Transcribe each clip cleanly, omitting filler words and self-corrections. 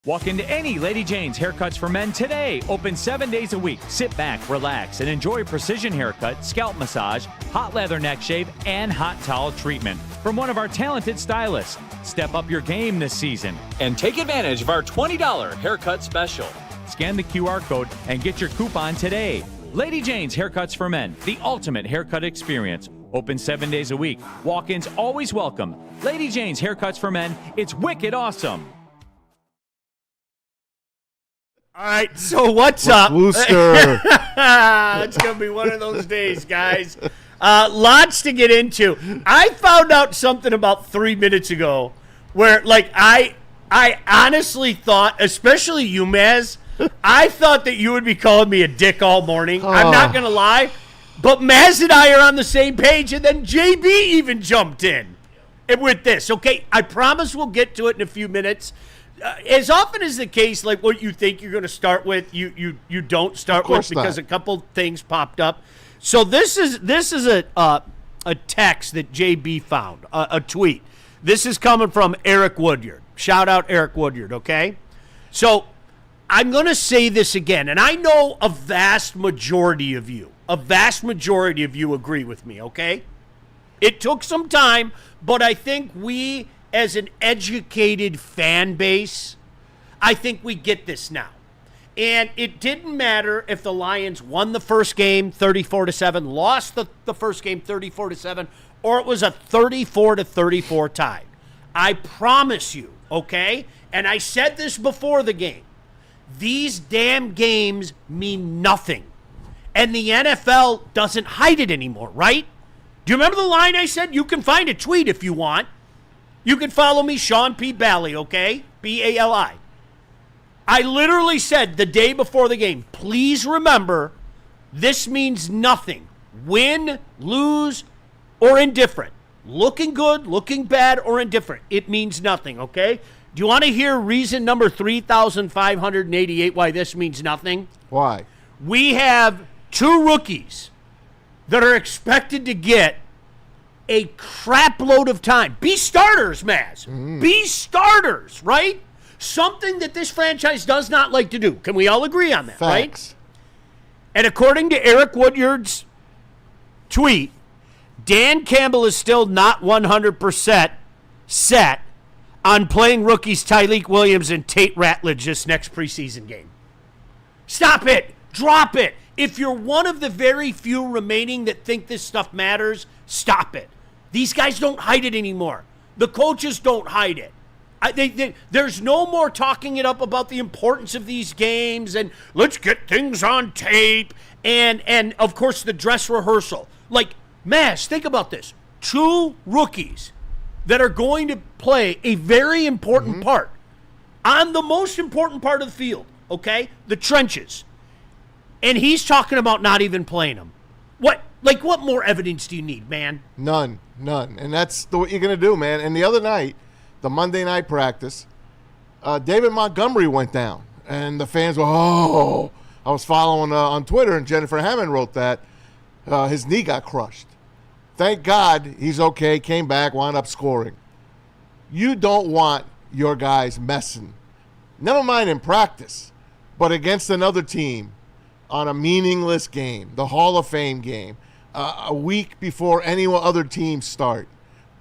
Walk into any Lady Jane's Haircuts for Men today. Open 7 days a week. Sit back, relax, and enjoy precision haircut, scalp massage, hot leather neck shave, and hot towel treatment from one of our talented stylists. Step up your game this season and take advantage of our $20 haircut special. Scan the QR code and get your coupon today. Lady Jane's Haircuts for Men, the ultimate haircut experience. Open 7 days a week. Walk-ins always welcome. Lady Jane's Haircuts for Men. It's wicked awesome. All right, so what's up? Wooster. It's going to be one of those days, guys. Lots to get into. I found out something about 3 minutes ago where, like, I honestly thought, especially you, Maz, I thought that you would be calling me a dick all morning. I'm not going to lie. But Maz and I are on the same page, and then JB even jumped in with this. Okay, I promise we'll get to it in a few minutes. As often is the case, like what you think you're going to start with, you don't start with because a couple things popped up. So this is a text that JB found, a tweet. This is coming from Eric Woodward. Shout out Eric Woodward, okay? So I'm going to say this again, and I know a vast majority of you agree with me, okay? It took some time, but I think we, as an educated fan base, I think we get this now. And it didn't matter if the Lions won the first game 34-7, lost the first game 34-7, or it was a 34-34 tie. I promise you, okay? And I said this before the game. These damn games mean nothing. And the NFL doesn't hide it anymore, right? Do you remember the line I said? You can find a tweet if you want. You can follow me, Sean P. Bally, okay? B-A-L-I. I literally said the day before the game, please remember, this means nothing. Win, lose, or indifferent. Looking good, looking bad, or indifferent. It means nothing, okay? Do you want to hear reason number 3,588 why this means nothing? Why? We have two rookies that are expected to get a crap load of time. Be starters, Maz. Be starters, right? Something that this franchise does not like to do. Can we all agree on that, Facts. right? And according to Eric Woodward's tweet, Dan Campbell is still not 100% set on playing rookies Tyleik Williams and Tate Ratledge this next preseason game. Stop it. Drop it. If you're one of the very few remaining that think this stuff matters, stop it. These guys don't hide it anymore. The coaches don't hide it. There's no more talking it up about the importance of these games and let's get things on tape and of course the dress rehearsal. Like, Mash, think about this. Two rookies that are going to play a very important part on the most important part of the field, okay? The trenches. And he's talking about not even playing them. What more evidence do you need, man? None. And that's what you're going to do, man. And the other night, the Monday night practice, David Montgomery went down. And the fans were, I was following on Twitter, and Jennifer Hammond wrote that. His knee got crushed. Thank God he's okay, came back, wound up scoring. You don't want your guys messing. Never mind in practice, but against another team on a meaningless game, the Hall of Fame game, a week before any other teams start.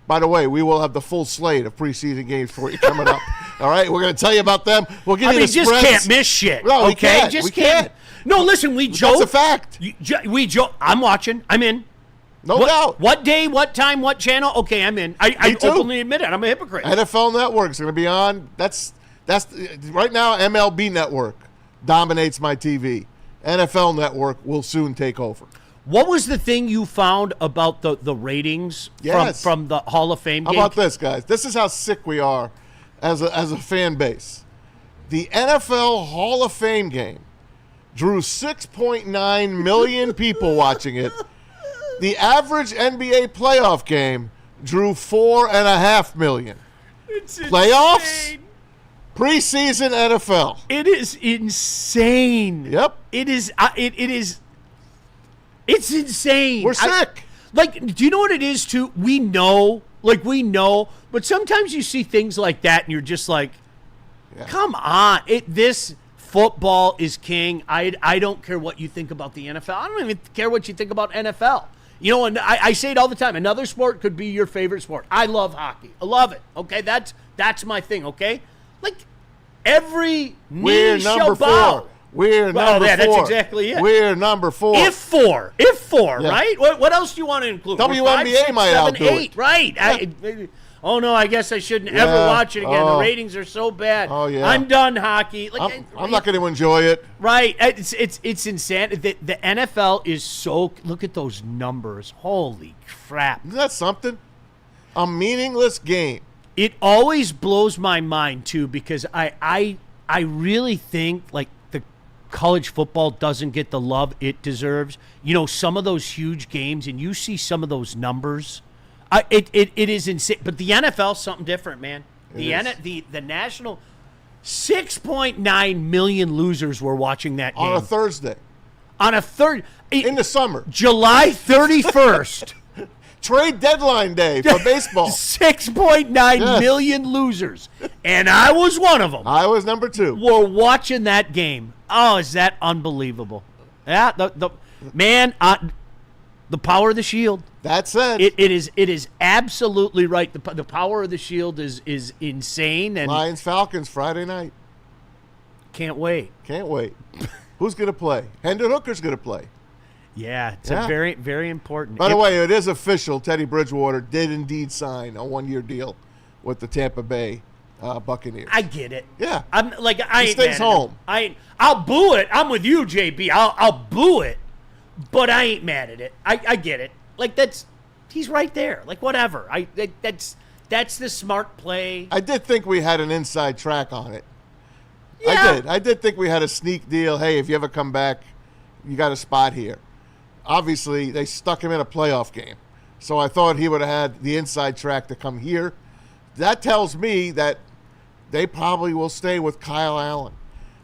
By the way, we will have the full slate of preseason games for you coming up. All right, we're going to tell you about them. We'll give you the spreads. Just can't miss shit. No, we okay, can't. just we can't. No, listen, we joke. That's a fact. We joke. I'm watching. I'm in. No doubt. What day, what time, what channel? Okay, I'm in. I openly admit it. I'm a hypocrite. NFL Network's going to be on. That's right now. MLB Network dominates my TV. NFL Network will soon take over. What was the thing you found about the ratings from the Hall of Fame game? How about this, guys? This is how sick we are as a fan base. The NFL Hall of Fame game drew 6.9 million people watching it. The average NBA playoff game drew 4.5 million. It's Playoffs? insane. Preseason NFL. It is insane. Yep. It is. It's insane. We're sick. Do you know what it is, too? We know, but sometimes you see things like that and you're just like, Yeah. Come on. This football is king. I don't care what you think about the NFL. I don't even care what you think about NFL. You know, and I say it all the time. Another sport could be your favorite sport. I love hockey. I love it. Okay, that's my thing. Okay, like every knee shall bow. We're number 4. That's exactly it. We're number 4. If four, Yeah. right? What else do you want to include? WNBA 5, 6, might 7, outdo 8, it. right? Yeah. Oh no, I guess I shouldn't ever watch it again. Oh. The ratings are so bad. Oh, yeah. I'm done hockey. Like, I'm not going to enjoy it. Right. It's insane. The NFL is so. Look at those numbers. Holy crap. Isn't that something? A meaningless game. It always blows my mind too, because I really think like the college football doesn't get the love it deserves. You know, some of those huge games, and you see some of those numbers. It is insane. But the NFL's something different, man. The national 6.9 million losers were watching that game On a Thursday. on a third In the summer. July 31st. Trade deadline day for baseball. 6.9 Yes. million losers, and I was one of them. I was number 2. We're watching that game. Oh, is that unbelievable? Yeah, the power of the Shield. That said, It is absolutely right. The power of the Shield is insane, and Lions Falcons Friday night. can't wait. Can't wait. Who's going to play? Hendon Hooker's going to play. Yeah, it's Yeah. a very, very important. By the way, it is official. Teddy Bridgewater did indeed sign a 1-year deal with the Tampa Bay Buccaneers. I get it. Yeah. I'm like I He ain't stays mad at him. home. I'll boo it. I'm with you, JB. I'll boo it, but I ain't mad at it. I get it. Like he's right there. Like whatever. That's the smart play. I did think we had an inside track on it. Yeah. I did think we had a sneak deal. Hey, if you ever come back, you got a spot here. Obviously, they stuck him in a playoff game. So I thought he would have had the inside track to come here. That tells me that they probably will stay with Kyle Allen.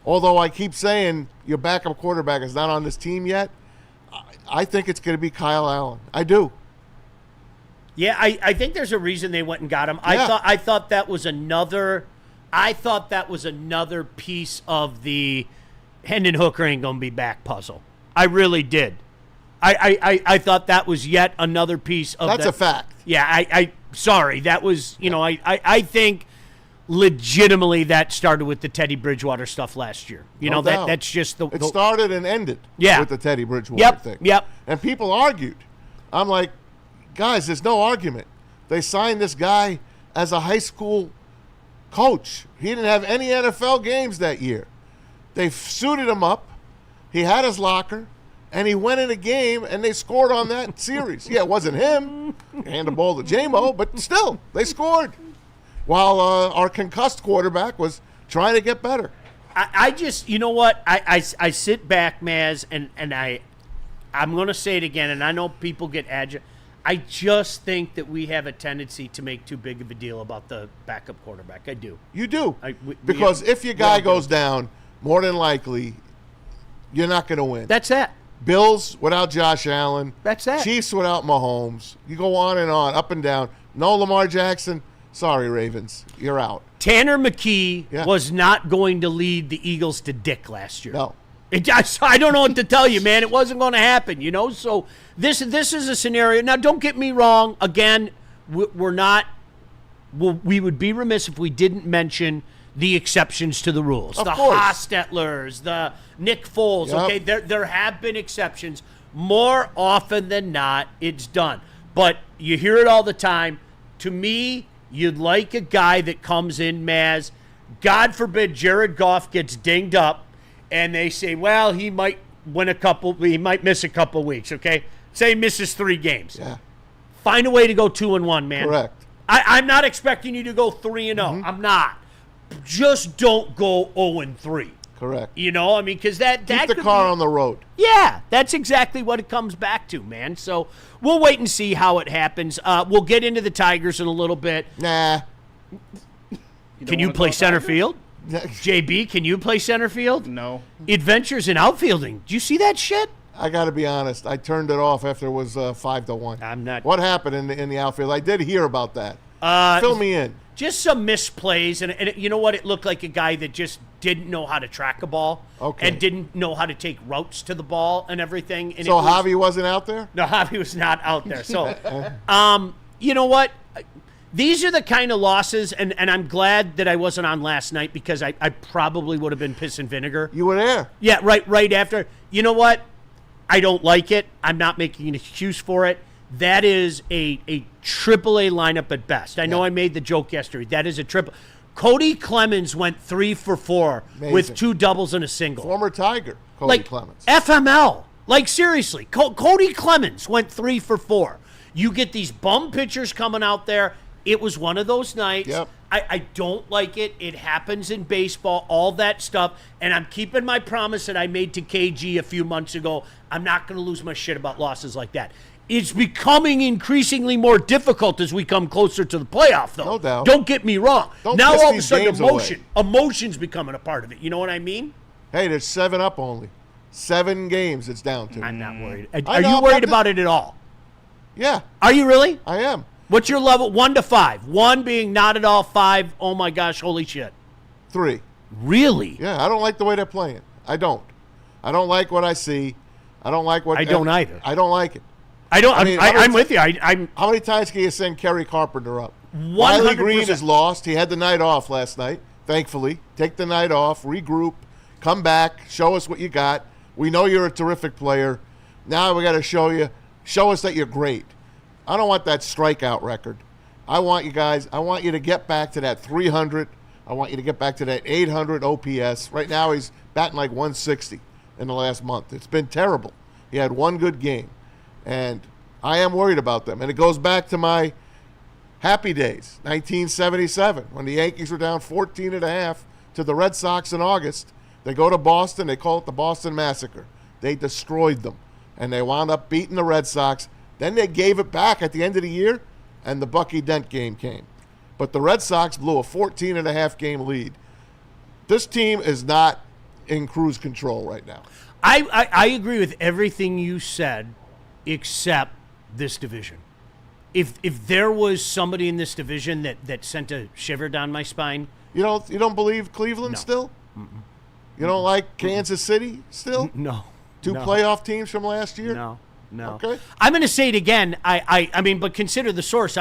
Although I keep saying your backup quarterback is not on this team yet, I think it's going to be Kyle Allen. I do. Yeah, I think there's a reason they went and got him. Yeah. I thought that was another piece of the Hendon Hooker ain't gonna be back puzzle. I really did. I thought that was yet another piece of That's that. a fact. Yeah, I sorry. That was, I think legitimately that started with the Teddy Bridgewater stuff last year. No doubt. That's just It started and ended Yeah. with the Teddy Bridgewater thing. Yep. And people argued. I'm like, guys, there's no argument. They signed this guy as a high school coach. He didn't have any NFL games that year. They suited him up. He had his locker. And he went in a game, and they scored on that series. Yeah, it wasn't him. Hand the ball to J-Mo, but still, they scored. While our concussed quarterback was trying to get better. I just, you know what? I sit back, Maz, and I'm going to say it again, and I know people get agitated. I just think that we have a tendency to make too big of a deal about the backup quarterback. I do. You do. We because have- if your guy goes down, more than likely, you're not going to win. That's that. Bills without Josh Allen. That's that. Chiefs without Mahomes. You go on and on, up and down. No Lamar Jackson. Sorry, Ravens. You're out. Tanner McKee Yeah. was not going to lead the Eagles to dick last year. No. I don't know what to tell you, man. It wasn't going to happen, you know? So this is a scenario. Now, don't get me wrong. Again, we're not – we would be remiss if we didn't mention the exceptions to the rules. Of the course. Hostettlers, the Nick Foles, Yep. okay? There have been exceptions. More often than not, it's done. But you hear it all the time. To me, you'd like a guy that comes in, Maz. God forbid Jared Goff gets dinged up, and they say, well, he might miss a couple weeks, okay? Say he misses 3 games. Yeah. Find a way to go 2-1, man. Correct. I'm not expecting you to go 3-0. Mm-hmm. I'm not. Just don't go 0-3. Correct. You know, I mean, because that Keep the could car be- on the road. Yeah, that's exactly what it comes back to, man. So we'll wait and see how it happens. We'll get into the Tigers in a little bit. Nah. Can you play center field? Nah. JB, can you play center field? No. Adventures in outfielding. Do you see that shit? I got to be honest. I turned it off after it was 5-1. I'm not. What happened in the outfield? I did hear about that. Uh, Fill me in. just some misplays, and you know what? It looked like a guy that just didn't know how to track a ball and didn't know how to take routes to the ball and everything. And so Javi wasn't out there? No, Javi was not out there. So, you know what? These are the kind of losses, and I'm glad that I wasn't on last night because I probably would have been piss and vinegar. You were there. Yeah, right after. You know what? I don't like it. I'm not making an excuse for it. That is a AAA lineup at best. I know I made the joke yesterday. That is a triple. Cody Clemens went 3 for 4 with 2 doubles and a single. Former Tiger, Cody Clemens. FML. Like, seriously. Cody Clemens went 3 for 4. You get these bum pitchers coming out there. It was one of those nights. Yep. I don't like it. It happens in baseball, all that stuff. And I'm keeping my promise that I made to KG a few months ago. I'm not going to lose my shit about losses like that. It's becoming increasingly more difficult as we come closer to the playoff, though. No doubt. Don't get me wrong. Now piss all of a these sudden, games emotion's becoming a part of it. You know what I mean? Hey, there's 7 up only. 7 games it's down to. I'm not worried. I Are know, you worried but about it at all? Yeah, Are you really? I am. What's your level? 1 to 5. 1 being not at all. 5, oh my gosh, holy shit. 3. Really? Yeah, I don't like the way they're playing. I don't like what I see. I don't like what I don't either. I don't like it. I don't. mean, I'm with you. I'm How many times can you send Kerry Carpenter up? 100%. Wiley Green is lost. He had the night off last night, thankfully. Take the night off, regroup, come back, show us what you got. We know you're a terrific player. Now we got to show us that you're great. I don't want that strikeout record. I want you to get back to that 300. I want you to get back to that 800 OPS. Right now he's batting like 160 in the last month. It's been terrible. He had 1 good game. And I am worried about them. And it goes back to my happy days, 1977, when the Yankees were down 14.5 to the Red Sox in August. They go to Boston. They call it the Boston Massacre. They destroyed them. And they wound up beating the Red Sox. Then they gave it back at the end of the year, and the Bucky Dent game came. But the Red Sox blew a 14.5 game lead. This team is not in cruise control right now. I agree with everything you said, except this division. If there was somebody in this division that sent a shiver down my spine. You don't believe Cleveland still? Mm-mm. You don't like Kansas City still? No. 2 playoff teams from last year? No. Okay. I'm going to say it again. I mean, but consider the source.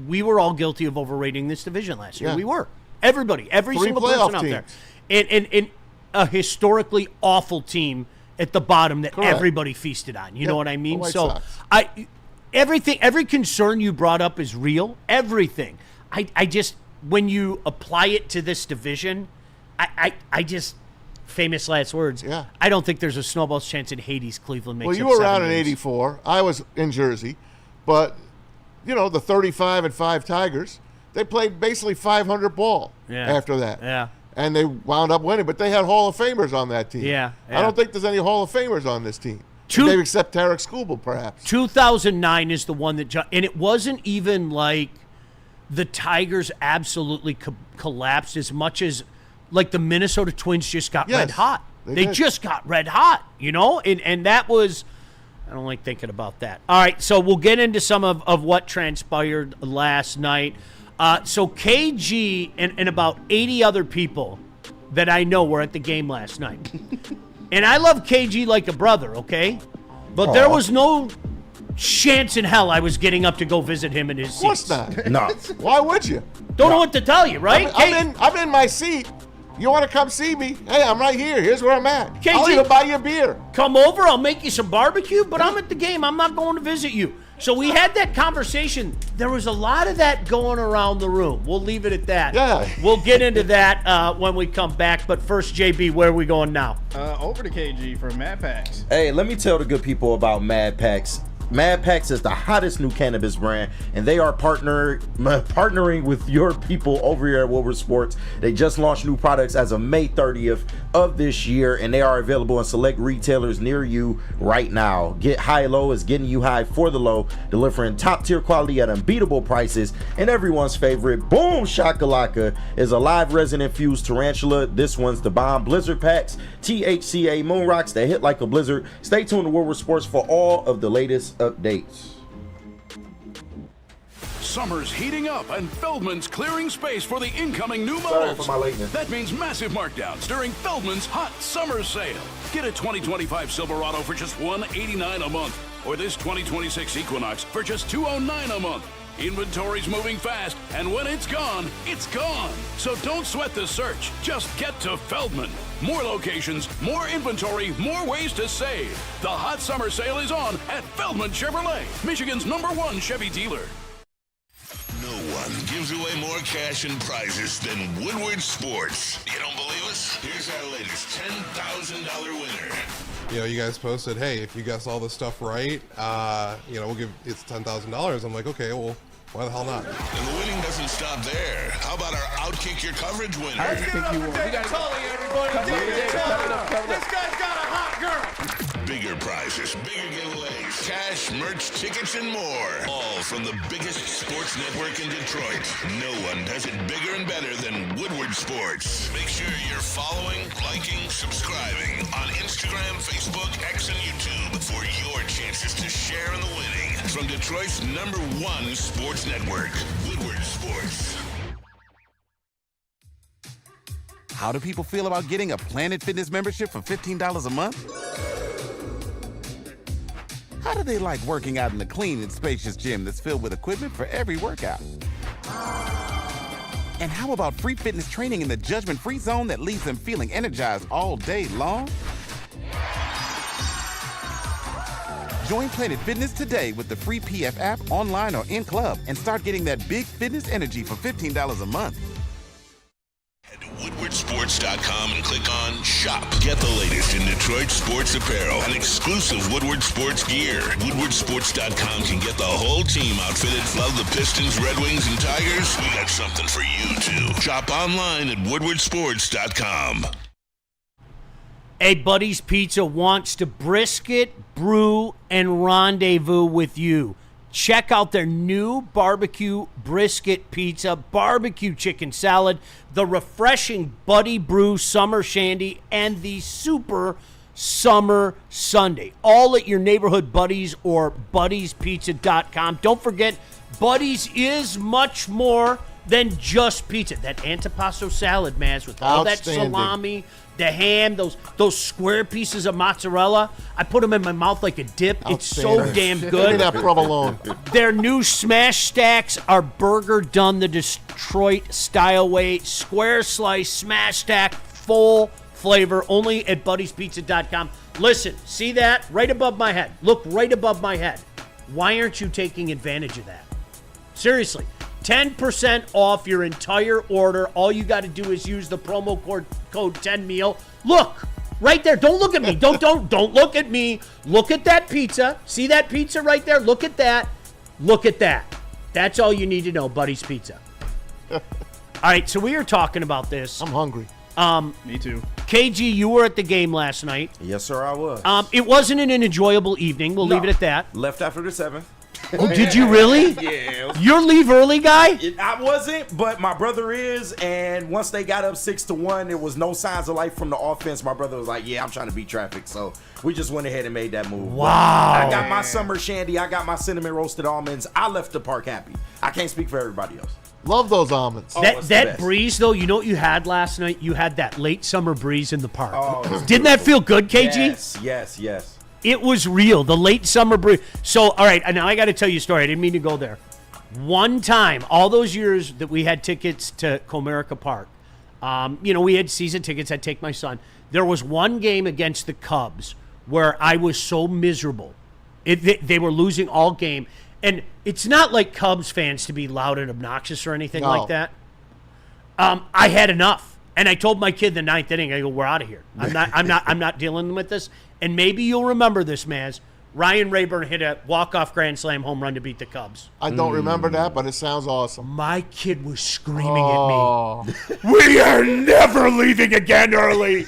We were all guilty of overrating this division last year. Yeah. We were. Everybody, every 3 single playoff person out there. teams. And a historically awful team at the bottom that Correct. everybody feasted on. You know what I mean? the White So Sox. every concern you brought up is real. Everything. I just, when you apply it to this division, I just, famous last words. Yeah. I don't think there's a snowball's chance in Hades Cleveland makes Well, you it were around 7 in games. '84. I was in Jersey. But, the 35-5 Tigers, they played basically 500 ball after that. Yeah. And they wound up winning. But they had Hall of Famers on that team. Yeah. I don't think there's any Hall of Famers on this team. Two- Maybe except Tarek Skubal, perhaps. 2009 is the one that, and it wasn't even like the Tigers absolutely collapsed as much as like the Minnesota Twins just got red hot. They did. just got red hot, and that was, I don't like thinking about that. All right, so we'll get into some of what transpired last night. So KG and about 80 other people that I know were at the game last night. And I love KG like a brother, okay? But there was no chance in hell I was getting up to go visit him in his seat. Of course not. No. Why would you? Don't know what to tell you, right? I'm in my seat. You want to come see me? Hey, I'm right here. Here's where I'm at. KG, I'll even buy you a beer. Come over. I'll make you some barbecue, but I'm at the game. I'm not going to visit you. So we had that conversation. There was a lot of that going around the room. We'll leave it at that. Yeah. We'll get into that when we come back. But first, JB, where are we going now? Over to KG for Mad Packs. Hey, let me tell the good people about Mad Packs. Mad Packs is the hottest new cannabis brand, and they are partnering with your people over here at Woodward Sports. They just launched new products as of May 30th of this year, and they are available in select retailers near you right now. Get High Low is getting you high for the low, delivering top-tier quality at unbeatable prices, and everyone's favorite, Boom Shakalaka, is a live resin-infused tarantula. This one's the bomb. Blizzard Packs, THCA Moon Rocks that hit like a blizzard. Stay tuned to Woodward Sports for all of the latest updates. Summer's heating up and Feldman's clearing space for the incoming new Sorry models. for my lateness. That means massive markdowns during Feldman's hot summer sale. Get a 2025 Silverado for just $189 a month, or this 2026 Equinox for just $209 a month. Inventory's moving fast, and when it's gone, it's gone. So don't sweat the search. Just get to Feldman. More locations, more inventory, more ways to save. The hot summer sale is on at Feldman Chevrolet, Michigan's #1 Chevy dealer. No one gives away more cash and prizes than Woodward Sports. You don't believe us? Here's our latest $10,000 winner. You know, you guys posted, hey, if you guess all this stuff right, you know, we'll give it's $10,000. I'm like, okay, well, why the hell not? And the winning doesn't stop there. How about our Outkick Your Coverage winner? Let's give it up for David Tully, everybody. David Tully. This guy's got a hot girl. Bigger prizes, bigger giveaways, cash, merch, tickets, and more. All from the biggest sports network in Detroit. No one does it bigger and better than Woodward Sports. Make sure you're following, liking, subscribing on Instagram, Facebook, X, and YouTube for your chances to share in the winning. From Detroit's #1 sports network, Woodward Sports. How do people feel about getting a Planet Fitness membership for $15 a month? How do they like working out in a clean and spacious gym that's filled with equipment for every workout? And how about free fitness training in the judgment-free zone that leaves them feeling energized all day long? Join Planet Fitness today with the free PF app, online or in club, and start getting that big fitness energy for $15 a month. Head to WoodwardSports.com and click on Shop. Get the latest in Detroit sports apparel and exclusive Woodward Sports gear. WoodwardSports.com can get the whole team outfitted. Love the Pistons, Red Wings, and Tigers? We got something for you, too. Shop online at WoodwardSports.com. Hey, Buddy's Pizza wants to brisket, brew, and rendezvous with you. Check out their new barbecue brisket pizza, barbecue chicken salad, the refreshing Buddy Brew Summer Shandy, and the Super Summer Sundae. All at your neighborhood Buddies or BuddiesPizza.com. Don't forget, Buddies is much more than just pizza. That antipasto salad, Maz, with all that salami, the ham, those square pieces of mozzarella. I put them in my mouth like a dip. It's so damn good. Give me that provolone. Their new smash stacks are burger done the Detroit style way. Square slice, smash stack, full flavor, only at BuddiesPizza.com. Listen, see that? Right above my head. Look right above my head. Why aren't you taking advantage of that? Seriously. 10% off your entire order. All you got to do is use the promo code 10meal. Look, right there. Don't look at me. Don't look at me. Look at that pizza. See that pizza right there? Look at that. Look at that. That's all you need to know, Buddy's Pizza. All right, so we were talking about this. I'm hungry. Me too. KG, you were at the game last night. Yes, sir, I was. It wasn't an enjoyable evening. We'll leave it at that. Left after the 7th. Oh, did you really? Yeah. You're leave early guy? I wasn't, but my brother is, and once they got up 6-1, there was no signs of life from the offense. My brother was like, yeah, I'm trying to beat traffic, so we just went ahead and made that move. Wow. I got my summer shandy. I got my cinnamon roasted almonds. I left the park happy. I can't speak for everybody else. Love those almonds. That breeze, though, you know what you had last night? You had that late summer breeze in the park. Oh, Didn't that feel good, KG? Yes. It was real, the late summer breeze. So, all right, now I got to tell you a story. I didn't mean to go there. One time, all those years that we had tickets to Comerica Park, we had season tickets. I'd take my son. There was one game against the Cubs where I was so miserable. They were losing all game. And it's not like Cubs fans to be loud and obnoxious or anything like that. I had enough. And I told my kid the 9th inning, I go, we're out of here. I'm not dealing with this. And maybe you'll remember this, Maz. Ryan Rayburn hit a walk-off grand slam home run to beat the Cubs. I don't remember that, but it sounds awesome. My kid was screaming at me. We are never leaving again early.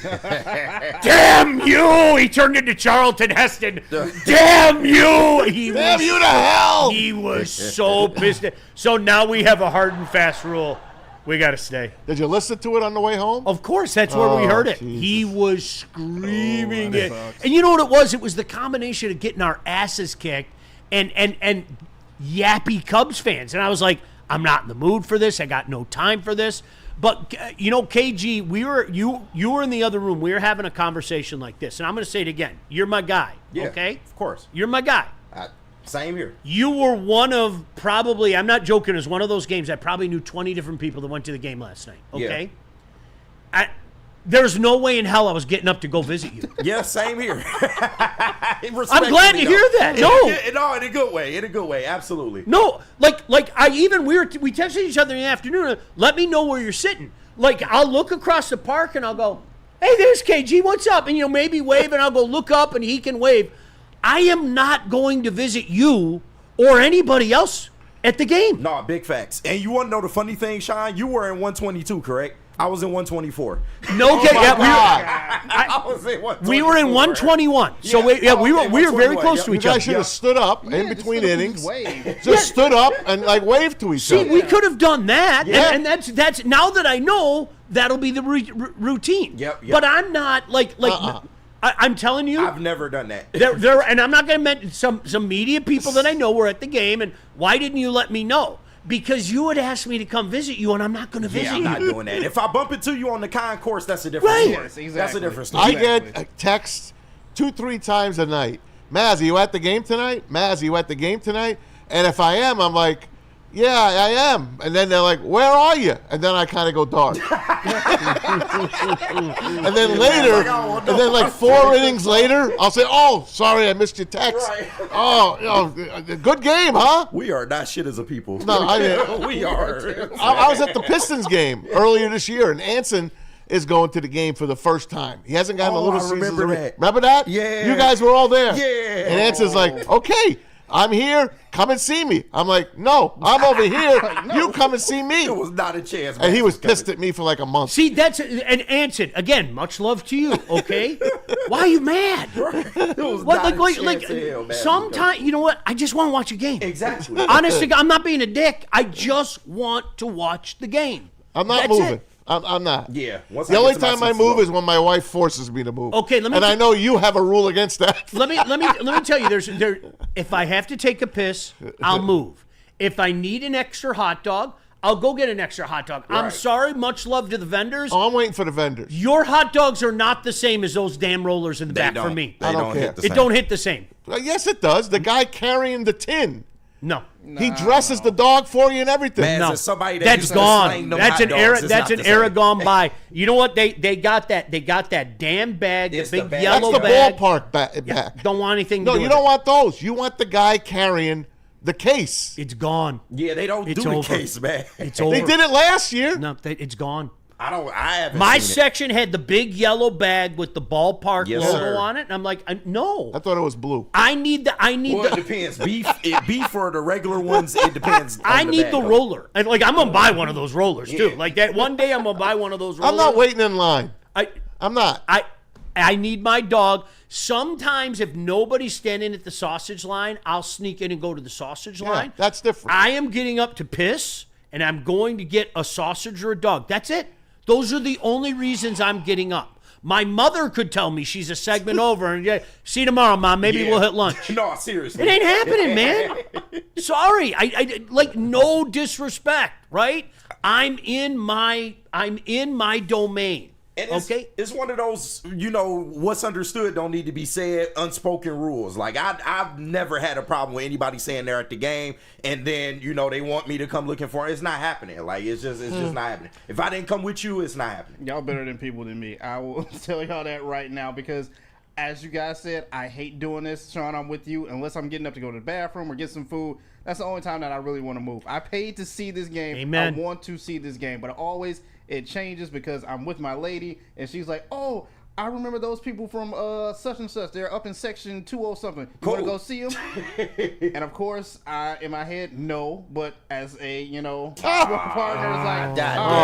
Damn you! He turned into Charlton Heston. Damn you! Damn you to hell! He was so pissed. So now we have a hard and fast rule. We got to stay. Did you listen to it on the way home? Of course, that's where we heard it. Jesus. He was screaming it. And you know what it was? It was the combination of getting our asses kicked and yappy Cubs fans. And I was like, I'm not in the mood for this. I got no time for this. But, KG, you were in the other room. We were having a conversation like this. And I'm going to say it again. You're my guy, okay? Of course. You're my guy. Same here. You were one of probably, I'm not joking, it was one of those games I probably knew 20 different people that went to the game last night, okay? Yeah. There's no way in hell I was getting up to go visit you. Yeah, same here. I'm glad to hear that. No, in a good way. In a good way, absolutely. No, we texted each other in the afternoon. Let me know where you're sitting. Like, I'll look across the park and I'll go, hey, there's KG, what's up? And, maybe wave, and I'll go look up and he can wave. I am not going to visit you or anybody else at the game. No, big facts. And you want to know the funny thing, Sean? You were in 122, correct? I was in 124. No, I was in 124. We were in 121. So we were very close to each other. You guys should have stood up in between innings. Just stood up and waved to each other. See, we could have done that, and that's now that I know that'll be the routine. Yep. But I'm not I'm telling you, I've never done that. There, and I'm not going to mention some media people that I know were at the game. And why didn't you let me know? Because you would ask me to come visit you, and I'm not going to visit you. I'm not doing that. If I bump into you on the concourse, that's a different story. Yes, exactly. That's a different story. I get texts 2-3 times a night. Maz, are you at the game tonight? Maz, are you at the game tonight? And if I am, I'm like, yeah, I am. And then they're like, where are you? And then I kind of go dark. And then later, and then like 4 innings later, I'll say, oh, sorry, I missed your text. Right. Oh, good game, huh? We are not shit as a people. No, we are. I was at the Pistons game earlier this year, and Anson is going to the game for the first time. He hasn't gotten a little season. Remember that? Yeah. You guys were all there. Yeah. And Anson's like, okay, I'm here. Come and see me. I'm like, no, I'm over here. You come and see me. It was not a chance. And he was pissed at me for like a month. See, and Anson, again, much love to you, okay? Why are you mad? It was not a chance in hell, man. Sometimes, you know what? I just want to watch a game. Exactly. Honestly, I'm not being a dick. I just want to watch the game. I'm not moving. I'm not. Yeah. The only time I move is when my wife forces me to move. Okay, I know you have a rule against that. Let me tell you. If I have to take a piss, I'll move. If I need an extra hot dog, I'll go get an extra hot dog. Right. I'm sorry. Much love to the vendors. Oh, I'm waiting for the vendors. Your hot dogs are not the same as those damn rollers in the back for me. I don't care. It don't hit the same. Yes, it does. The guy carrying the tin. No. He dresses the dog for you and everything. Man, no, that's gone. That's an era gone by. You know what? They got that. They got that damn bag, the big yellow bag. That's the ballpark bag. Yeah, don't want anything to do with it. No, you don't want those. You want the guy carrying the case. It's gone. Yeah, they don't do the case, man. It's over. They did it last year. No, it's gone. I haven't My seen section had the big yellow bag with the ballpark logo on it, and I'm like, no. I thought it was blue. I need it depends. Beef for the regular ones, it depends. I need the roller. And I'm gonna buy one of those rollers too. Like that one day I'm gonna buy one of those rollers. I'm not waiting in line. I'm not. I need my dog. Sometimes if nobody's standing at the sausage line, I'll sneak in and go to the sausage line. That's different. I am getting up to piss, and I'm going to get a sausage or a dog. That's it. Those are the only reasons I'm getting up. My mother could tell me she's a segment over and see you tomorrow, Mom. Maybe we'll hit lunch. No, seriously. It ain't happening, man. Sorry. I no disrespect, right? I'm in my domain. And it's one of those, what's understood don't need to be said, unspoken rules. Like, I've never had a problem with anybody saying they're at the game and then, they want me to come looking for it. It's not happening. Like, it's just not happening. If I didn't come with you, it's not happening. Y'all better than people than me. I will tell y'all that right now because, as you guys said, I hate doing this. Sean, I'm with you. Unless I'm getting up to go to the bathroom or get some food, that's the only time that I really want to move. I paid to see this game. Amen. I want to see this game, but it changes because I'm with my lady, and she's like, oh, I remember those people from such and such. They're up in section 20 something. You want to go see them? And of course, in my head, no. But as a partner,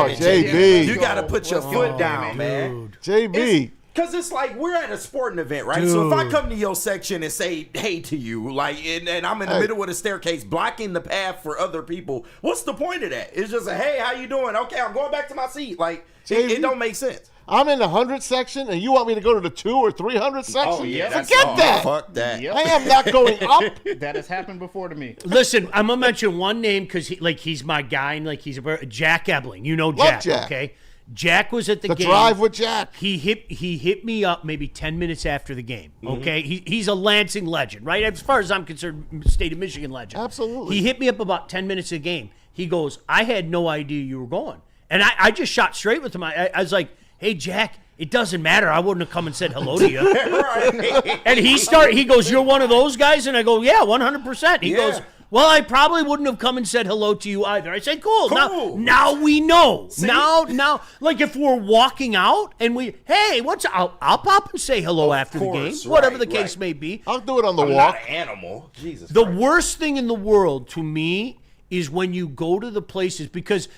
it's like, JB, you got to put your foot down, man. JB. Because it's like we're at a sporting event, right? Dude. So if I come to your section and say hey to you, and I'm in the middle of the staircase blocking the path for other people, what's the point of that? It's just a, hey, how you doing? Okay, I'm going back to my seat. Like, it don't make sense. I'm in the 100 section, and you want me to go to the 200 or 300 section? Oh, yeah. Forget that. Fuck that. Yep. I am not going up. That has happened before to me. Listen, I'm gonna mention one name because he's my guy, and he's Jack Ebling. You know Jack, Jack. okay? Jack was at the game. Drive with Jack. He hit me up maybe 10 minutes after the game. Okay, he's a Lansing legend, right? As far as I'm concerned, state of Michigan legend. Absolutely. He hit me up about 10 minutes of the game. He goes, "I had no idea you were going," and I just shot straight with him. I was like, "Hey, Jack, it doesn't matter. I wouldn't have come and said hello to you." Right. And he goes, "You're one of those guys?" And I go, "Yeah, 100%." He goes, "Well, I probably wouldn't have come and said hello to you either." I said, "Cool. Now we know. See? Now, like if we're walking out and hey, I'll pop and say hello after the game, whatever the case may be. I'll do it on the I'm walk. not an animal. Jesus. The Christ. worst thing in the world to me is when you go to the places because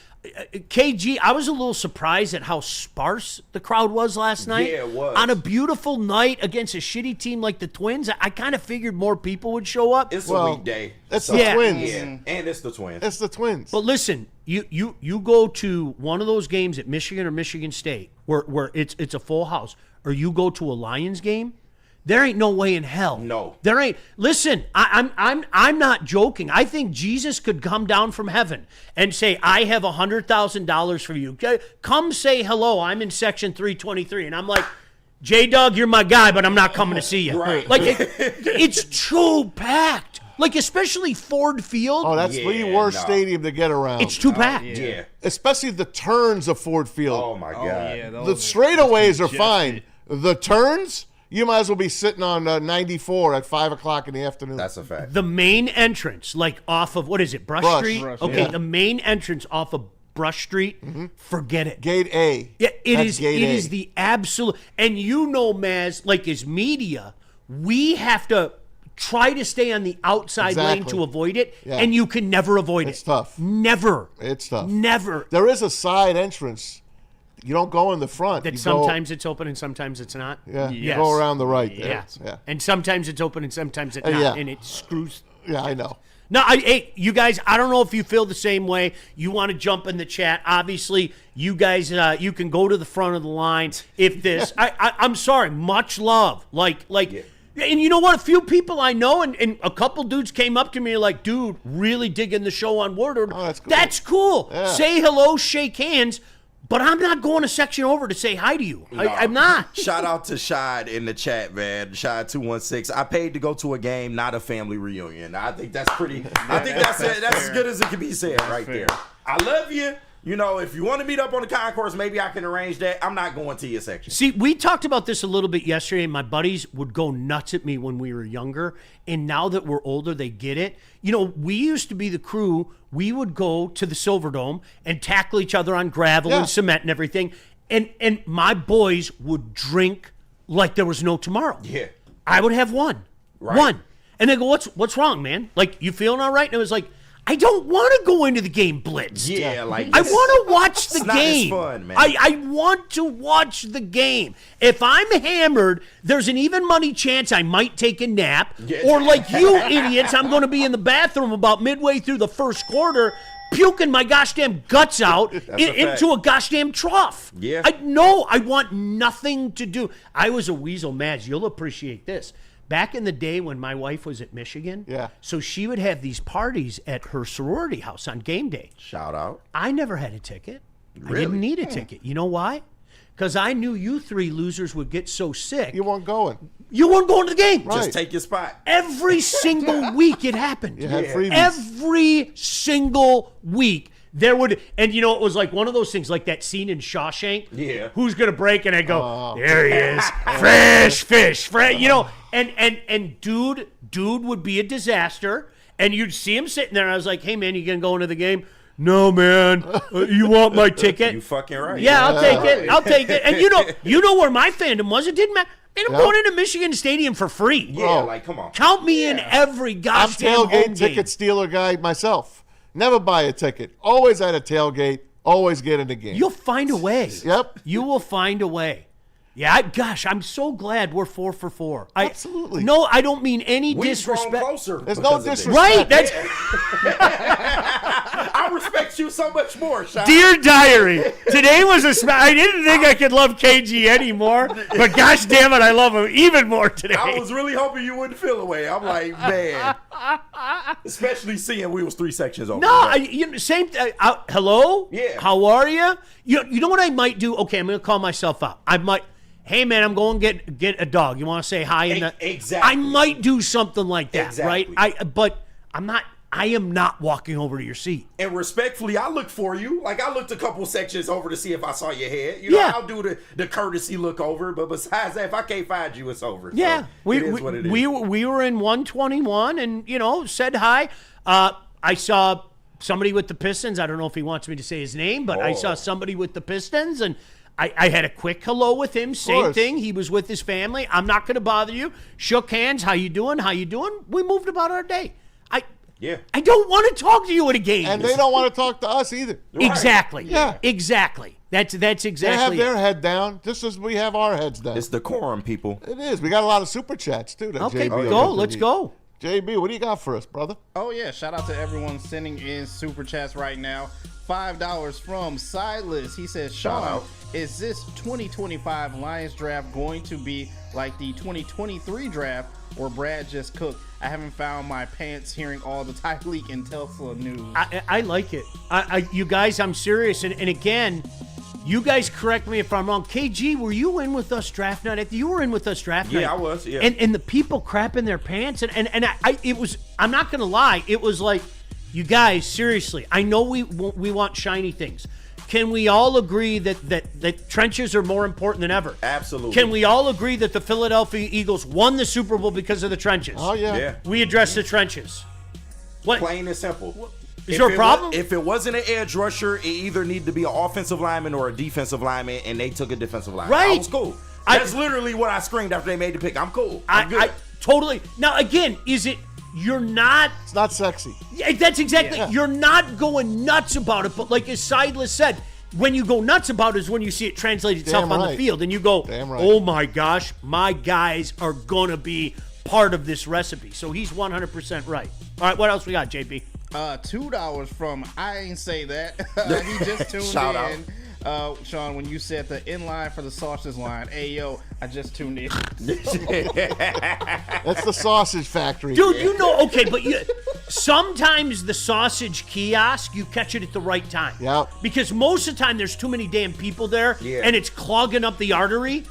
KG, I was a little surprised at how sparse the crowd was last night. Yeah, it was. On a beautiful night against a shitty team like the Twins, I kind of figured more people would show up. It's a weekday. It's so- the Twins. Yeah, and it's the Twins. It's the Twins. But listen, you go to one of those games at Michigan or Michigan State where it's a full house, or you go to a Lions game. There ain't no way in hell. No. There ain't. Listen, I'm not joking. I think Jesus could come down from heaven and say, "I have $100,000 for you. Come say hello. I'm in section 323." And I'm like, "J-Dog, you're my guy, but I'm not coming to see you." Right. Like it's too packed. Like especially Ford Field. Oh, that's the worst stadium to get around. It's too packed. Yeah. Especially the turns of Ford Field. Oh my God. Yeah, The straightaways are fine. The turns, you might as well be sitting on 94 at 5 o'clock in the afternoon. That's a fact. The main entrance, like off of, what is it, Brush Street? Brush, Okay, yeah. the main entrance off of Brush Street, forget it. Gate A. Yeah, it That's is. Gate It A. is the absolute. And you know, Maz, like as media, we have to try to stay on the outside lane Exactly. to avoid it, Yeah. and you can never avoid It's it. tough. Never. It's tough. Never. There is a side entrance. You don't go in the front. That You sometimes it's open and sometimes it's not. go, you Yes. go around the right there. Yeah. Yeah. And sometimes it's open and sometimes it's not, yeah. and it screws. Yeah, I know. No, hey, you guys, I don't know if you feel the same way. You want to jump in the chat. Obviously, you guys, you can go to the front of the line. If this, I'm sorry, much love. And you know what? A few people I know and a couple dudes came up to me like, "Dude, really digging the show on Woodward." Oh, that's cool. That's cool. Yeah. Say hello, shake hands. But I'm not going a section over to say hi to you. I'm not. Shout out to Shad in the chat, man. Shad216. I paid to go to a game, not a family reunion. I think that's pretty. I think that's it. That's as good as it can be said right there. I love you. You know, if you want to meet up on the concourse, maybe I can arrange that. I'm not going to your section. See, we talked about this a little bit yesterday, and my buddies would go nuts at me when we were younger, and now that we're older, they get it. You know, we used to be the crew. We would go to the Silverdome and tackle each other on gravel and cement and everything, and my boys would drink like there was no tomorrow. Yeah. I would have one. Right. One. And they go, what's wrong, man? Like, you feeling all right? And it was like, I don't want to go into the game blitzed. Yeah, like I want to watch the it's not as game. fun, man. I want to watch the game. If I'm hammered, there's an even money chance I might take a nap. Yeah. Or like you idiots, I'm going to be in the bathroom about midway through the first quarter, puking my gosh damn guts out into a gosh damn trough. Yeah. I want nothing to do. I was a weasel, Mads. You'll appreciate this. Back in the day when my wife was at Michigan, so she would have these parties at her sorority house on game day. Shout out. I never had a ticket. Really? I didn't need a ticket. You know why? Because I knew you three losers would get so sick. You weren't going. You weren't going to the game. Right. Just take your spot. Every single week it happened. You had freebies. Every single week. There would, and you know, it was like one of those things, like that scene in Shawshank. Yeah. Who's gonna break? And I go, there he is, fresh fish, you know. And dude would be a disaster, and you'd see him sitting there. And I was like, hey man, you gonna go into the game? No man, you want my ticket? You fucking right. Yeah, I'll take it. I'll take it. And you know where my fandom was. It didn't matter. Man, I'm going into Michigan Stadium for free. Yeah, like come on. Count me in every I'm gosh damn home tailgate game. ticket stealer guy myself. Never buy a ticket. Always at a tailgate. Always get in the game. You'll find a way. Yep. You will find a way. Yeah, gosh, I'm so glad we're 4 for 4. Absolutely. No, I don't mean any We've disrespect. grown closer. There's no because of this. disrespect. Right, that's I respect you so much more, Sean. Dear Diary. Today was I didn't think I could love KG anymore, but gosh damn it, I love him even more today. I was really hoping you wouldn't feel away. I'm like, man. Especially seeing we was 3 sections over. No, same. Hello. Yeah. How are you? You know what I might do? Okay, I'm gonna call myself out. I might. Hey man, I'm going to get a dog. You want to say hi? Exactly. I might do something like that, Exactly. right? But I'm not. I am not walking over to your seat. And respectfully, I looked for you. Like, I looked a couple sections over to see if I saw your head. You know, Yeah. I'll do the courtesy look over. But besides that, if I can't find you, it's over. Yeah, So it is what it is. we were in 121 and said hi. I saw somebody with the Pistons. I don't know if he wants me to say his name, but I saw somebody with the Pistons and. I had a quick hello with him. Same thing. He was with his family. I'm not going to bother you. Shook hands. How you doing? How you doing? We moved about our day. I don't want to talk to you at a game. And they don't want to talk to us either. Right. Exactly. Yeah. Exactly. That's exactly. They have their head down just as we have our heads down. It's decorum, people. It is. We got a lot of super chats too. That Okay, JB go. Let's go. JB, what do you got for us, brother? Oh yeah, shout out to everyone sending in super chats right now. $5 from Silas. He says, Sean, is this 2025 Lions draft going to be like the 2023 draft where Brad just cooked? I haven't found my pants hearing all the Tyreek and Tesla news. I like it. You guys, I'm serious. And again, you guys correct me if I'm wrong. KG, were you in with us draft night? You were in with us draft night. Yeah, I was. Yeah. And the people crapping their pants. And it was, I'm not going to lie, it was like, you guys, seriously, I know we want shiny things. Can we all agree that trenches are more important than ever? Absolutely. Can we all agree that the Philadelphia Eagles won the Super Bowl because of the trenches? Oh, yeah. Yeah. We address the trenches. What? Plain and simple. Is there a problem? If it wasn't an edge rusher, it either needed to be an offensive lineman or a defensive lineman, and they took a defensive lineman. Right. I was cool. That's literally what I screamed after they made the pick. I'm cool. I'm good. I totally. Now, again, is it... You're not... It's not sexy. Yeah, that's exactly... Yeah. You're not going nuts about it, but like as Silas said, when you go nuts about it is when you see it translate itself Damn on the right. field, and you go, Damn right. oh my gosh, my guys are going to be part of this recipe. So he's 100% right. All right, what else we got, JP? $2 from I ain't say that. He just tuned Shout in. Sean, when you said the in line for the sausage line, hey yo, I just tuned in. That's the sausage factory. Dude, you know, okay, but sometimes the sausage kiosk, you catch it at the right time. Yeah. Because most of the time there's too many damn people there, Yeah. and it's clogging up the artery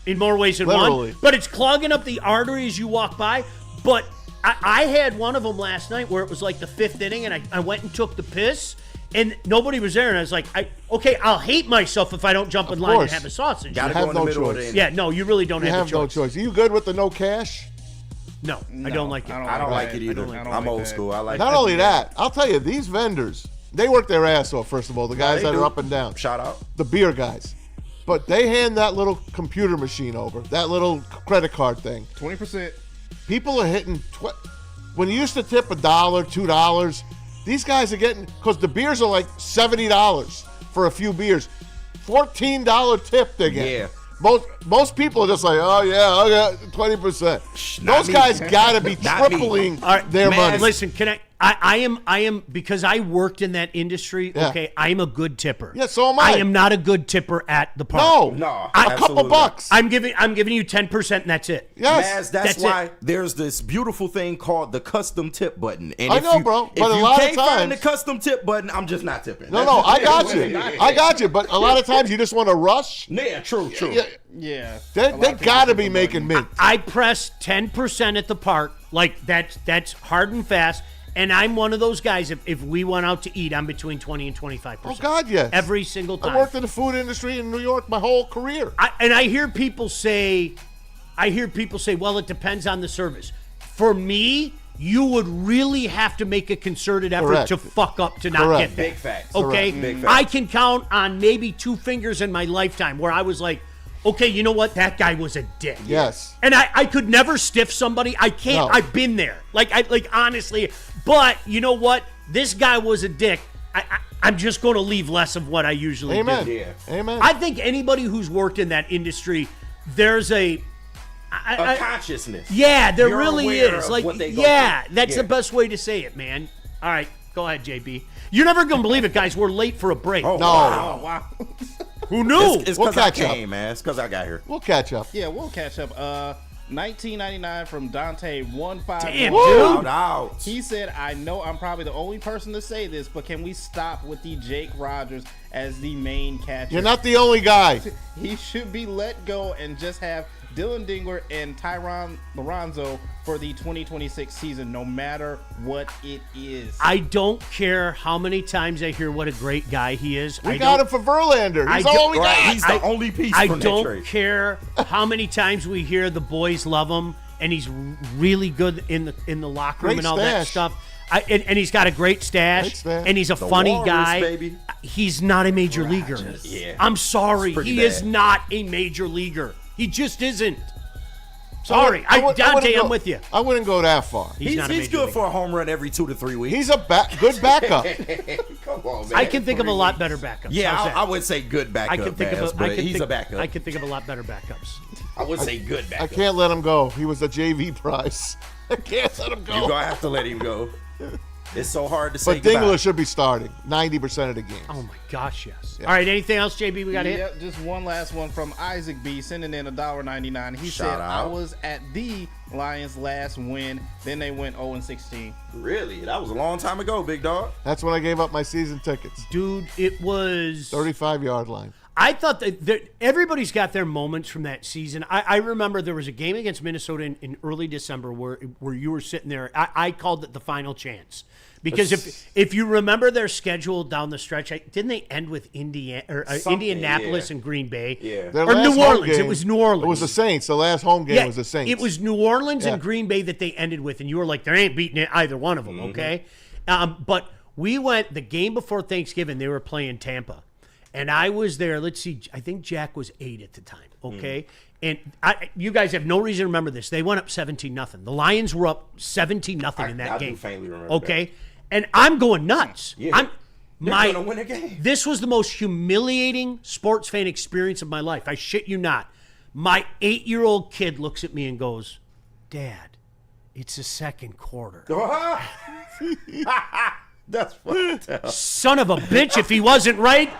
in more ways than Literally. one. But it's clogging up the artery as you walk by. But I had one of them last night where it was like the 5th inning, and I went and took the piss, and nobody was there, and I was like, I'll hate myself if I don't jump in line and course. have a sausage. Gotta You have go in the no middle of choice. the Yeah, no, you really don't You have have a no choice. choice. Are you good with the no cash? No, I don't like it. I don't like it either. I don't I'm like old that. school. I like Not only that, I'll tell you, these vendors, they work their ass off, first of all, the guys they that do. are up and down. Shout out. The beer guys. But they hand that little computer machine over, that little credit card thing. 20%. People are hitting, when you used to tip $1, $2, these guys are getting, because the beers are like $70 for a few beers. $14 tip they get. Yeah. Most people are just like, oh yeah, I got 20%. not Those me. guys gotta be Not me. tripling All right, their man, money. Listen, can I am because I worked in that industry. Yeah. Okay, I am a good tipper. Yeah, so am I. I am not a good tipper at the park. No, No, a couple absolutely bucks. I'm giving you 10% and that's it. Yes, Maz, that's That's why it. there's this beautiful thing called the custom tip button. And I if know, you, bro, If but a you lot of can't find the times- custom tip button, I'm just not tipping. no, That's I just- got you. I got you. But a lot of times you just want to rush. Yeah, true. Yeah, Yeah. they A lot of people gotta think be about making it. mint. I press 10% at the park, like that's hard and fast. And I'm one of those guys. If we went out to eat, I'm between 20 and 25%. Oh God, yes. Every single time. I worked in the food industry in New York my whole career. I hear people say, well, it depends on the service. For me, you would really have to make a concerted effort Correct. to fuck up to not Correct. get that. Big facts. Okay? Correct. Big facts. I can count on maybe 2 fingers in my lifetime where I was like, okay, you know what? That guy was a dick. Yes. And I could never stiff somebody. I can't. No. I've been there. Like honestly. But you know what? This guy was a dick. I'm just going to leave less of what I usually Amen. do. Yeah. Amen. I think anybody who's worked in that industry, there's a consciousness. Yeah, there You're really aware is. of Like, what they go yeah, through. that's the best way to say it, man. All right, go ahead, JB. You're never gonna believe it, guys. We're late for a break. No. Wow. Who knew? It's We'll because I catch up. came, man. It's because I got here. We'll catch up. Yeah, we'll catch up. 1999 from Dante 151. Damn, Shout dude. out. He said, I know I'm probably the only person to say this, but can we stop with the Jake Rogers as the main catcher? You're not the only guy. He should be let go and just have Dylan Dingler and Tyron Lorenzo for the 2026 season, no matter what it is. I don't care how many times I hear what a great guy he is. We got him for Verlander. He's all we got. He's the only piece I from that don't trade. care how many times we hear the boys love him, and he's really good in the locker room Great and all that stash. stuff. And he's got a great stash, Great stash. and he's a The funny Walrus, guy. baby. He's not a major leaguer. Yeah. I'm sorry, pretty he bad. is not a major leaguer. He just isn't. Sorry, I wouldn't Dante, go- I'm with you. I wouldn't go that far. He's not a He's major good leaguer. for a home run every 2 to 3 weeks. He's a good backup. Come on, man. I can think of a lot better backups. Yeah, How's that? I would say good backup, I can think Bass, of but he's a backup. I can think of a lot better backups. I would say good I backup. can't let him go. He was a JV prize. I can't let him You're go. going to have to let him go. It's so hard to say But goodbye. Dingler should be starting 90% of the games. Oh my gosh, yes. All right, anything else, JB? We got hit. Yep, just one last one from Isaac B. sending in $1.99. He Shout said, out. I was at the Lions' last win. Then they went 0-16. Really? That was a long time ago, big dog. That's when I gave up my season tickets. Dude, it was 35-yard line. I thought that everybody's got their moments from that season. I remember there was a game against Minnesota in early December where you were sitting there. I called it the final chance. Because if you remember their schedule down the stretch, didn't they end with Indianapolis and Green Bay? Yeah. Their Or last New home Orleans. game- It was New Orleans. It was the Saints. The last home game was the Saints. It was New Orleans Yeah. and Green Bay that they ended with, and you were like, there ain't beating either one of them, okay? But we went the game before Thanksgiving. They were playing Tampa, and I was there. Let's see, I think Jack was 8 at the time, okay? And you guys have no reason to remember this. They went up 17-0. The Lions were up 17-0 in that I game. do faintly remember okay, and I'm going nuts. Yeah. They're gonna win a game. This was the most humiliating sports fan experience of my life. I shit you not. My 8-year-old kid looks at me and goes, "Dad, it's the second quarter." That's fucked up. Son of a bitch, if he wasn't right.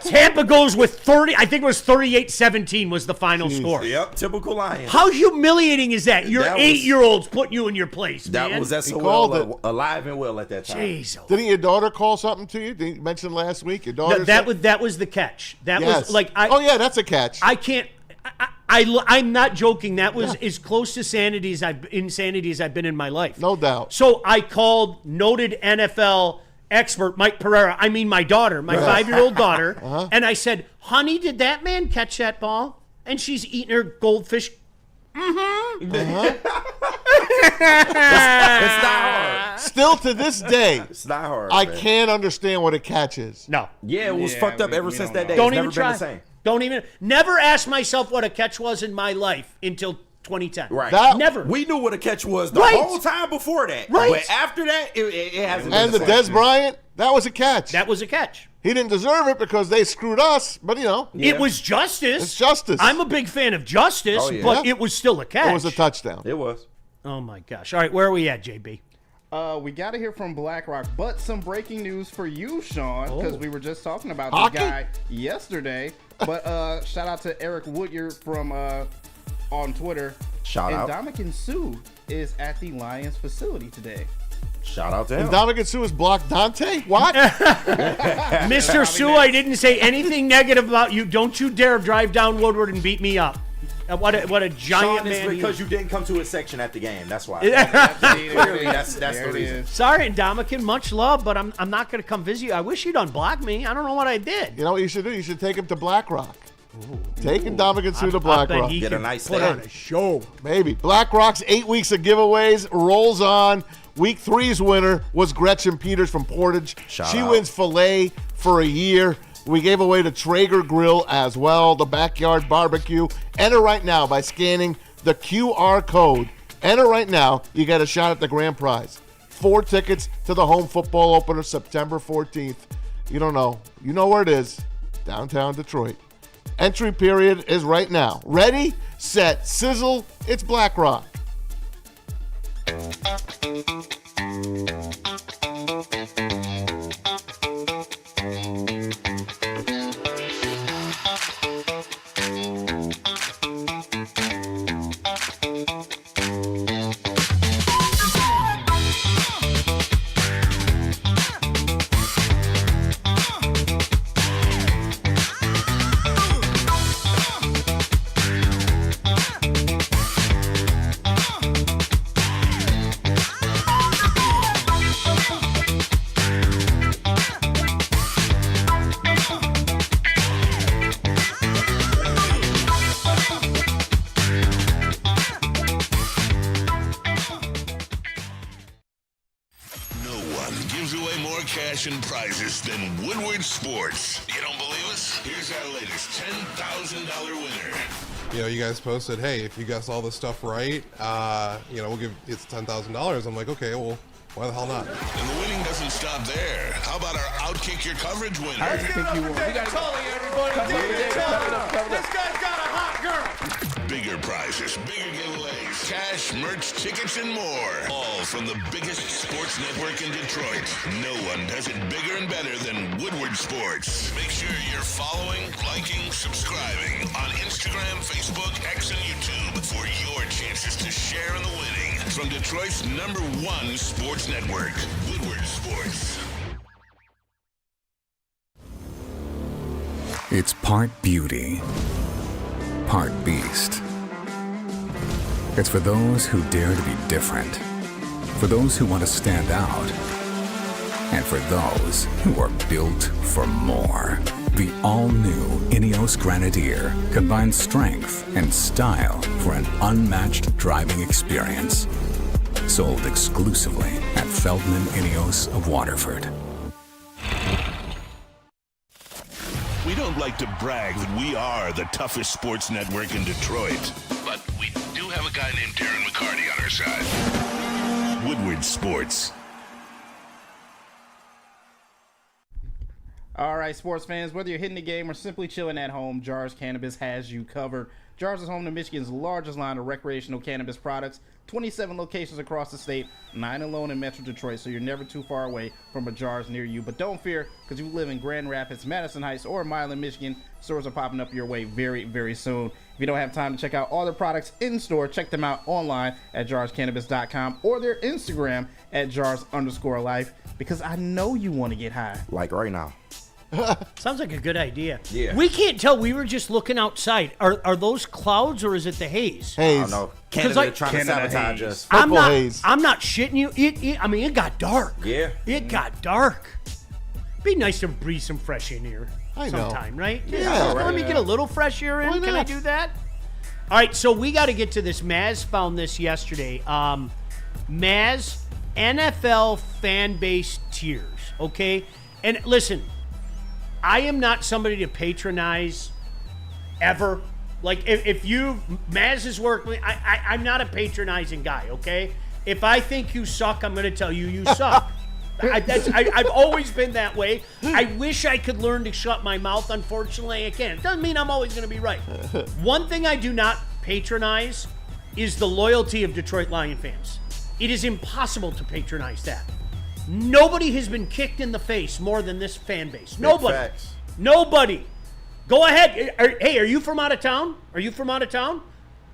Tampa goes with 30. I think it was 38-17 was the final score. Yep, typical Lions. How humiliating is that? Your That was- 8-year-old's putting you in your place, That man. was called SOL alive and well at that time. Jeez. Didn't your daughter call something to you? Did you mention last week? Your daughter That was the catch. That Yes. was like oh, yeah, that's a catch. I can't. I'm not joking. That was as close to insanity as I've been in my life. No doubt. So I called noted NFL expert Mike Pereira. I mean, my daughter, my 5-year-old daughter, and I said, "Honey, did that man catch that ball?" And she's eating her goldfish. It's not hard. Still to this day, It's not hard. I man. can't understand what a catch is. No, Yeah, it was Yeah, fucked up we ever don't since know. that day. don't It's even never try. been the same. Don't even. Never ask myself what a catch was in my life until 2010. Right. That- Never. We knew what a catch was the Right. whole time before that. Right. But after that, it hasn't been And the same. Des Bryant, that was a catch. That was a catch. He didn't deserve it because they screwed us, but Yeah. It was justice. It's justice. I'm a big fan of justice, Oh, yeah. but it was still a catch. it was a touchdown. It was. Oh my gosh! All right, where are we at, JB? We got to hear from BlackRock, but some breaking news for you, Sean, because we were just talking about this Hockey? guy yesterday. But shout out to Eric Woodward from on Twitter. Shout out. Ndamukong Suh is at the Lions facility today. Shout out to him. And Dominican Sue has blocked Dante? What? Mr. Sue, I didn't say anything negative about you. Don't you dare drive down Woodward and beat me up. What a giant Sean, it's man. he because is. you didn't come to his section at the game. That's why. Clearly, that's the there it reason. is. Sorry, Ndamukong, much love, but I'm not going to come visit you. I wish you'd unblock me. I don't know what I did. You know what you should do? You should take him to BlackRock. Take Dominican Sue to I bet BlackRock. he Get a can nice put stand. on a show. Maybe. BlackRock's 8 weeks of giveaways rolls on. Week 3's winner was Gretchen Peters from Portage. Shout she out. wins filet for a year. We gave away the Traeger Grill as well, the Backyard Barbecue. Enter right now by scanning the QR code. Enter right now. You get a shot at the grand prize. 4 tickets to the home football opener September 14th. You don't know. You know where it is. Downtown Detroit. Entry period is right now. Ready, set, sizzle. It's BlackRock. And prizes than Woodward Sports. You don't believe us? Here's our latest $10,000 winner. You know, you guys posted, hey, if you guess all this stuff right, you know, we'll give it's $10,000. I'm like, okay, well, why the hell not? And the winning doesn't stop there. How about our Outkick Your Coverage winner? I think you won. David Tully, everybody. David Tully. This guy's got a hot girl. Bigger prizes, bigger giveaways, cash, merch, tickets, and more. All from the biggest sports network in Detroit. No one does it bigger and better than Woodward Sports. Make sure you're following, liking, subscribing on Instagram, Facebook, X, and YouTube for your chances to share in the winning. From Detroit's #1 sports network, Woodward Sports. It's part beauty, part beast. It's for those who dare to be different, for those who want to stand out, and for those who are built for more. The all-new INEOS Grenadier combines strength and style for an unmatched driving experience. Sold exclusively at Feldman INEOS of Waterford. We don't like to brag that we are the toughest sports network in Detroit, but we do have a guy named Darren McCarty on our side. Woodward Sports. All right, sports fans, whether you're hitting the game or simply chilling at home, Jars Cannabis has you covered. Jars is home to Michigan's largest line of recreational cannabis products, 27 locations across the state, 9 alone in Metro Detroit, so you're never too far away from a Jars near you. But don't fear, because you live in Grand Rapids, Madison Heights, or Milan, Michigan, stores are popping up your way very, very soon. If you don't have time to check out all their products in store, check them out online at jarscannabis.com or their Instagram at jars_life, because I know you want to get high. Like right now. Sounds like a good idea. Yeah. We can't tell. We were just looking outside. Are those clouds or is it the haze? I Haze. don't know. Canada like- trying to Canada sabotage haze. us. I'm not. haze. I'm not shitting you. I mean, it got dark. Yeah. It got dark. Be nice to breathe some fresh in here I know. sometime, right? Yeah. Let me get a little fresh air in. Why Can I not? do that? All right. So we got to get to this. Maz found this yesterday. Maz, NFL fan base tiers. Okay, and listen. I am not somebody to patronize ever. Like, if you, Maz's work, I'm not a patronizing guy, okay? If I think you suck, I'm going to tell you you suck. I've always been that way. I wish I could learn to shut my mouth. Unfortunately, I can't. Doesn't mean I'm always going to be right. One thing I do not patronize is the loyalty of Detroit Lion fans. It is impossible to patronize that. Nobody has been kicked in the face more than this fan base. Nobody. Facts. Nobody. Go ahead. Hey, are you from out of town? Are you from out of town?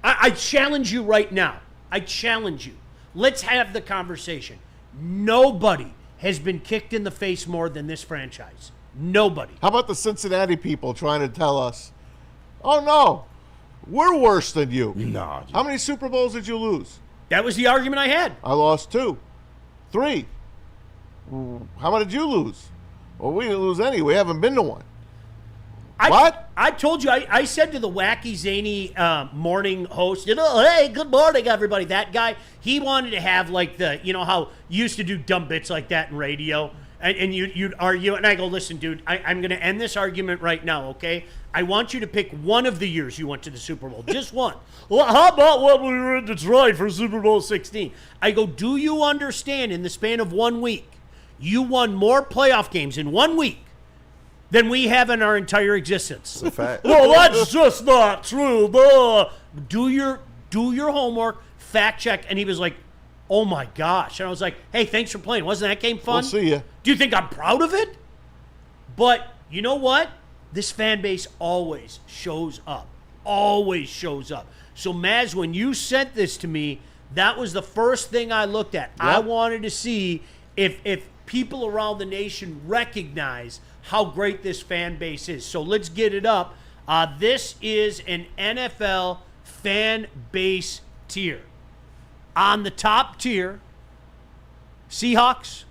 I challenge you right now. I challenge you. Let's have the conversation. Nobody has been kicked in the face more than this franchise. Nobody. How about the Cincinnati people trying to tell us, oh, no, we're worse than you? Nah. How many Super Bowls did you lose? That was the argument I had. I lost 2. 3. How many did you lose? Well, we didn't lose any. We haven't been to one. What? I told you, I said to the wacky, zany morning host, hey, good morning, everybody. That guy, he wanted to have like the, you know how you used to do dumb bits like that in radio, and you'd argue, and I go, listen, dude, I'm going to end this argument right now, okay? I want you to pick one of the years you went to the Super Bowl, just one. Well, how about when we were in Detroit for Super Bowl 16? I go, do you understand in the span of 1 week, you won more playoff games in 1 week than we have in our entire existence. It's a fact. Well, that's just not true. Blah. Do your homework, fact check. And he was like, oh my gosh. And I was like, hey, thanks for playing. Wasn't that game fun? We'll see ya. Do you think I'm proud of it? But you know what? This fan base always shows up. Always shows up. So, Maz, when you sent this to me, that was the first thing I looked at. Yep. I wanted to see if people around the nation recognize how great this fan base is. So let's get it up. This is an NFL fan base tier. On the top tier, Seahawks,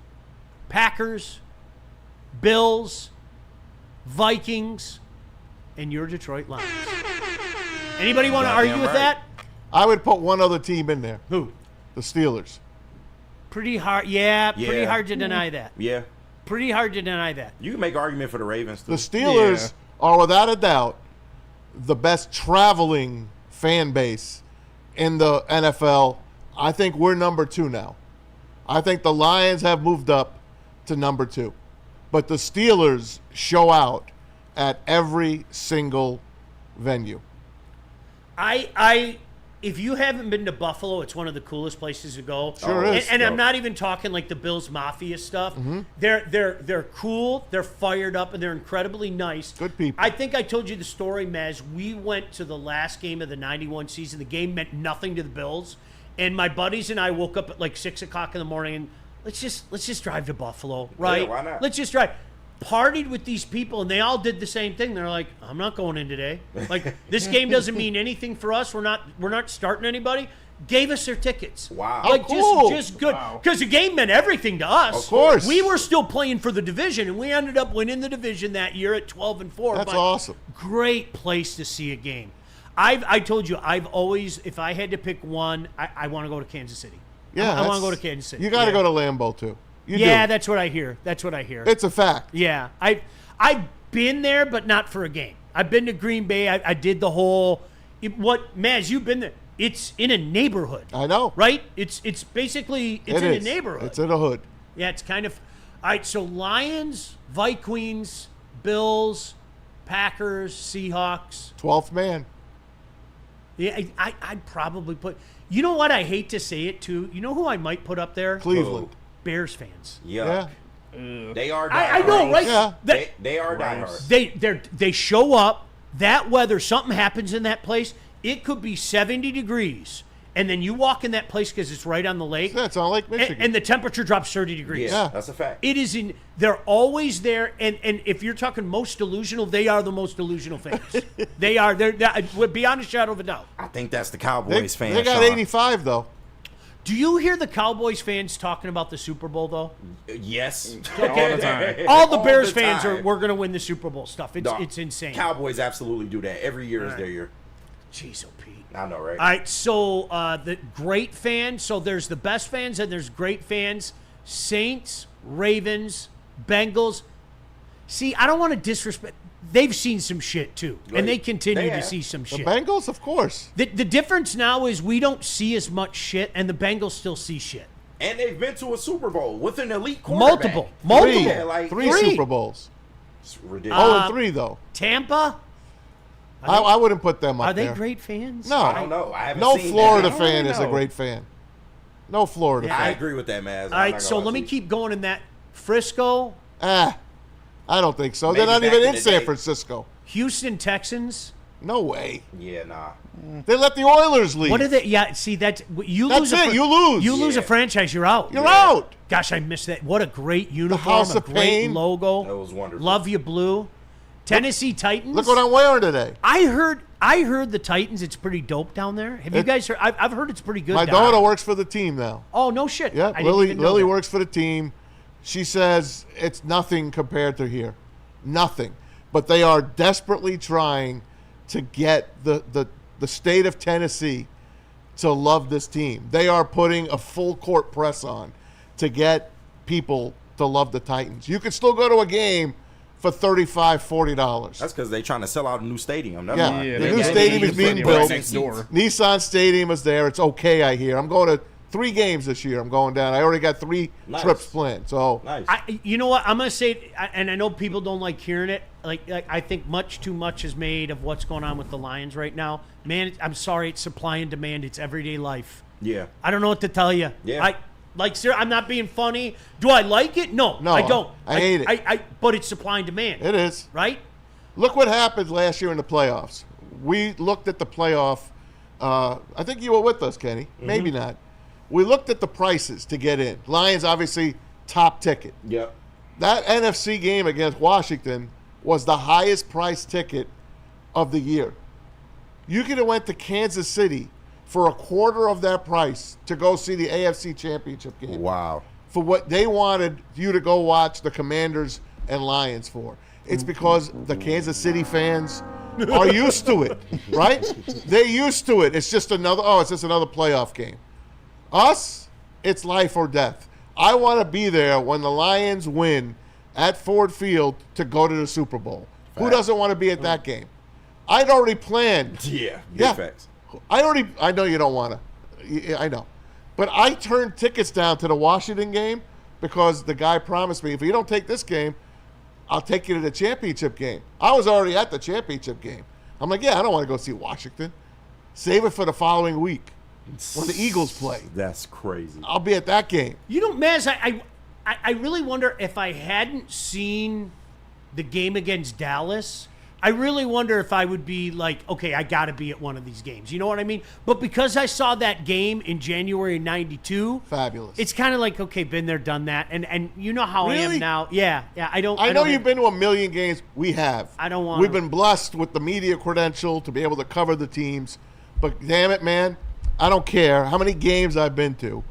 Packers, Bills, Vikings, and your Detroit Lions. Anybody want to argue with that? I would put one other team in there. Who? The Steelers. Pretty hard. Yeah, pretty Yeah. hard to deny that. Yeah. Pretty hard to deny that. You can make an argument for the Ravens, too. The Steelers are, without a doubt, the best traveling fan base in the NFL. I think we're number 2 now. I think the Lions have moved up to number 2. But the Steelers show out at every single venue. If you haven't been to Buffalo, it's one of the coolest places to go. Sure is. And I'm not even talking like the Bills Mafia stuff. Mm-hmm. They're cool, they're fired up, and they're incredibly nice. Good people. I think I told you the story, Maz. We went to the last game of the '91 season. The game meant nothing to the Bills, and my buddies and I woke up at like 6 o'clock in the morning and let's just drive to Buffalo, right? why not? Let's just drive. Partied with these people, and they all did the same thing. They're like, I'm not going in today. Like, this game doesn't mean anything for us. We're not starting anybody. Gave us their tickets. Wow. Like, Oh, cool. just good. Because the game meant everything to us. Of course. We were still playing for the division, and we ended up winning the division that year at 12-4. That's But awesome. Great place to see a game. I told you, I've always, if I had to pick one, I want to go to Kansas City. Yeah, I want to that's- go to Kansas City. You got to Yeah. go to Lambeau, too. You Yeah, do. that's what I hear. That's what I hear. It's a fact. Yeah, I've been there, but not for a game. I've been to Green Bay. I did the whole. Maz, you've been there. It's in a neighborhood. I know. Right? It's basically It in is. a neighborhood. It's in a hood. Yeah, it's kind of. All right, so Lions, Vikings, Bills, Packers, Seahawks. 12th man. Yeah, I'd probably put. You know what? I hate to say it too. You know who I might put up there? Cleveland. Bears fans. Yeah. They are I know, right? Yeah. They are diehard. They show up. That weather, something happens in that place. It could be 70 degrees, and then you walk in that place because it's right on the lake. Yeah, it's on Lake Michigan. And the temperature drops 30 degrees. Yeah, that's a fact. It is in. They're always there, and if you're talking most delusional, they are the most delusional fans. They are. They're beyond a shadow of a doubt. I think that's the Cowboys fan. They got Sean. 85, though. Do you hear the Cowboys fans talking about the Super Bowl though? Yes. All the time. All the All Bears the fans time. we're going to win the Super Bowl stuff. No, It's insane. Cowboys absolutely do that. Every year is their year. Jeez, oh Pete. I know, right? All right, so the great fans. So there's the best fans and there's great fans. Saints, Ravens, Bengals. See, I don't want to disrespect. They've seen some shit too, and they continue They to have. see some The shit. Bengals, of course. The difference now is we don't see as much shit, and the Bengals still see shit. And they've been to a Super Bowl with an elite quarterback. Multiple. Yeah, like, Three Three. Super Bowls. It's ridiculous. 0-3, though. Tampa. I wouldn't put them up Are they there. great fans? No. I don't know. I haven't No seen Florida that. fan is a know. great fan. No Florida Yeah, fan. I agree with that, man. All right, so let me keep going in that. Frisco, I don't think so. Maybe They're not back even in in the San day. Francisco. Houston Texans. No way. Yeah, nah. They let the Oilers leave. What are they? Yeah, see that's you That's lose. it. You lose. You lose a Yeah. franchise, you're out. You're out. Gosh, I missed that. What a great uniform, House a of great Pain. logo. That was wonderful. Love you, blue. Tennessee Titans. Look what I'm wearing today. I heard the Titans. It's pretty dope down there. Have you guys heard? I've heard it's pretty good. My down daughter there. works for the team now. Oh no shit. Yeah, I didn't even know Lily that. works for the team. She says it's nothing compared to here. Nothing. But they are desperately trying to get the state of Tennessee to love this team. They are putting a full court press on to get people to love the Titans. You can still go to a game for $35, $40. That's because they're trying to sell out a new stadium. That's Yeah. why. The they new got stadium is the being stadium built. right next door. Nissan Stadium is there. It's okay, I hear. I'm going to 3 games this year. I'm going down. I already got 3 Nice. trips planned. So Nice. You know what? I'm gonna say, and I know people don't like hearing it. I think much too much is made of what's going on with the Lions right now. Man, I'm sorry, it's supply and demand. It's everyday life. Yeah. I don't know what to tell you. Yeah. I'm not being funny. Do I like it? No, I don't. I hate it. But it's supply and demand. It is. Right? Look what happened last year in the playoffs. We looked at the playoff. I think you were with us, Kenny. Maybe not. We looked at the prices to get in. Lions, obviously, top ticket. Yep. That NFC game against Washington was the highest price ticket of the year. You could have went to Kansas City for a quarter of that price to go see the AFC Championship game. Wow. For what they wanted you to go watch the Commanders and Lions for. It's because the Kansas City fans are used to it, right? They're used to it. It's just another playoff game. Us, it's life or death. I want to be there when the Lions win at Ford Field to go to the Super Bowl. Who doesn't want to be at that game? I'd already planned. Yeah. Facts. I know you don't want to. I know. But I turned tickets down to the Washington game because the guy promised me, if you don't take this game, I'll take you to the championship game. I was already at the championship game. I'm like, yeah, I don't want to go see Washington. Save it for the following week when the Eagles play. That's crazy. I'll be at that game. You know, Maz, I really wonder if I hadn't seen the game against Dallas, I really wonder if I would be like, okay, I got to be at one of these games. You know what I mean? But because I saw that game in January '92, fabulous. It's kind of like, okay, been there, done that, and you know how Really? I am now. Yeah. I know you've been to a million games. We have. I don't want. We've been blessed with the media credential to be able to cover the teams. But damn it, man, I don't care how many games I've been to.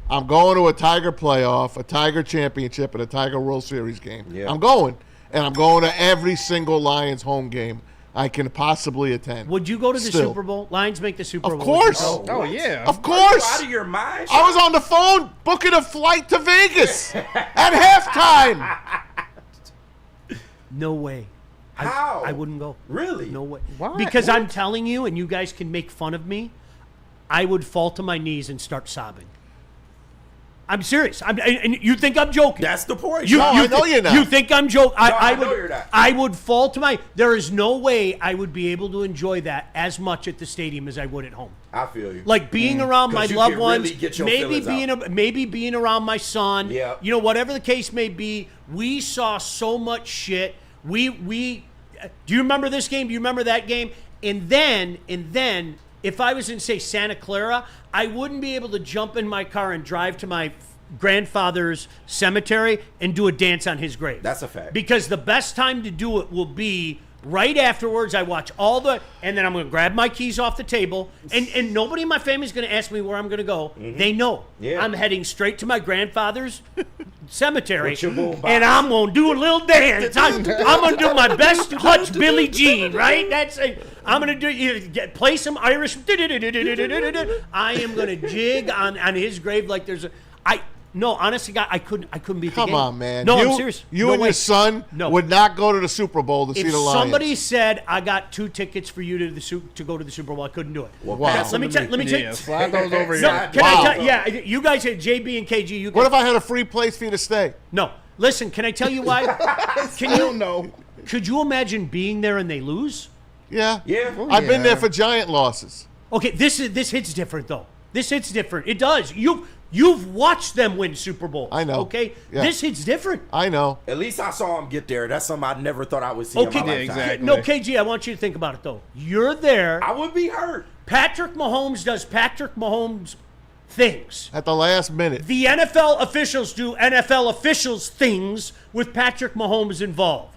I'm going to a Tiger playoff, a Tiger championship, and a Tiger World Series game. Yeah. I'm going. And I'm going to every single Lions home game I can possibly attend. Would you go to the Still. Super Bowl? Lions make the Super Bowl. Of course. Oh yeah. Of course. Are you out of your mind? I was on the phone booking a flight to Vegas at halftime. No way. How? I wouldn't go. Really? No way. Why? Because What? I'm telling you, and you guys can make fun of me, I would fall to my knees and start sobbing. I'm serious. And you think I'm joking? That's the point. I know you're not. You think I'm joking? I know you're not. I would fall to my. There is no way I would be able to enjoy that as much at the stadium as I would at home. I feel you. Like being around my 'Cause you loved can ones, really get your maybe feelings being around my son. Yeah. You know, whatever the case may be, we saw so much shit. We do you remember this game? Do you remember that game? And then if I was in, say, Santa Clara, I wouldn't be able to jump in my car and drive to my grandfather's cemetery and do a dance on his grave. That's a fact. Because the best time to do it will be right afterwards. I watch and then I'm going to grab my keys off the table, and nobody in my family is going to ask me where I'm going to go. Mm-hmm. They know. Yeah. I'm heading straight to my grandfather's cemetery, With your boombox. and I'm going to do a little dance. I'm going to do my best Hutch Billie Jean, right? I'm going to play some Irish. I am going to jig on his grave like there's No, honestly, God, I couldn't be at the game. Come on, man. No, I'm serious. You No and way. your son No. would not go to the Super Bowl to see If the Lions. somebody said I got 2 tickets for you to go to the Super Bowl, I couldn't do it. Well, Wow. pass Let me them to tell Yeah, slide those over No, here. can Wow. I tell? Yeah, you guys had JB and KG. You guys, What if I had a free place for you to stay? No, listen. Can I tell you why? I don't know. Could you imagine being there and they lose? Yeah. Yeah. I've been yeah. there for giant losses. Okay, this hits different though. This hits different. It does. You've watched them win Super Bowls. I know. Okay, Yeah. this hits different. I know. At least I saw him get there. That's something I never thought I would see Okay, in my Yeah, lifetime. exactly. No, KG, I want you to think about it though. You're there. I would be hurt. Patrick Mahomes does Patrick Mahomes things. At the last minute. The NFL officials do NFL officials things with Patrick Mahomes involved.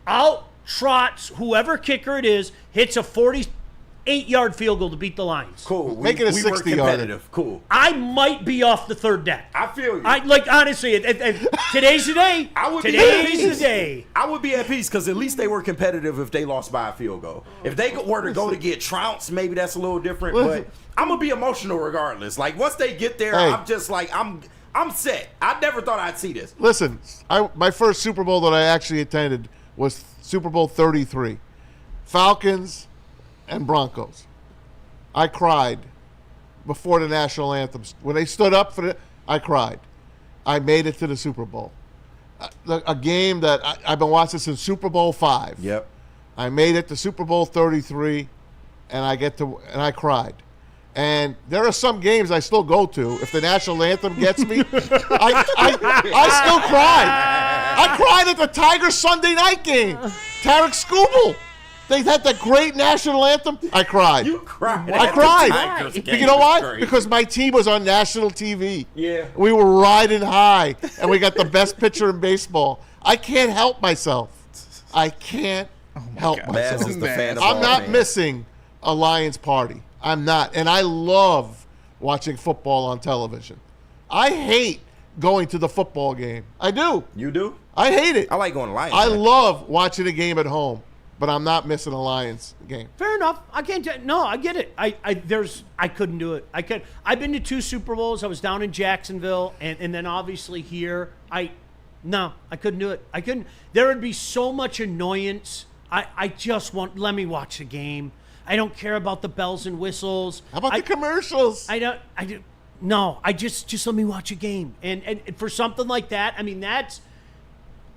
Out trots whoever kicker it is, hits a 48-yard field goal to beat the Lions. Cool. Make it a we were 60-yarder. competitive. Cool. I might be off the third deck. I feel you. Honestly, today's the day. I would be Today's at peace. the day. I would be at peace because at least they were competitive if they lost by a field goal. If they were to go to get trounced, maybe that's a little different. Listen. But I'm gonna be emotional regardless. Like once they get there, Hey. I'm just like I'm set. I never thought I'd see this. Listen, my first Super Bowl that I actually attended was Super Bowl 33. Falcons and Broncos. I cried before the national anthems. When they stood up for it, I cried. I made it to the Super Bowl. a game that I've been watching since Super Bowl V. Yep. I made it to Super Bowl 33, and I cried. And there are some games I still go to. If the national anthem gets me, I still cry. I cried at the Tigers Sunday night game. Tarek Skubal. They had that great national anthem. I cried. You cried. I cried. You know why? Because my team was on national TV. Yeah. We were riding high, and we got the best pitcher in baseball. I can't help myself. I can't help myself. Maz is the fan of I'm all not fans. missing a Lions party. I'm not. And I love watching football on television. I hate going to the football game. I do. You do? I hate it. I like going to Lions. I love watching a game at home, but I'm not missing a Lions game. Fair enough. I can't. No, I get it. I couldn't do it. I've been to 2 Super Bowls. I was down in Jacksonville, and then obviously here. I couldn't do it. I couldn't. There would be so much annoyance. I just let me watch the game. I don't care about the bells and whistles. How about the commercials? No, just let me watch a game. And for something like that, I mean, that's,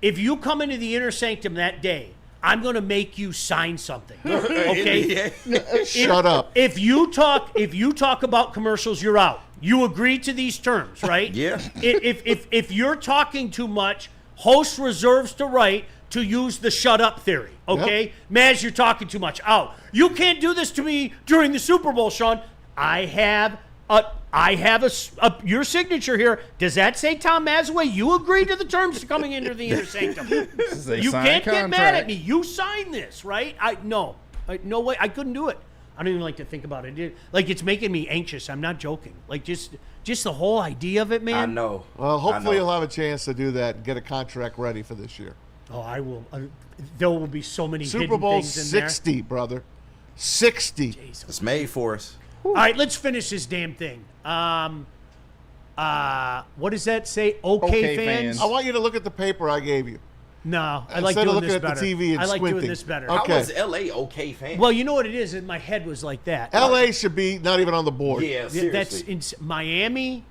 if you come into the inner sanctum that day, I'm going to make you sign something. Okay? Shut up. If you talk about commercials, you're out. You agree to these terms, right? Yeah. If you're talking too much, host reserves the right to use the shut up theory. Okay? Maz, you're talking too much. Out. You can't do this to me during the Super Bowl, Sean. I have your signature here. Does that say Tom Mazaway? You agree to the terms coming into the inner sanctum. You can't get mad at me. You signed this, right? No way. I couldn't do it. I don't even like to think about it. Like, it's making me anxious. I'm not joking. Like, just the whole idea of it, man. I know. Well, hopefully you'll have a chance to do that and get a contract ready for this year. Oh, I will. There will be so many Super hidden Bowl things in there. 60, brother. 60. It's made for us. All right, let's finish this damn thing. What does that say? Okay, fans? I want you to look at the paper I gave you. No, I like Instead of doing looking this at the better. TV and I like doing squinting. this better. Okay. How was LA okay, fan? Well, you know what it is? My head was like that. LA should be not even on the board. Yeah, seriously. That's in Miami.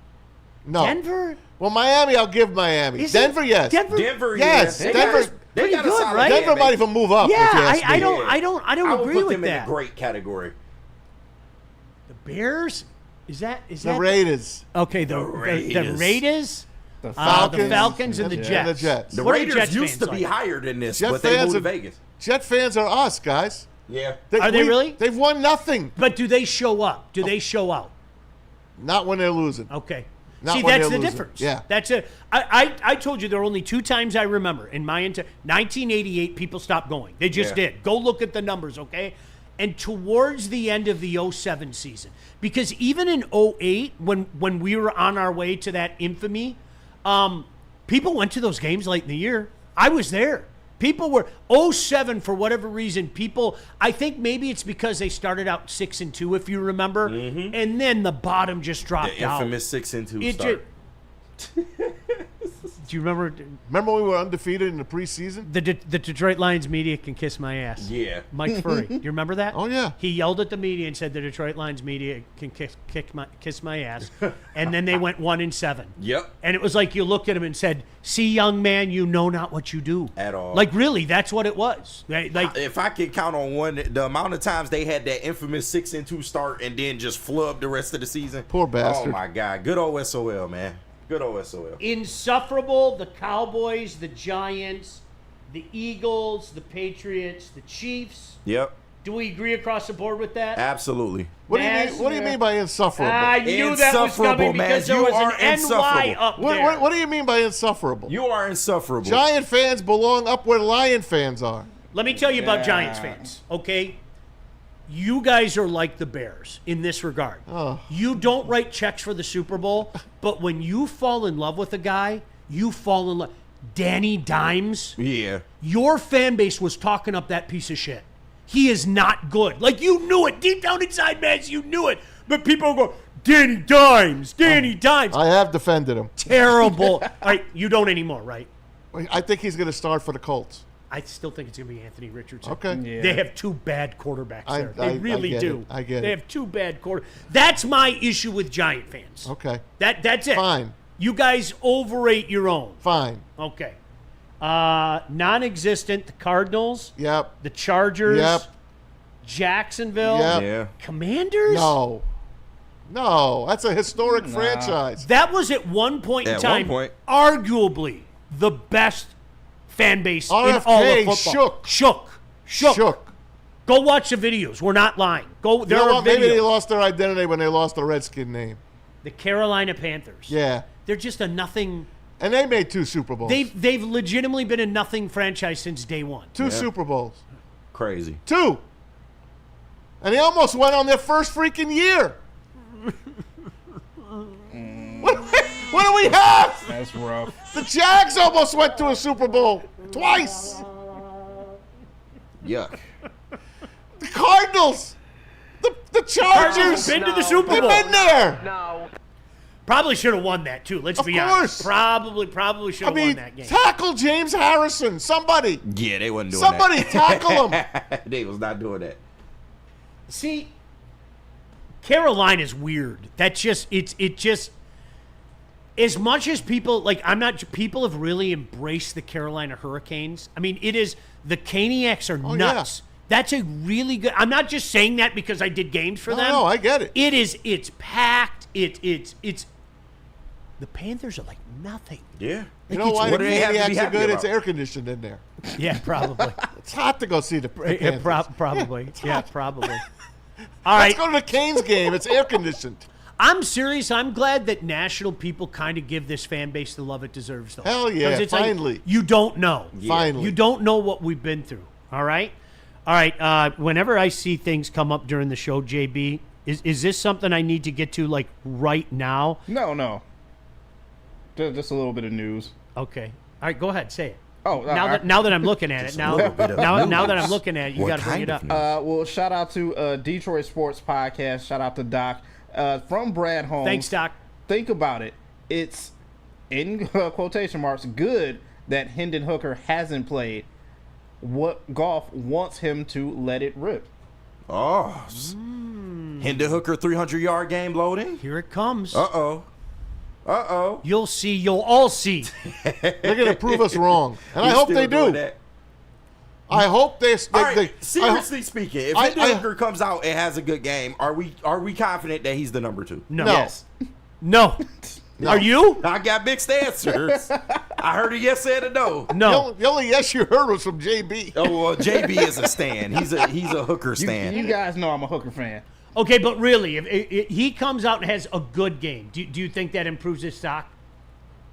No. Denver? Well, Miami, I'll give Miami. Is it? Denver, yes. Denver? Yes. yeah. Denver's They pretty got a good, solid right? Denver game, might baby. even move up. Yeah, if you ask me. I don't I would agree put with them in that. the great category. The Bears? Is that The Raiders. Okay, the Raiders, The the Falcons, Falcons, and the Jets. And the Jets. The What are Raiders Jets used fans to be like? higher than this, Jet but they fans moved to are- Vegas. Jet fans are us, guys. Yeah. Are they really? They've won nothing. But do they show up? Do they show out? Not when they're losing. Okay. Not See, when that's they're the losing. difference. Yeah. That's it. I told you there are only 2 times I remember in my 1988, people stopped going. They just Yeah. did. Go look at the numbers, okay? And towards the end of the 07 season, because even in 08, when we were on our way to that infamy, people went to those games late in the year. I was there. People were 07 for whatever reason. People, I think maybe it's because they started out 6-2, if you remember, and then the bottom just dropped The out. infamous 6-2 It start. Do you remember Remember when we were undefeated in the preseason? the Detroit Lions media can kiss my ass? Yeah. Mike Furry. You remember that? Oh, yeah. He yelled at the media and said the Detroit Lions media can kiss my ass. And then they went 1-7. Yep. And it was like you looked at him and said, "See, young man, you know not what you do." At all. Like, really, that's what it was. Like, If I could count on one, the amount of times they had that infamous 6-2 start and then just flub the rest of the season. Poor bastard. Oh my God. Good old SOL, man. Good old SOL. insufferable, the Cowboys, the Giants, the Eagles, the Patriots, the Chiefs. Yep. Do we agree across the board with that? Absolutely. What do you mean? What do you mean by insufferable? I knew that was coming Insufferable, because man. there You was are an NY insufferable. up there. What do you mean by insufferable? You are insufferable. Giant fans belong up where Lion fans are. Let me tell you about Giants fans, okay? You guys are like the Bears in this regard. Oh. You don't write checks for the Super Bowl, but when you fall in love with a guy, you fall in love. Danny Dimes, Yeah. your fan base was talking up that piece of shit. He is not good. Like, you knew it. Deep down inside, man, you knew it. But people go, Danny Dimes, Danny Dimes. I have defended him. Terrible. All right, you don't anymore, right? I think he's going to start for the Colts. I still think it's going to be Anthony Richardson. Okay. Yeah. They have 2 bad quarterbacks there. They really get do. it. I get They it. have 2 bad quarterbacks. That's my issue with Giant fans. Okay. That's it. Fine. You guys overrate your own. Fine. Okay. Non-existent, the Cardinals. Yep. The Chargers. Yep. Jacksonville. Yep. Yeah. Commanders. No, that's a historic franchise. That was at one point in At time, one point. arguably the best fan base in RFK all of football. Shook. Go watch the videos. We're not lying. Go. There You know are what? Maybe they videos. lost their identity when they lost the Redskin name. The Carolina Panthers. Yeah. They're just a nothing. And they made 2 Super Bowls. They've legitimately been a nothing franchise since day one. 2 Super Bowls. Crazy. 2. And they almost went on their first freaking year. What do we have? That's rough. The Jags almost went to a Super Bowl twice. Yuck. The Cardinals. The Chargers. Been to the Super They've Bowl. been there. Probably should have won that too. Let's Of be course. honest. Probably should I have won mean, that game. tackle James Harrison. Somebody. Yeah, they wasn't doing Somebody that. tackle him. They was not doing that. See, Carolina's weird. That's just it just as much as people people have really embraced the Carolina Hurricanes. I mean, it is the Caniacs are nuts. Yeah. That's a really good. I'm not just saying that because I did games for them. No, I get it. It's packed. It's the Panthers are like nothing. Yeah. You know why what the do they have to be Caniacs are happy good? about? It's air conditioned in there. Yeah, probably. It's hot to go see the Panthers. Probably. Yeah, probably. All Let's right. go to the Canes game. It's air conditioned. I'm serious. I'm glad that national people kind of give this fan base the love it deserves, though. Hell yeah, 'Cause it's like, finally. you don't know. Finally. You don't know what we've been through. All right? All right. Whenever I see things come up during the show, JB, is this something I need to get to, like, right now? No. Just a little bit of news. Okay. All right, go ahead. Say it. Oh, Now that I'm looking at it, now that I'm looking at it, you What got to bring kind it of up. news? Well, shout out to Detroit Sports Podcast. Shout out to Doc from Brad Holmes. Thanks, Doc. Think about it. It's in quotation marks good that Hendon Hooker hasn't played. What golf wants him to let it rip? Oh. Hendon Hooker 300-yard game loading. Here it comes. Uh-oh. You'll see. You'll all see. They're going to prove us wrong. And I hope they do. I hope they All right, seriously speaking, if Hendon Hooker comes out and has a good game, are we confident that he's the number 2? No. Yes. No. Are you? I got mixed answers. I heard a yes and a no. No. The only yes you heard was from JB. Oh, well, JB is a stan. He's a Hooker stan. You guys know I'm a Hooker fan. Okay, but really, if he comes out and has a good game, do you think that improves his stock?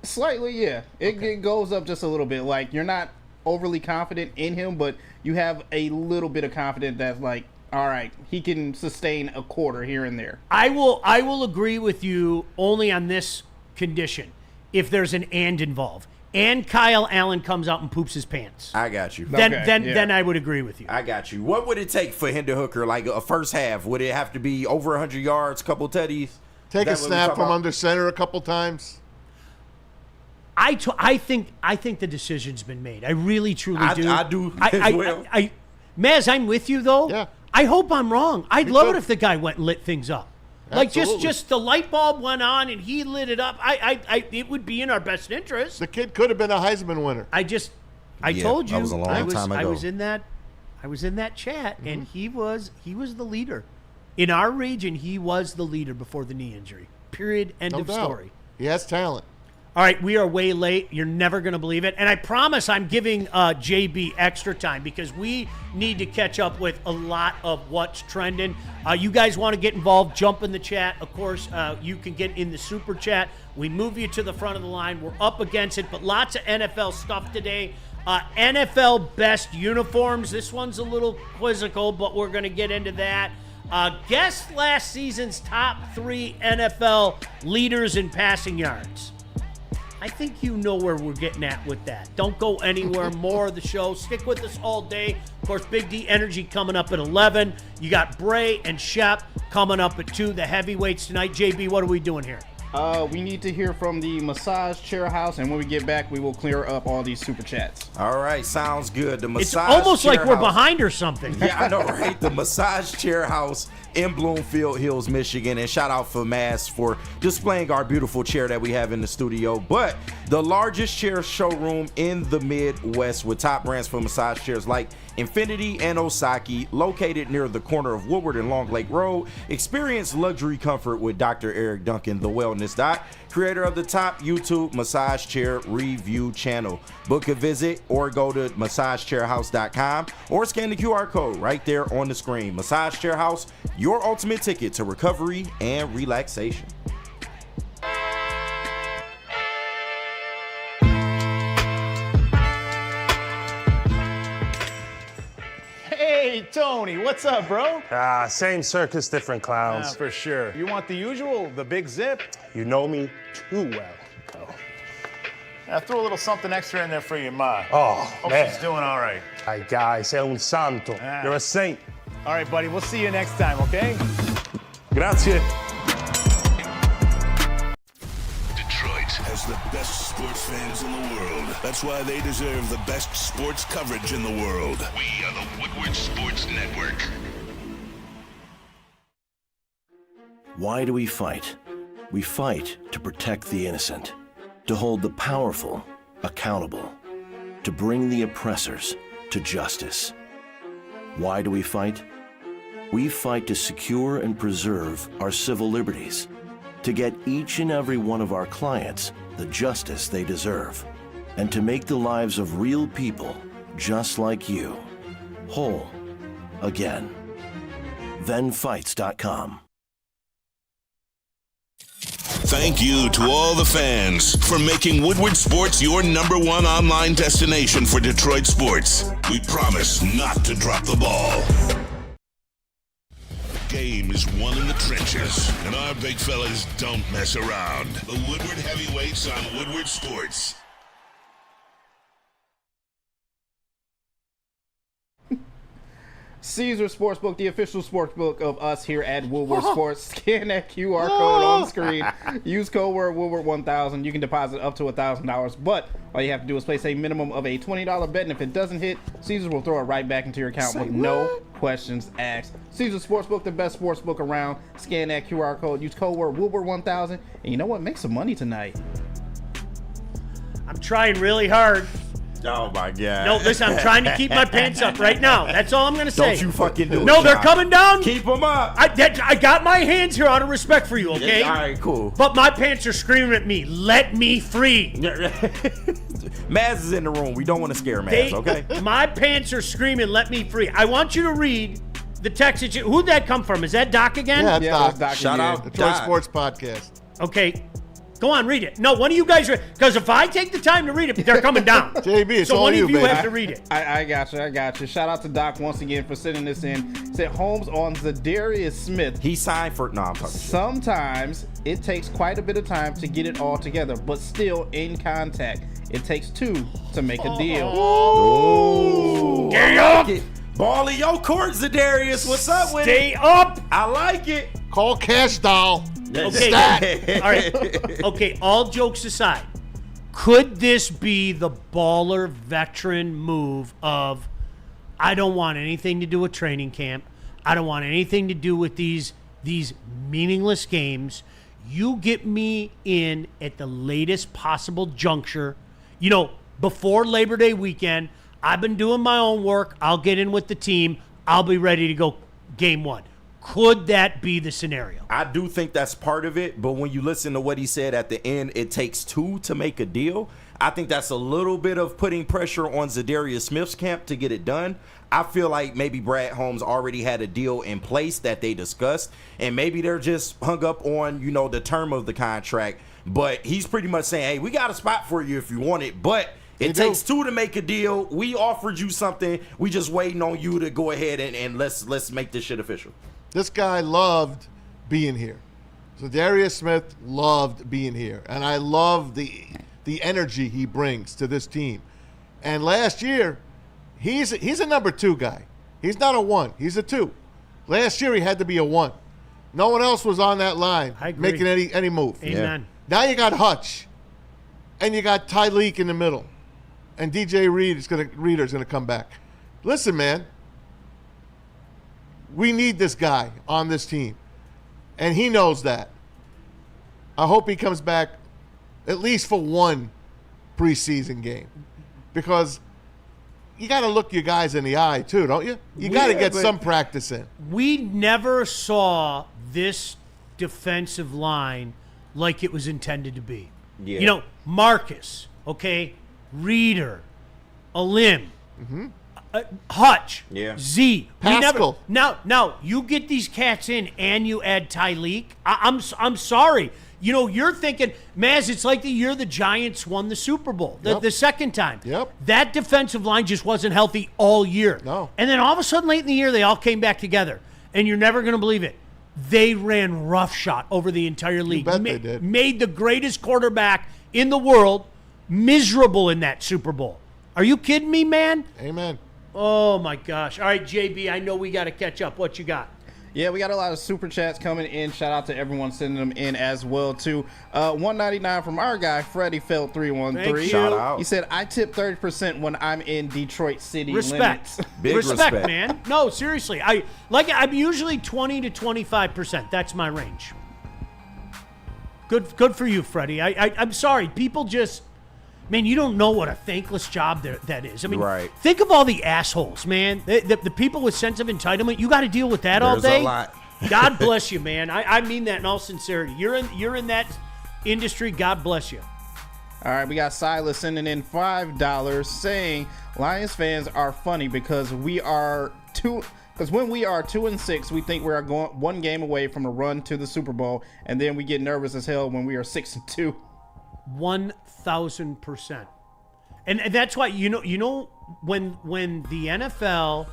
Slightly, yeah. It goes up just a little bit. Like, you're not overly confident in him, but you have a little bit of confidence that's like, all right, he can sustain a quarter here and there. I will agree with you only on this condition, if there's an and involved. And Kyle Allen comes out and poops his pants. I got you. Then I would agree with you. I got you. What would it take for Hendon Hooker, like a first half? Would it have to be over 100 yards, couple tutties? Take a snap from under center a couple times. I think the decision's been made. I really, truly do. I do as well. Maz, I'm with you, though. Yeah. I hope I'm wrong. I'd love it too. if the guy went and lit things up. Absolutely. Like, just the light bulb went on and he lit it up. It would be in our best interest. The kid could have been a Heisman winner. I told you. that was a long time ago. I was in that chat, and he was the leader. In our region, he was the leader before the knee injury. Period. End No of doubt. story. He has talent. All right, we are way late. You're never going to believe it. And I promise I'm giving JB extra time because we need to catch up with a lot of what's trending. You guys want to get involved, jump in the chat. Of course, you can get in the super chat. We move you to the front of the line. We're up against it, but lots of NFL stuff today. NFL best uniforms. This one's a little quizzical, but we're going to get into that. Guess last season's top 3 NFL leaders in passing yards. I think you know where we're getting at with that. Don't go anywhere. More of the show. Stick with us all day. Of course, Big D Energy coming up at 11. You got Bray and Shep coming up at 2. The heavyweights tonight. JB, what are we doing here? We need to hear from the Massage Chair House, and when we get back, we will clear up all these super chats. All right, sounds good. The It's Massage almost Chair like we're House. behind or something. Yeah, I know, right? The Massage Chair House in Bloomfield Hills, Michigan. And shout out FANBASE for displaying our beautiful chair that we have in the studio. But the largest chair showroom in the Midwest with top brands for massage chairs like Infinity and Osaki, located near the corner of Woodward and Long Lake Road. Experience luxury comfort with Dr. Eric Duncan, the Wellness Doc, creator of the top YouTube massage chair review channel. Book a visit or go to massagechairhouse.com or scan the QR code right there on the screen. Massage Chair House, your ultimate ticket to recovery and relaxation. Hey, Tony, what's up, bro? Same circus, different clowns. For sure. You want the usual, the big zip? You know me too well. I threw a little something extra in there for your ma. Oh, Hope man. she's doing all right. Ay, guy, sei un santo. You're a saint. All right, buddy, we'll see you next time, okay? Grazie. Detroit has the best sports fans in the world. That's why they deserve the best sports coverage in the world. We are the Woodward Sports Network. Why do we fight? We fight to protect the innocent, to hold the powerful accountable, to bring the oppressors to justice. Why do we fight? We fight to secure and preserve our civil liberties, to get each and every one of our clients the justice they deserve, and to make the lives of real people just like you whole again. ThenFights.com. Thank you to all the fans for making Woodward Sports your #1 online destination for Detroit sports. We promise not to drop the ball. Game is won in the trenches, and our big fellas don't mess around. The Woodward Heavyweights on Woodward Sports. Caesar Sportsbook, the official sportsbook of us here at Woodward Sports. Scan that QR code on the screen. Use code word Woodward 1000. You can deposit up to $1,000, but all you have to do is place a minimum of a $20 bet, and if it doesn't hit, Caesar will throw it right back into your account with no questions asked. Caesar Sportsbook, the best sportsbook around. Scan that QR code. Use code word Woodward 1000, and you know what? Make some money tonight. I'm trying really hard. Oh my God. No, listen, I'm trying to keep my pants up right now. That's all I'm going to say. Don't you fucking do it. No, they're John. coming down. Keep them up. I got my hands here out of respect for you, okay? All right, cool. But my pants are screaming at me, let me free. Maz is in the room. We don't want to scare Maz, okay? My pants are screaming, let me free. I want you to read the text that who'd that come from? Is that Doc again? Yeah, it's Doc. Doc Shout again. out Detroit Doc. Sports Podcast. Okay. Go on, read it. No, one of you guys read because if I take the time to read it, they're coming down. JB, it's so all one you, of you baby. have to read it. I got you. Shout out to Doc once again for sending this in. Said Holmes on Zadarius Smith. He signed for... No, I'm talking shit. Sometimes it takes quite a bit of time to get it all together, but still in contact. It takes two to make a deal. Ooh. I like it. Ball in your court, Zadarius. What's up with Stay it? up. I like it. Call Cash Doll. Okay. All right. Okay, all jokes aside, could this be the baller veteran move of I don't want anything to do with training camp. I don't want anything to do with these meaningless games. You get me in at the latest possible juncture. You know, before Labor Day weekend, I've been doing my own work. I'll get in with the team. I'll be ready to go game one. Could that be the scenario? I do think that's part of it, but when you listen to what he said at the end, it takes two to make a deal. I think that's a little bit of putting pressure on Zadarius Smith's camp to get it done. I feel like maybe Brad Holmes already had a deal in place that they discussed, and maybe they're just hung up on, you know, the term of the contract. But he's pretty much saying, hey, we got a spot for you if you want it, but it takes two to make a deal. We offered you something. We just waiting on you to go ahead and let's make this shit official. This guy loved being here. So Darius Smith loved being here. And I love the energy he brings to this team. And last year, he's a number 2 guy. He's not a 1. He's a 2. Last year, he had to be a 1. No one else was on that line I agree. making any move. Amen. Now you got Hutch, and you got Tyleek in the middle, and DJ Reader's gonna come back. Listen, man, we need this guy on this team, and he knows that. I hope he comes back at least for one preseason game, because you got to look your guys in the eye too, don't you? You got to get some practice in. We never saw this defensive line like it was intended to be. Yeah. You know, Marcus, okay, Reader, Alim, Hutch, Yeah. Z. Pascal. Now you get these cats in and you add Tyleek. I'm sorry. You know, you're thinking, Maz, it's like the year the Giants won the Super Bowl, the second time. Yep. That defensive line just wasn't healthy all year. No. And then all of a sudden, late in the year, they all came back together. And you're never going to believe it. They ran roughshod over the entire league. bet they did. Made the greatest quarterback in the world miserable in that Super Bowl. Are you kidding me, man? Amen. Oh, my gosh. All right, JB, I know we got to catch up. What you got? Yeah, we got a lot of super chats coming in. Shout out to everyone sending them in as well too. $1.99 from our guy Freddie Felt 313. Thank you. Shout out. He said, "I tip 30% when I'm in Detroit City Respect. limits." Big respect. Man. No, seriously. I'm usually 20 to 25%. That's my range. Good for you, Freddie. I'm sorry. People just, man, you don't know what a thankless job that is. I mean, Right. think of all the assholes, man. The people with sense of entitlement. You got to deal with that all There's day. a lot. God bless you, man. I mean that in all sincerity. You're in that industry. God bless you. All right, we got Silas sending in $5 saying Lions fans are funny because when we are 2-6, we think we are going one game away from a run to the Super Bowl, and then we get nervous as hell when we are 6-2. 1,000%. And that's why you know when the NFL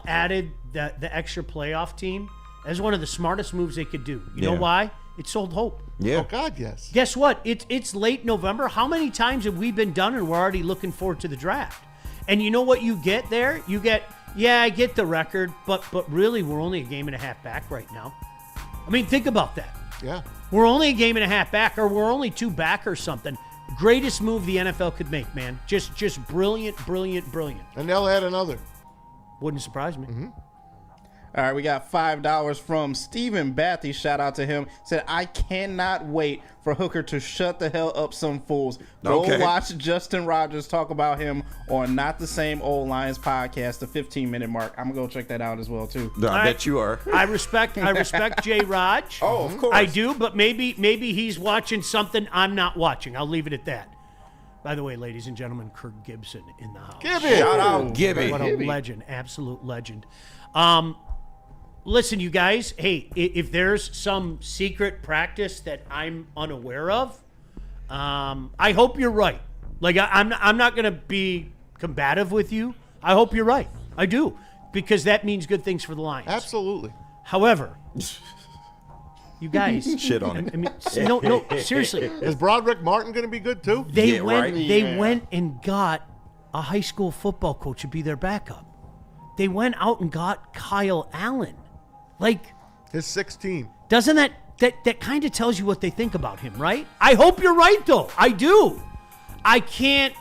added the extra playoff team, as one of the smartest moves they could do. You know why? It sold hope. Yeah. Oh God, yes. Guess what? It's late November. How many times have we been done and we're already looking forward to the draft? And you know what you get there? You get, I get the record, but really we're only a game and a half back right now. I mean, think about that. Yeah. We're only a game and a half back, or we're only 2 back or something. Greatest move the NFL could make, man. Just brilliant. And they'll add another. Wouldn't surprise me. Mm-hmm. All right, we got $5 from Stephen Bathy. Shout out to him. Said, "I cannot wait for Hooker to shut the hell up some fools. Go watch Justin Rogers talk about him on Not the Same Old Lions podcast, the 15-minute mark." I'm going to go check that out as well, too. I bet you are. I respect J. Raj. Oh, of course. I do, but maybe he's watching something I'm not watching. I'll leave it at that. By the way, ladies and gentlemen, Kirk Gibson in the house. Gibby. Shout out, Gibby. What a legend, absolute legend. Listen, you guys, hey, if there's some secret practice that I'm unaware of, I hope you're right. Like, I'm not going to be combative with you. I hope you're right. I do, because that means good things for the Lions. Absolutely. However, you guys, Shit on it. I mean, no, seriously. Is Broderick Martin going to be good too? They went and got a high school football coach to be their backup. They went out and got Kyle Allen. Like, his 16. Doesn't that kind of tells you what they think about him, right? I hope you're right, though. I do. I can't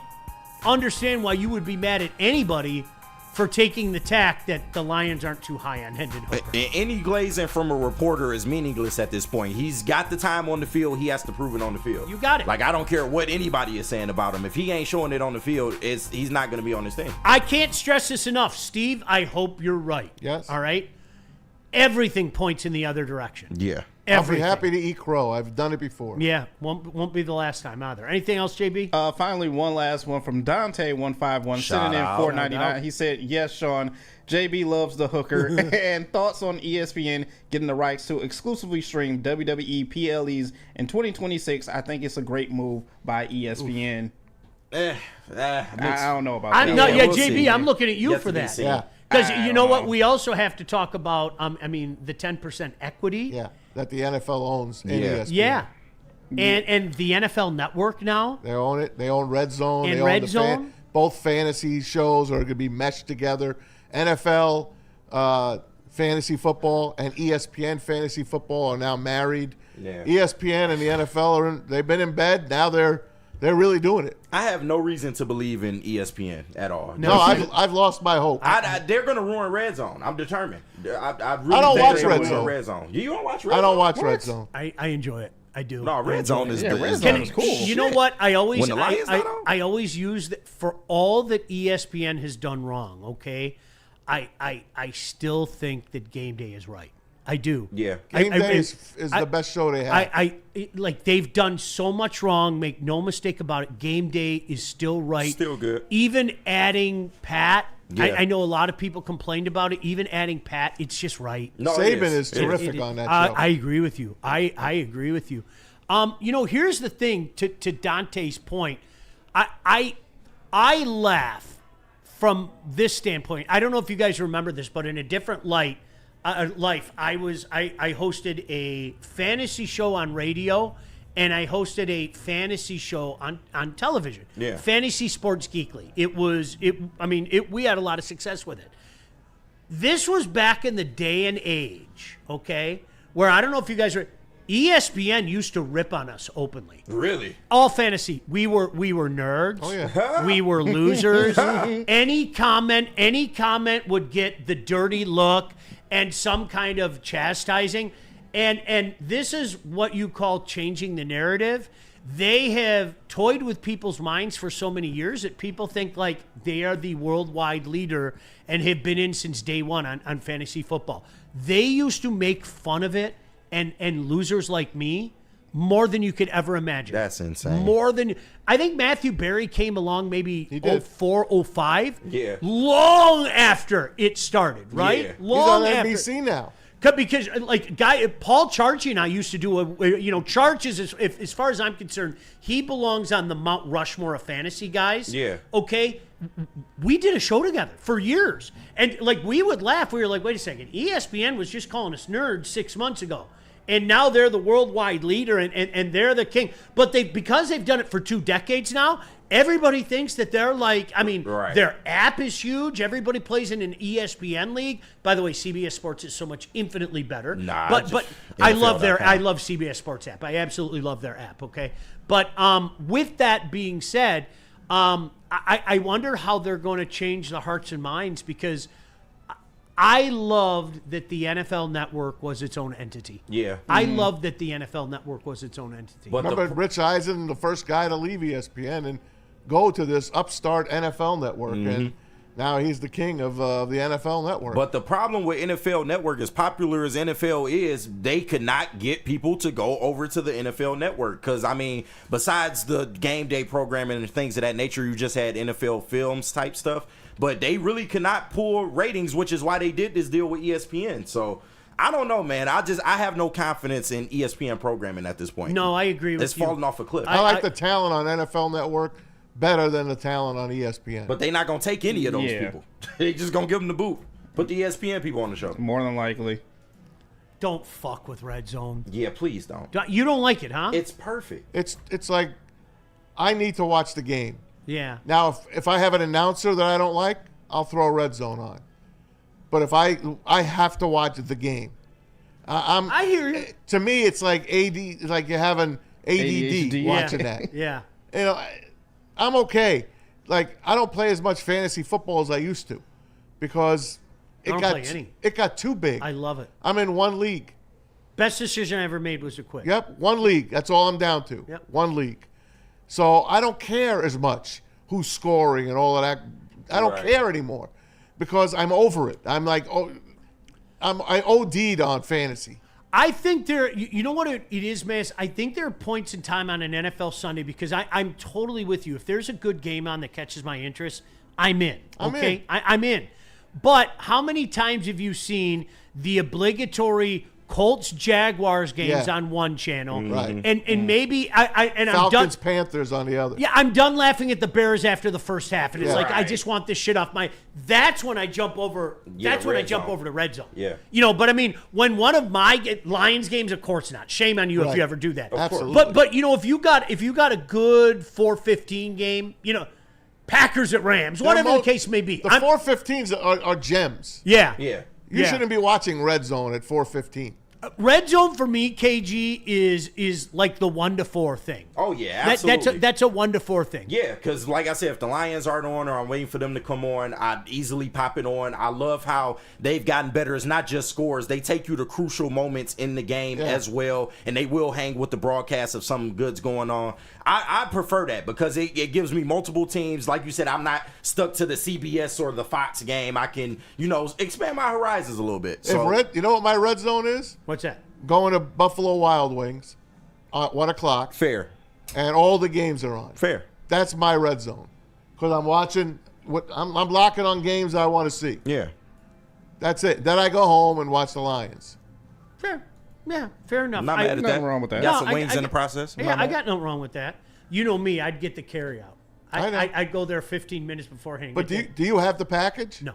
understand why you would be mad at anybody for taking the tack that the Lions aren't too high on Hendon Hooker. Any glazing from a reporter is meaningless at this point. He's got the time on the field. He has to prove it on the field. You got it. Like, I don't care what anybody is saying about him. If he ain't showing it on the field, he's not going to be on this thing. I can't stress this enough. Steve, I hope you're right. Yes. All right? Everything points in the other direction. Yeah. Everything. I'll be happy to eat crow. I've done it before. Yeah, won't be the last time either. Anything else, JB? Finally, one last one from Dante151, sitting in $4.99. He said, "Yes, Sean, JB loves the Hooker." And thoughts on ESPN getting the rights to exclusively stream WWE PLEs in 2026. I think it's a great move by ESPN. I don't know about that. We'll JB, see. I'm looking at you for that. Yeah. Because you know what? We also have to talk about, the 10% equity. Yeah, that the NFL owns. ESPN. Yeah. And the NFL Network now. They own it. They own Red Zone. And they Red own Zone. Both fantasy shows are going to be meshed together. NFL fantasy football and ESPN fantasy football are now married. Yeah. ESPN and the NFL they've been in bed. Now they're really doing it. I have no reason to believe in ESPN at all. No, I've lost my hope. They're going to ruin Red Zone. I'm determined. I don't watch Red Zone. Red Zone. You don't watch Red Zone? I don't watch Red Zone. I enjoy it. I do. No, Red Zone is Red Zone is cool. You know what? I always When the Lions not on? I always use that for all that ESPN has done wrong. Okay, I still think that Game Day is right. I do. Yeah. Game Day is the best show they have. Like they've done so much wrong. Make no mistake about it. Game Day is still right. Still good. Even adding Pat. Yeah. I know a lot of people complained about it. Even adding Pat, it's just right. No, Saban is terrific on that show. I agree with you. I agree with you. Here's the thing. To Dante's point, I laugh from this standpoint. I don't know if you guys remember this, but in a different life, I hosted a fantasy show on radio, and I hosted a fantasy show on television. Yeah. Fantasy Sports Geekly. We had a lot of success with it. This was back in the day and age, okay, where I don't know if you guys were. ESPN used to rip on us openly. Really? All fantasy. We were nerds. Oh, yeah. We were losers. Any comment would get the dirty look and some kind of chastising. And this is what you call changing the narrative. They have toyed with people's minds for so many years that people think like they are the worldwide leader and have been in since day one on fantasy football. They used to make fun of it and losers like me more than you could ever imagine. That's insane. More than I think Matthew Berry came along maybe 04, 05. Yeah. Long after it started, right? Yeah. Long He's on after. NBC now. Because Paul Charchi and I used to do Charch is as far as I'm concerned, he belongs on the Mount Rushmore of fantasy guys. Yeah. Okay. We did a show together for years, and we would laugh. We were like, wait a second, ESPN was just calling us nerds 6 months ago, and now they're the worldwide leader and they're the king. But because they've done it for 2 decades now. Everybody thinks that they're right. Their app is huge. Everybody plays in an ESPN league. By the way, CBS Sports is so much infinitely better. But I love CBS Sports app. I absolutely love their app. Okay, but with that being said, I wonder how they're going to change the hearts and minds because I loved that the NFL Network was its own entity. Yeah. I loved that the NFL Network was its own entity. But Remember Rich Eisen, the first guy to leave ESPN and go to this upstart NFL Network, and now he's the king of the NFL Network. But the problem with NFL Network, as popular as NFL is, they could not get people to go over to the NFL Network. Because, besides the game day programming and things of that nature, you just had NFL Films type stuff. But they really could not pull ratings, which is why they did this deal with ESPN. So, I don't know, man. I have no confidence in ESPN programming at this point. No, I agree with you. It's falling off a cliff. I like the talent on NFL Network better than the talent on ESPN. But they're not going to take any of those people. They just going to give them the boot. Put the ESPN people on the show. More than likely. Don't fuck with Red Zone. Yeah, please don't. You don't like it, huh? It's perfect. It's like I need to watch the game. Yeah. Now, if I have an announcer that I don't like, I'll throw Red Zone on. But if I have to watch the game. I hear you. To me, it's like like you're having ADD watching that. Yeah. I'm okay. I don't play as much fantasy football as I used to because it got too big. I love it. I'm in one league. Best decision I ever made was to quit. Yep, one league. That's all I'm down to. Yep. One league. So I don't care as much who's scoring and all of that. I don't care anymore because I'm over it. I'm like, I OD'd on fantasy. I think you know what it is, man? I think there are points in time on an NFL Sunday because I'm totally with you. If there's a good game on that catches my interest, I'm in. Okay? I'm in. But how many times have you seen the obligatory Colts-Jaguars games on one channel? Right. And maybe and Falcons-Panthers on the other. Yeah, I'm done laughing at the Bears after the first half, and it's I just want this shit off my. That's when I jump over. That's when I jump over to Red Zone. Yeah. But when one of my Lions games, of course not. Shame on you if you ever do that. Absolutely. But if you got a good 4:15 game, Packers at Rams, whatever the case may be. The 4:15s are gems. Yeah. Yeah. You shouldn't be watching Red Zone at 4:15. Red Zone for me, KG, is like the 1 to 4 thing. Oh yeah, absolutely. That's a 1 to 4 thing. Yeah, because like I said, if the Lions aren't on or I'm waiting for them to come on, I'd easily pop it on. I love how they've gotten better. It's not just scores. They take you to crucial moments in the game as well, and they will hang with the broadcast if something good's going on. I prefer that because it gives me multiple teams. Like you said, I'm not stuck to the CBS or the Fox game. I can, expand my horizons a little bit. So, You know what my Red Zone is? What's that? Going to Buffalo Wild Wings at 1 o'clock. Fair. And all the games are on. Fair. That's my Red Zone. Because I'm watching, I'm locking on games I want to see. Yeah. That's it. Then I go home and watch the Lions. Fair. Yeah, fair enough. I'm not mad at that. Nothing wrong with that. Got some wings in the process. Yeah, I got nothing wrong with that. You know me, I'd get the carry out. I'd go there 15 minutes beforehand. But do you have the package? No.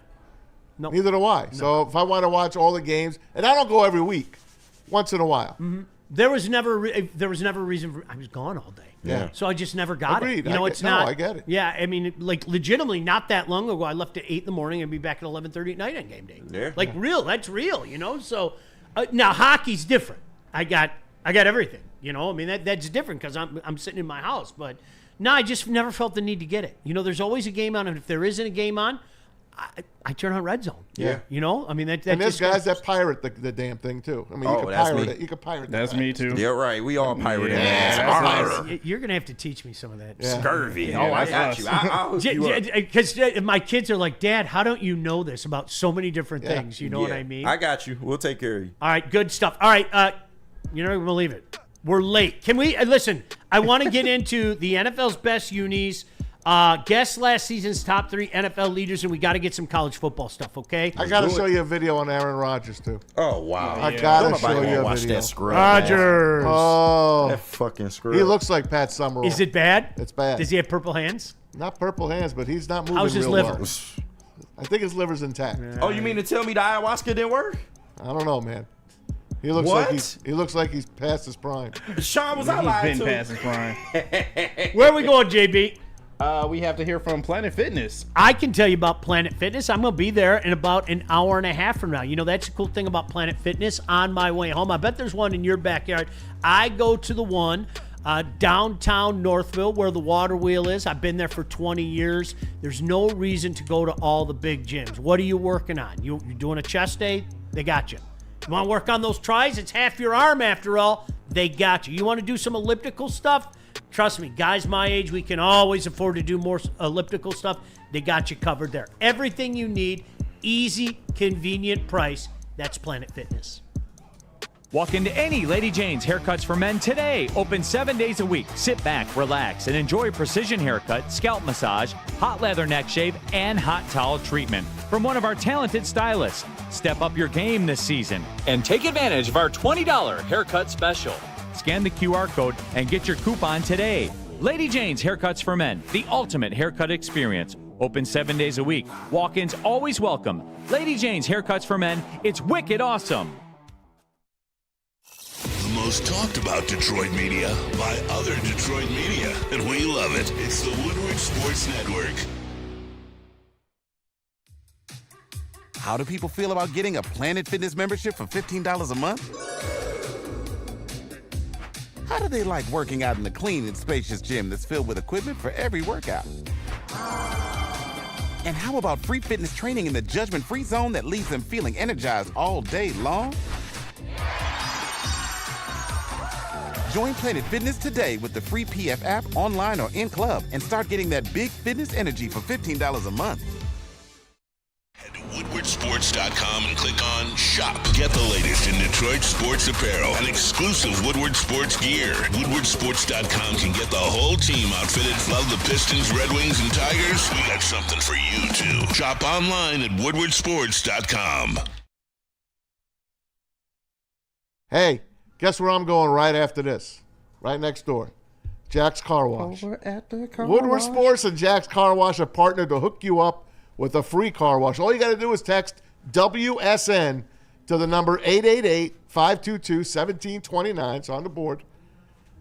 Neither do I. No. So if I want to watch all the games, and I don't go every week, once in a while. Mm-hmm. There was never a reason for I was gone all day. Yeah. So I just never got Agreed. it. I get it. Yeah, I mean, like legitimately, not that long ago, I left at 8 in the morning and be back at 11:30 at night on game day. Yeah. That's real. So now hockey's different. I got everything. I mean that's different because I'm sitting in my house. But no, I just never felt the need to get it. There's always a game on, and if there isn't a game on, I turn on Red Zone. Yeah. I mean that. And there's guys that pirate the damn thing too. I mean, you can pirate it. You can pirate it. That's me too. Yeah, right. We all pirate it. You're gonna have to teach me some of that. Yeah. Scurvy. Yeah, I got you. I'll hook you up. Because my kids are like, Dad, how don't you know this about so many different things? You know what I mean? I got you. We'll take care of you. All right, good stuff. All right, you're not gonna believe it. We're late. Can we listen? I want to get into the NFL's best unis. Guess last season's top 3 NFL leaders, and we got to get some college football stuff, okay? I got to show you a video on Aaron Rodgers, too. Oh, wow. I got to show you a watch video. that scrub, Rodgers. Oh. That fucking scrub. He looks like Pat Summerall. Is it bad? It's bad. Does he have purple hands? Not purple hands, but he's not moving How's his real liver? well. I think his liver's intact. Oh, you mean to tell me the ayahuasca didn't work? I don't know, man. He looks like he's past his prime. Sean, was I lying He's to? been past his prime. Where are we going, JB? We have to hear from Planet Fitness. I can tell you about Planet Fitness. I'm going to be there in about an hour and a half from now. That's the cool thing about Planet Fitness on my way home. I bet there's one in your backyard. I go to the one downtown Northville where the water wheel is. I've been there for 20 years. There's no reason to go to all the big gyms. What are you working on? You're doing a chest day? They got you. You want to work on those tries? It's half your arm after all. They got you. You want to do some elliptical stuff? Trust me, guys my age, we can always afford to do more elliptical stuff. They got you covered there. Everything you need, easy, convenient price. That's Planet Fitness. Walk into any Lady Jane's Haircuts for Men today. Open 7 days a week. Sit back, relax, and enjoy precision haircut, scalp massage, hot leather neck shave, and hot towel treatment from one of our talented stylists. Step up your game this season and take advantage of our $20 haircut special. Scan the QR code and get your coupon today. Lady Jane's Haircuts for Men, the ultimate haircut experience. Open 7 days a week. Walk-ins always welcome. Lady Jane's Haircuts for Men. It's wicked awesome. The most talked about Detroit media by other Detroit media, and we love it. It's the Woodward Sports Network. How do people feel about getting a Planet Fitness membership for $15 a month? How do they like working out in a clean and spacious gym that's filled with equipment for every workout? And how about free fitness training in the judgment-free zone that leaves them feeling energized all day long? Join Planet Fitness today with the free PF app online or in club and start getting that big fitness energy for $15 a month. Head to WoodwardSports.com and click on Shop. Get the latest in Detroit sports apparel and exclusive Woodward Sports gear. WoodwardSports.com can get the whole team outfitted. Love the Pistons, Red Wings, and Tigers? We got something for you, too. Shop online at WoodwardSports.com. Hey, guess where I'm going right after this? Right next door. Jack's Car Wash. Over at the car Woodward wash. Sports and Jack's Car Wash are partnered to hook you up with a free car wash. All you got to do is text WSN to the number 888-522-1729. It's on the board.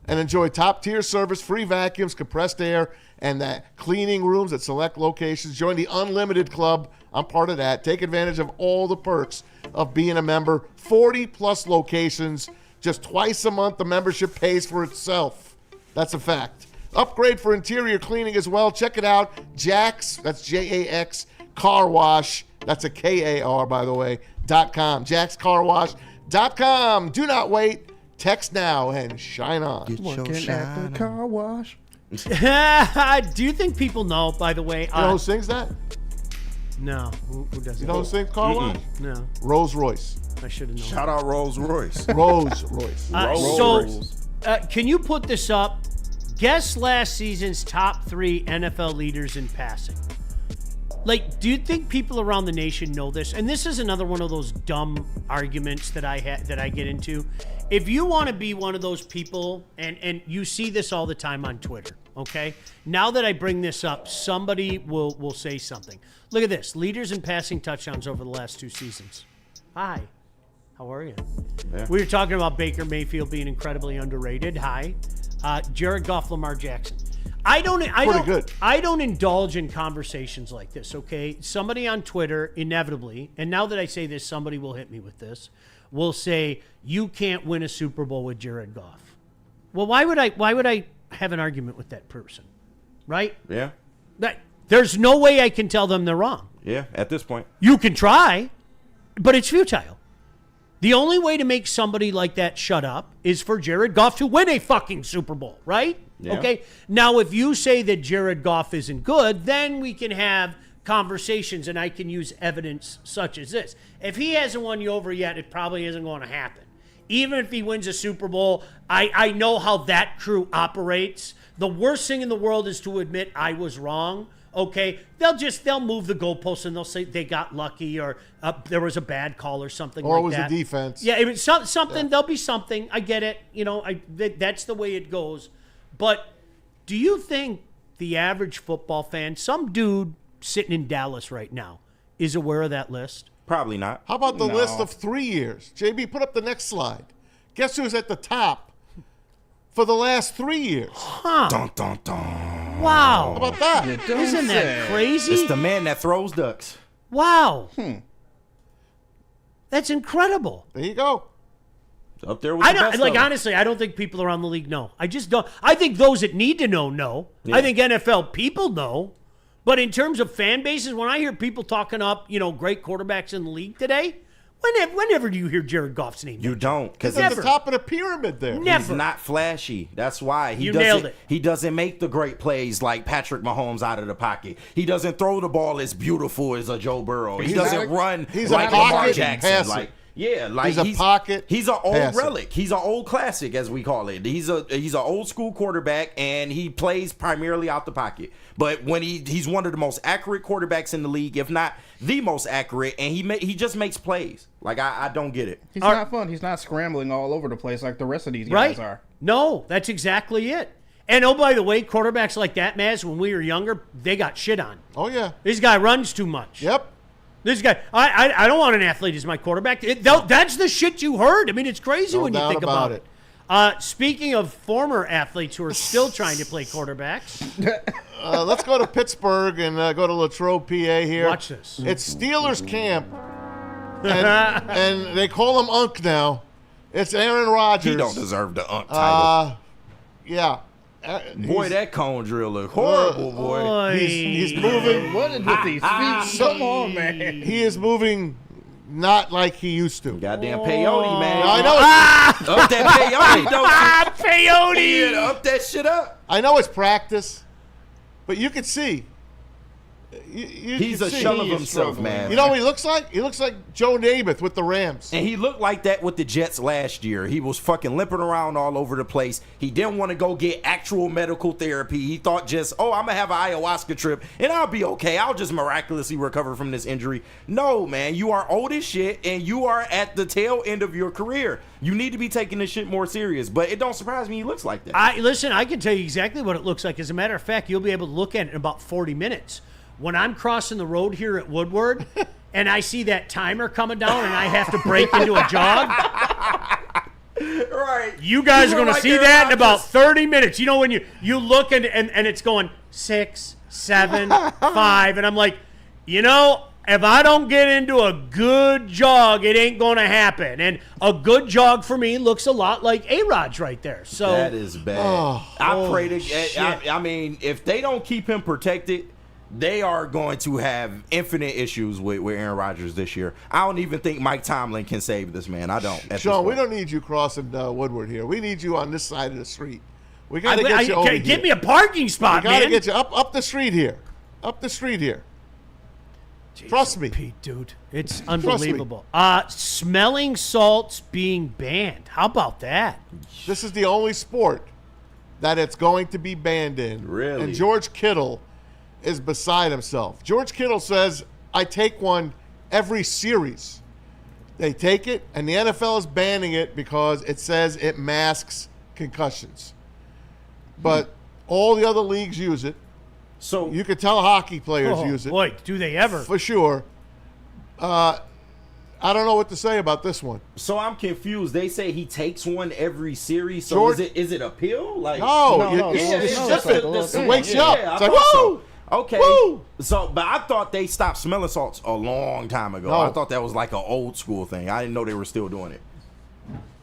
and enjoy top-tier service, free vacuums, compressed air, and that cleaning rooms at select locations. Join the Unlimited Club. I'm part of that. Take advantage of all the perks of being a member. 40-plus locations. Just twice a month, the membership pays for itself. That's a fact. Upgrade for interior cleaning as well. Check it out. Jax, that's J-A-X, Car Wash. That's a K-A-R, by the way, .com. JaxCarWash.com. Do not wait. Text now and shine on. Working at the car wash. Do you think people know, by the way? You know who sings that? No. Who does it? You know who sings Car Wash? No. Rolls Royce. I should have known. Shout out Rolls Royce. Rolls Royce. Can you put this up? Guess last season's top 3 NFL leaders in passing. Like, do you think people around the nation know this? And this is another one of those dumb arguments that I get into. If you want to be one of those people, and you see this all the time on Twitter, okay? Now that I bring this up, somebody will say something. Look at this. Leaders in passing touchdowns over the last 2 seasons. Hi. How are you? Yeah. We were talking about Baker Mayfield being incredibly underrated. Hi. Jared Goff, Lamar Jackson. I don't indulge in conversations like this, okay? Somebody on Twitter, inevitably, and now that I say this, somebody will hit me with this, will say, you can't win a Super Bowl with Jared Goff. Well, why would I have an argument with that person? Right? Yeah. There's no way I can tell them they're wrong. Yeah, at this point. You can try, but it's futile. The only way to make somebody like that shut up is for Jared Goff to win a fucking Super Bowl, right? Yeah. Okay. Now, if you say that Jared Goff isn't good, then we can have conversations and I can use evidence such as this. If he hasn't won you over yet, it probably isn't going to happen. Even if he wins a Super Bowl, I know how that crew operates. The worst thing in the world is to admit I was wrong. Okay, they'll move the goalposts and they'll say they got lucky or there was a bad call or something or like that. Or it was a defense. Yeah, it was something. Yeah. There'll be something. I get it. You know, that's the way it goes. But do you think the average football fan, some dude sitting in Dallas right now, is aware of that list? Probably not. How about the list of 3 years? JB, put up the next slide. Guess who's at the top for the last 3 years? Huh. Dun, dun, dun. Wow. How about that? Isn't that crazy? It's the man that throws ducks. Wow. That's incredible. There you go. It's up there with the best like of them. honestly, I don't think people around the league know. I just don't. I think those that need to know. Yeah. I think NFL people know. But in terms of fan bases, when I hear people talking up, great quarterbacks in the league today, whenever do you hear Jared Goff's name? You don't, because he's at the top of the pyramid there. Never. He's not flashy. That's why You nailed it. He doesn't make the great plays like Patrick Mahomes out of the pocket. He doesn't throw the ball as beautiful as a Joe Burrow. He doesn't run like Lamar Jackson. He's a pocket. He's an old passer. relic. He's an old classic, as we call it. He's an old school quarterback, and he plays primarily out the pocket. But when he's one of the most accurate quarterbacks in the league, if not the most accurate, and he just makes plays. Like I don't get it. He's not fun. He's not scrambling all over the place like the rest of these guys are. No, that's exactly it. And oh, by the way, quarterbacks like that, Maz, when we were younger, they got shit on. Oh yeah, this guy runs too much. Yep. This guy, I don't want an athlete as my quarterback. That's the shit you heard. I mean, it's crazy when you think about it. Speaking of former athletes who are still trying to play quarterbacks. Let's go to Pittsburgh and go to Latrobe, PA here. Watch this. It's Steelers camp, and they call him Unk now. It's Aaron Rodgers. He don't deserve the Unk title. Yeah. Boy, that cone drill look horrible, boy. He's moving. What is with these feet? Come on, man. He is moving not like he used to. Goddamn peyote, man. I know. Up that peyote, don't you? Peyote. Yeah, up that shit up. I know it's practice, but you can see. He's a shell of himself, man. You know what he looks like? He looks like Joe Namath with the Rams. And he looked like that with the Jets last year. He was fucking limping around all over the place. He didn't want to go get actual medical therapy. He thought just, I'm going to have an ayahuasca trip and I'll be okay. I'll just miraculously recover from this injury. No, man. You are old as shit and you are at the tail end of your career. You need to be taking this shit more serious. But it don't surprise me he looks like that. Listen, I can tell you exactly what it looks like. As a matter of fact, you'll be able to look at it in about 40 minutes. When I'm crossing the road here at Woodward and I see that timer coming down and I have to break into a jog, Right. You guys are going to like see Aaron that in about Rodgers. 30 minutes. You know, when you look and it's going 6, 7, 5, and I'm like, you know, if I don't get into a good jog, it ain't going to happen. And a good jog for me looks a lot like A-Rod's right there. So That is bad. I pray to. I mean, if they don't keep him protected, they are going to have infinite issues with Aaron Rodgers this year. I don't even think Mike Tomlin can save this man. I don't. Sean, we don't need you crossing Woodward here. We need you on this side of the street. We got to get you over here. Give me a parking spot, man. We got to man. get you up the street here. Up the street here. Jeez, Trust me. Pete, dude. It's unbelievable. Smelling salts being banned. How about that? This is the only sport that it's going to be banned in. Really? And George Kittle is beside himself. George Kittle says, I take one every series. They take it, and the NFL is banning it because it says it masks concussions. But all the other leagues use it. So you could tell hockey players use it. Boy, do they ever. For sure. I don't know what to say about this one. So I'm confused. They say he takes one every series. So is it a pill? Like no, it wakes you up. It's like, woo! Okay. Woo! So, but I thought they stopped smelling salts a long time ago. No. I thought that was like an old school thing. I didn't know they were still doing it.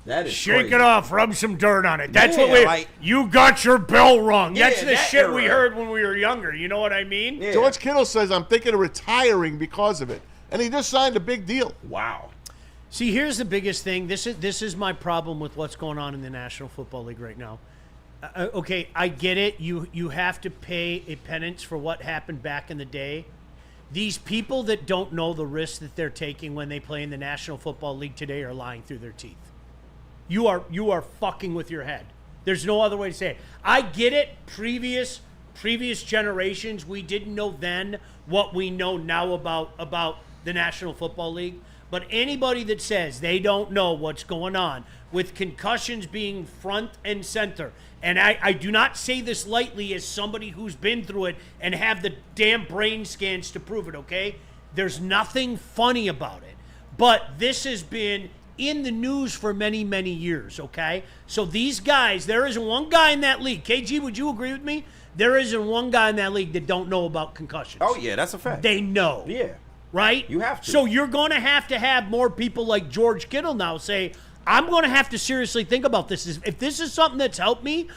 That is Shake crazy. it off, rub some dirt on it. That's Yeah, what you got your bell rung. That's the that shit we era. heard when we were younger. You know what I mean? Yeah. George Kittle says, I'm thinking of retiring because of it. And he just signed a big deal. Wow. See, here's the biggest thing. This is my problem with what's going on in the National Football League right now. Okay, I get it. You have to pay a penance for what happened back in the day. These people that don't know the risks that they're taking when they play in the National Football League today are lying through their teeth. You are fucking with your head. There's no other way to say it. I get it. Previous generations, we didn't know then what we know now about the National Football League. But anybody that says they don't know what's going on with concussions being front and center, and I do not say this lightly as somebody who's been through it and have the damn brain scans to prove it, okay? There's nothing funny about it. But this has been in the news for many, many years, okay? So these guys, there isn't one guy in that league. KG, would you agree with me? There isn't one guy in that league that don't know about concussions. Oh, yeah, that's a fact. They know. Yeah. Right? You have to. So you're going to have more people like George Kittle now say, I'm going to have to seriously think about this. If this is something that's helped me,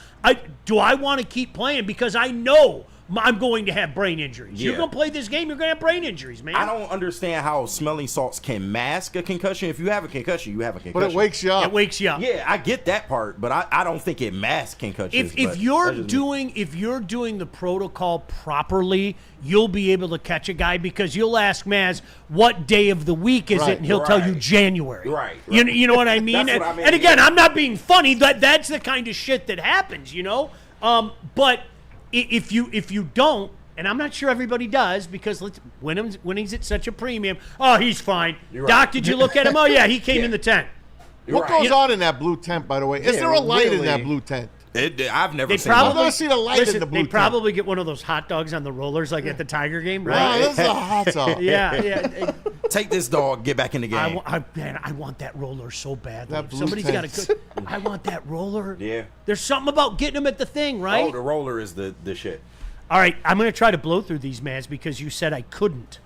do I want to keep playing? Because I know I'm going to have brain injuries. Yeah. You're going to play this game, you're going to have brain injuries, man. I don't understand how smelling salts can mask a concussion. If you have a concussion, you have a concussion. But it wakes you up. It wakes you up. Yeah, I get that part, but I don't think it masks concussions. If you're doing the protocol properly, you'll be able to catch a guy because you'll ask Maz what day of the week is it, and he'll tell you January. Right. You know what I mean? That's what I mean. And again, I'm not being funny. That's the kind of shit that happens, you know. But if you don't, and I'm not sure everybody does because when he's at such a premium, oh, he's fine. You're Doc, right. did you look at him? Oh yeah, he came in the tent. What goes on in that blue tent, by the way? Is there a light in that blue tent? I've never seen I've never seen a light in the blue They tent. probably get one of those hot dogs on the rollers like at the Tiger game, Wow, right? this is a hot dog. Yeah. Take this dog, get back in the game. I want that roller so badly. That blue Somebody's got tent. to. I want that roller. Yeah. There's something about getting them at the thing, right? Oh, the roller is the shit. All right, I'm going to try to blow through these, Maz, because you said I couldn't.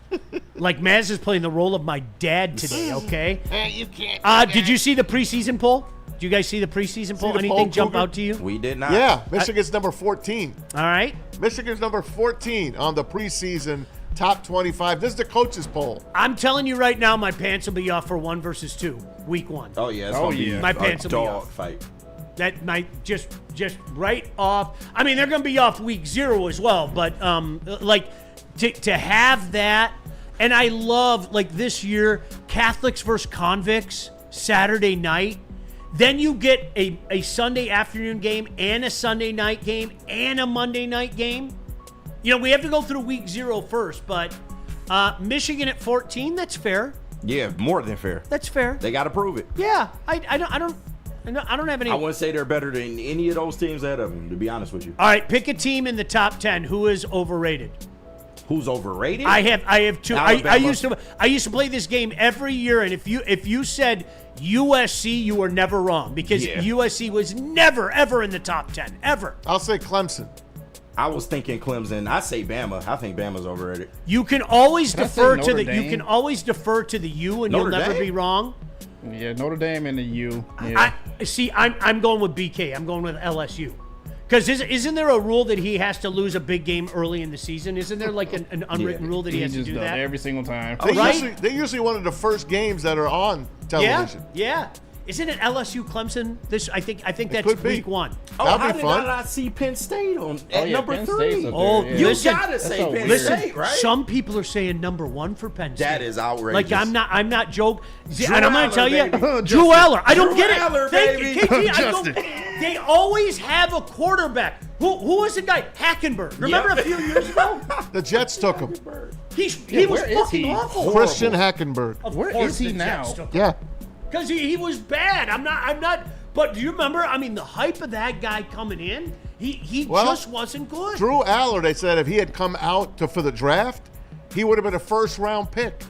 Like, Maz is playing the role of my dad today, okay? You can't. Did you see the preseason poll? Did you guys see the preseason poll? the Anything poll, jump Cougar? out to you? We did not. Yeah, Michigan's number 14. All right. Michigan's number 14 on the preseason top 25. This is the coaches poll. I'm telling you right now, my pants will be off for 1 versus 2, week 1. Oh, yeah. It's gonna be My a pants will be dog off. fight. That might just right off. I mean, they're going to be off week 0 as well, but like to have that, and I love like this year Catholics versus convicts Saturday night. Then you get a Sunday afternoon game and a Sunday night game and a Monday night game. You know, we have to go through week 0 first, but Michigan at 14, that's fair. Yeah, more than fair. That's fair. They got to prove it. Yeah, I don't have any. I wouldn't say they're better than any of those teams ahead of them, to be honest with you. All right, pick a team in the top 10 who is overrated. Who's overrated? I have two. Alabama. I used to play this game every year, and if you said USC, you were never wrong because USC was never ever in the top 10 ever. I'll say Clemson. I was thinking Clemson. I say Bama. I think Bama's overrated. You can always defer to the. Dame? You can always defer to the U, and Notre you'll never Dame? be wrong. Yeah, Notre Dame and the U. Yeah. I'm going with BK. I'm going with LSU. Because isn't there a rule that he has to lose a big game early in the season? Isn't there like an unwritten rule that he has to just do does that? every single time. They're usually one of the first games that are on television. Yeah. Isn't it LSU Clemson? I think that's could be. week 1. Oh, That'd how be did fun. I not see Penn State at number Penn 3? State's up Oh, there, yeah. You listen, gotta say so Penn weird. State, right? Some people are saying number 1 for Penn State. That is outrageous. Like I'm not joking. Drew And I'm going Aller, to tell you, baby. Drew Aller. I don't Drew get it. Aller, Thank baby. you, KG. Justin. They always have a quarterback. Who was the guy? Hackenberg. Remember a few years ago? The Jets took him. He was where is fucking he? awful. Christian Hackenberg. Where is he now? Yeah. Because he was bad. I'm not. But do you remember? I mean, the hype of that guy coming in, he just wasn't good. Drew Aller, they said if he had come out for the draft, he would have been a first-round pick.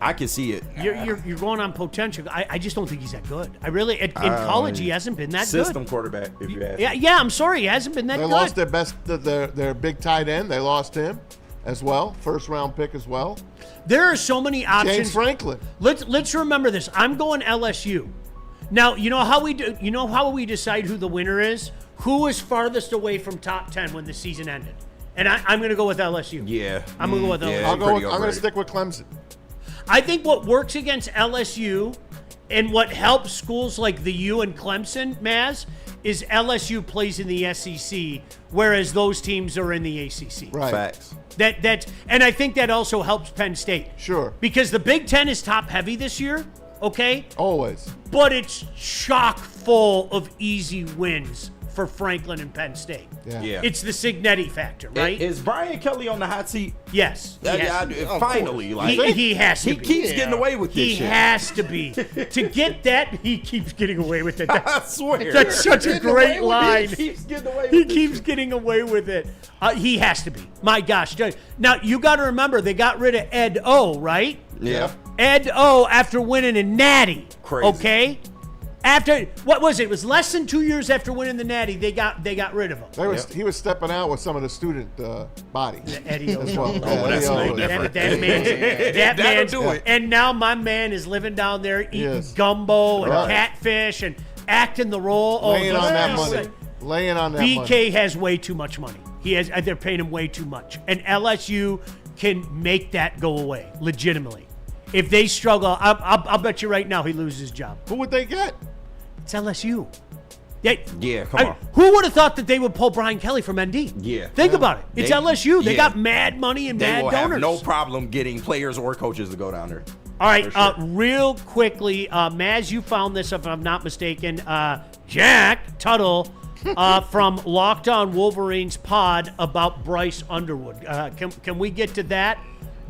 I can see it. You're going on potential. I just don't think he's that good. I really in college he hasn't been that System good. quarterback, if you ask me. Yeah. I'm sorry, he hasn't been that They good. lost their best, their big tight end. They lost him as well, first-round pick as well. There are so many options. James Franklin. Let's remember this. I'm going LSU. Now you know how we do. You know how we decide who the winner is. Who is farthest away from top 10 when the season ended? And I'm going to go with LSU. Yeah. I'm going to go with LSU. I'm going to overrated. stick with Clemson. I think what works against LSU and what helps schools like the U and Clemson, Maz, is LSU plays in the SEC, whereas those teams are in the ACC. Right. Facts. And I think that also helps Penn State. Sure. Because the Big Ten is top heavy this year, okay? Always. But it's chock full of easy wins for Franklin and Penn State. Yeah. It's the Signetti factor, right? Is Brian Kelly on the hot seat? Yes. he has to be. Finally. Like, He has to he be. keeps getting away with this He shit. has to be. To get that, he keeps getting away with it. I swear. That's such a great line. He keeps getting away with He it. keeps getting away with it. He has to be. My gosh. Now, you got to remember, they got rid of Ed O, right? Yeah. Ed O after winning a Natty. Crazy. Okay? After, what was it? It was less than 2 years after winning the Natty, they got rid of him. He was stepping out with some of the student body. Eddie O. As well. that's a little different. That That'll man's do it. And now my man is living down there eating Yes. gumbo and Right. catfish and acting the role. Laying on that he's- money. Laying on that BK money. has way too much money. They're paying him way too much. And LSU can make that go away, legitimately. If they struggle, I'll bet you right now he loses his job. Who would they get? It's LSU. Yeah, come on. Who would have thought that they would pull Brian Kelly from ND? Yeah. Think about it. It's They- LSU. They yeah. got mad money and They mad will donors. have no problem getting players or coaches to go down there. All right, For sure. real quickly, Maz, you found this, if I'm not mistaken. Jack Tuttle from Locked On Wolverines pod about Bryce Underwood. Can we get to that,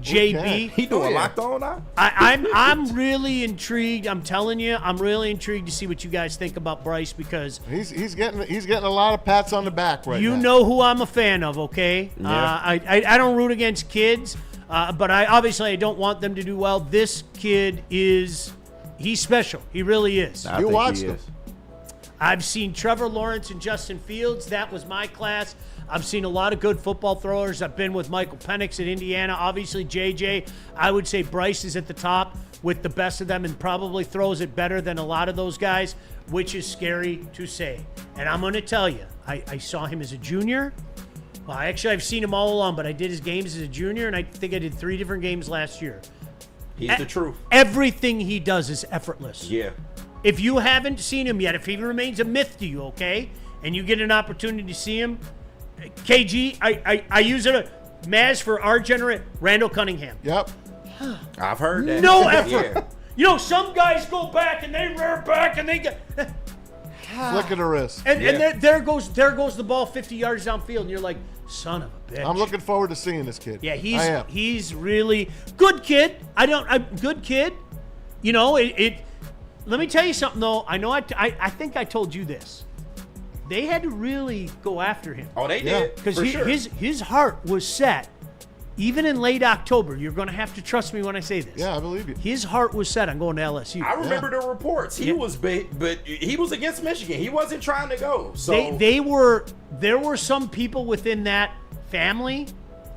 JB? He doing locked on now? I'm really intrigued. I'm telling you, I'm really intrigued to see what you guys think about Bryce because He's getting a lot of pats on the back right now. you know who I'm a fan of, okay? Yeah. I don't root against kids, but I don't want them to do well. This kid he's special. He really is. I You think watched he him. is. I've seen Trevor Lawrence and Justin Fields. That was my class. I've seen a lot of good football throwers. I've been with Michael Penix at Indiana. Obviously, JJ. I would say Bryce is at the top with the best of them and probably throws it better than a lot of those guys, which is scary to say. And I'm going to tell you, I saw him as a junior. Well, actually, I've seen him all along, but I did his games as a junior, and I think I did 3 different games last year. He's the truth. Everything he does is effortless. Yeah. If you haven't seen him yet, if he remains a myth to you, okay, and you get an opportunity to see him, KG, I use it, Maz for our generate, Randall Cunningham. Yep. I've heard that. No effort. Yeah. You know, some guys go back and they rear back and they get, Flick of the wrist. and there goes the ball 50 yards downfield, and you're like, son of a bitch. I'm looking forward to seeing this kid. Yeah, I am. he's really good kid. Good kid. You know, it. Let me tell you something though. I know I think I told you this. they had to really go after him. Oh, they did. Because for sure. his heart was set. Even in late October, you're going to have to trust me when I say this. Yeah, I believe you. His heart was set on going to LSU. I remember the reports. He was big, but he was against Michigan. He wasn't trying to go. So there were some people within that family,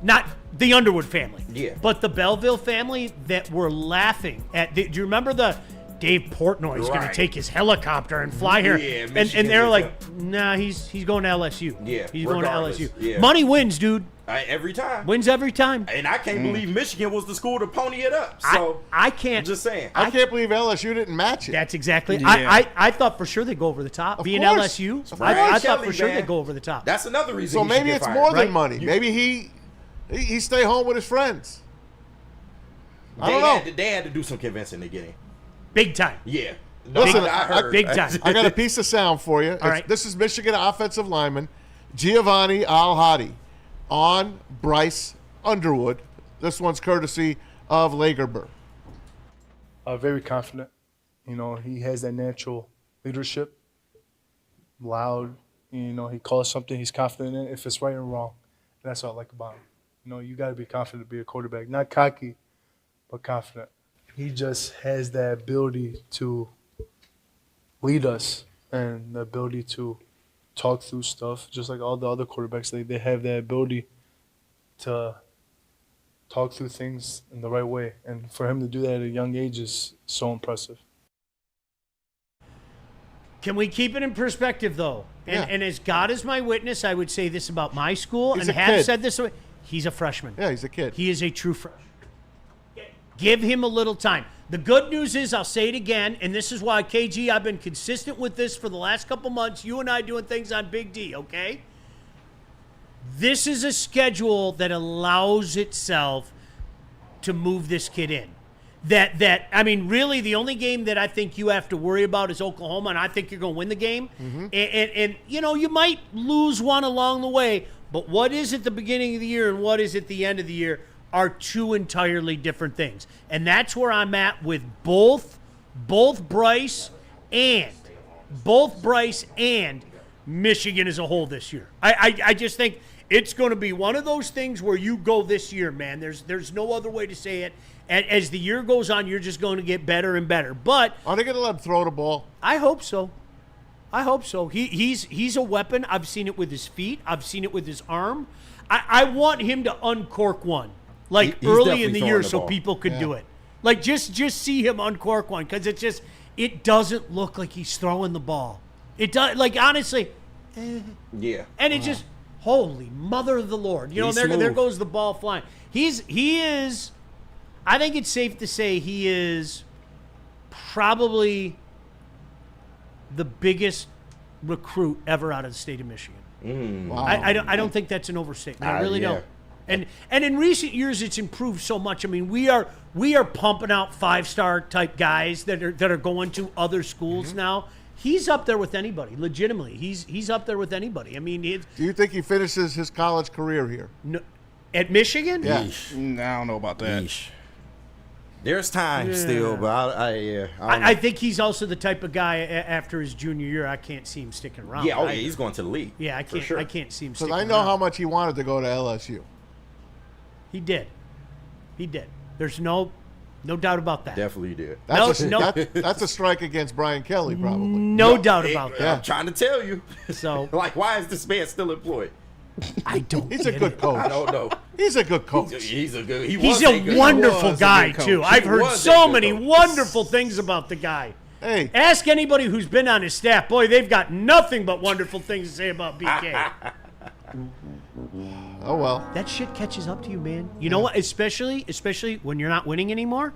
not the Underwood family, but the Belleville family that were laughing at. Do you remember the Dave Portnoy's going to take his helicopter and fly here? Yeah, and they're like, nah, he's going to LSU. Yeah, he's going to LSU. Yeah. Money wins, dude. Every time. Wins every time. And I can't believe Michigan was the school to pony it up. So I can't. I'm just saying. I can't believe LSU didn't match it. That's exactly. Yeah. I thought for sure they'd go over the top. Of Being course. LSU, Of I course. thought Kelly, for sure man. they'd go over the top. That's another reason. So he should maybe get it's fired. more than Right? money. Maybe he stay home with his friends. I don't know. They had to do some convincing to get him. Big time. Yeah. No, Listen, I heard. big time. I got a piece of sound for you. right. This is Michigan offensive lineman Giovanni Al-Hadi on Bryce Underwood. This one's courtesy of Lagerber. Very confident. You know, he has that natural leadership. Loud. You know, he calls something, he's confident in it, if it's right or wrong. And that's what I like about him. You know, you got to be confident to be a quarterback. Not cocky, but confident. He just has that ability to lead us and the ability to talk through stuff, just like all the other quarterbacks. They have that ability to talk through things in the right way. And for him to do that at a young age is so impressive. Can we keep it in perspective, though? And as God is my witness, I would say this about my school, He's and a have kid. said this. He's a freshman. Yeah, he's a kid. He is a true freshman. Give him a little time. The good news is, I'll say it again, and this is why, KG, I've been consistent with this for the last couple months. You and I doing things on Big D, okay? This is a schedule that allows itself to move this kid in. I mean, really, the only game that I think you have to worry about is Oklahoma, and I think you're going to win the game. And, you know, you might lose one along the way, but what is at the beginning of the year and what is at the end of the year are two entirely different things. And that's where I'm at with both Bryce and Michigan as a whole this year. I just think it's going to be one of those things where you go this year, man. There's no other way to say it. And as the year goes on, you're just going to get better and better. But are they going to let him throw the ball? I hope so. He's a weapon. I've seen it with his feet. I've seen it with his arm. I want him to uncork one, like He's early in the definitely year, throwing the so ball. people could do it. Like just see him uncork one, because it doesn't look like he's throwing the ball. It does, like, honestly. Yeah. And it just, holy mother of the Lord, you know, He's there smooth. goes the ball flying. He is. I think it's safe to say he is probably the biggest recruit ever out of the state of Michigan. Wow. I don't think that's an overstatement. I really yeah. don't. And in recent years, it's improved so much. I mean, we are pumping out 5-star type guys that are going to other schools now. He's up there with anybody. Legitimately, he's up there with anybody. I mean, Do you think he finishes his college career here? no, at Michigan. Yeah. I don't know about that. Yeesh. There's time still, but I I think he's also the type of guy after his junior year. I can't see him sticking around. yeah, he's going to the league. Yeah, I for can't. sure. I can't see him. Because Sticking I know around. how much he wanted to go to LSU. He did. There's no doubt about that. Definitely did. That's, No, that's a strike against Brian Kelly, probably. No doubt about that. I'm trying to tell you. So, Like, why is this man still employed? I don't. He's a get good it. coach. I don't know. He's a good coach. He's a good. He's a wonderful guy too. I've heard was a so good many coach. wonderful things about the guy. Hey, Ask anybody who's been on his staff. Boy, they've got nothing but wonderful things to say about BK. oh well. That shit catches up to you, man. You know what? Especially when you're not winning anymore.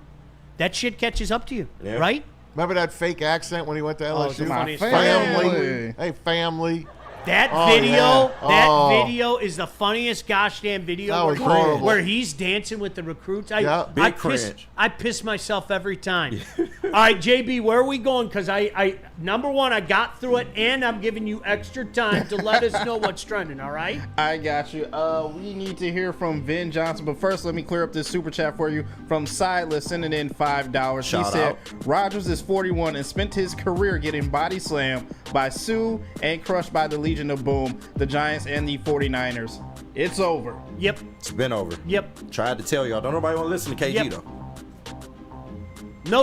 That shit catches up to you, Yeah. right? Remember that fake accent when he went to LSU? it's the funniest thing. family. Hey, family. That Oh, video, yeah. that Oh. video is the funniest gosh damn video That was horrible. where he's dancing with the recruits. Yeah, big cringe. I piss myself every time. All right, JB, where are we going? Because I number one, I got through it, and I'm giving you extra time to let us know what's trending. All right. I got you. We need to hear from Vin Johnson, but first let me clear up this super chat for you from Sideless, sending in $5. Shout he said out. Rodgers is 41 and spent his career getting body slammed by Sue and crushed by the Legion of Boom, the Giants and the 49ers. It's over. Yep. It's been over. Yep. Tried to tell y'all. Don't nobody want to listen to KG, Yep. though.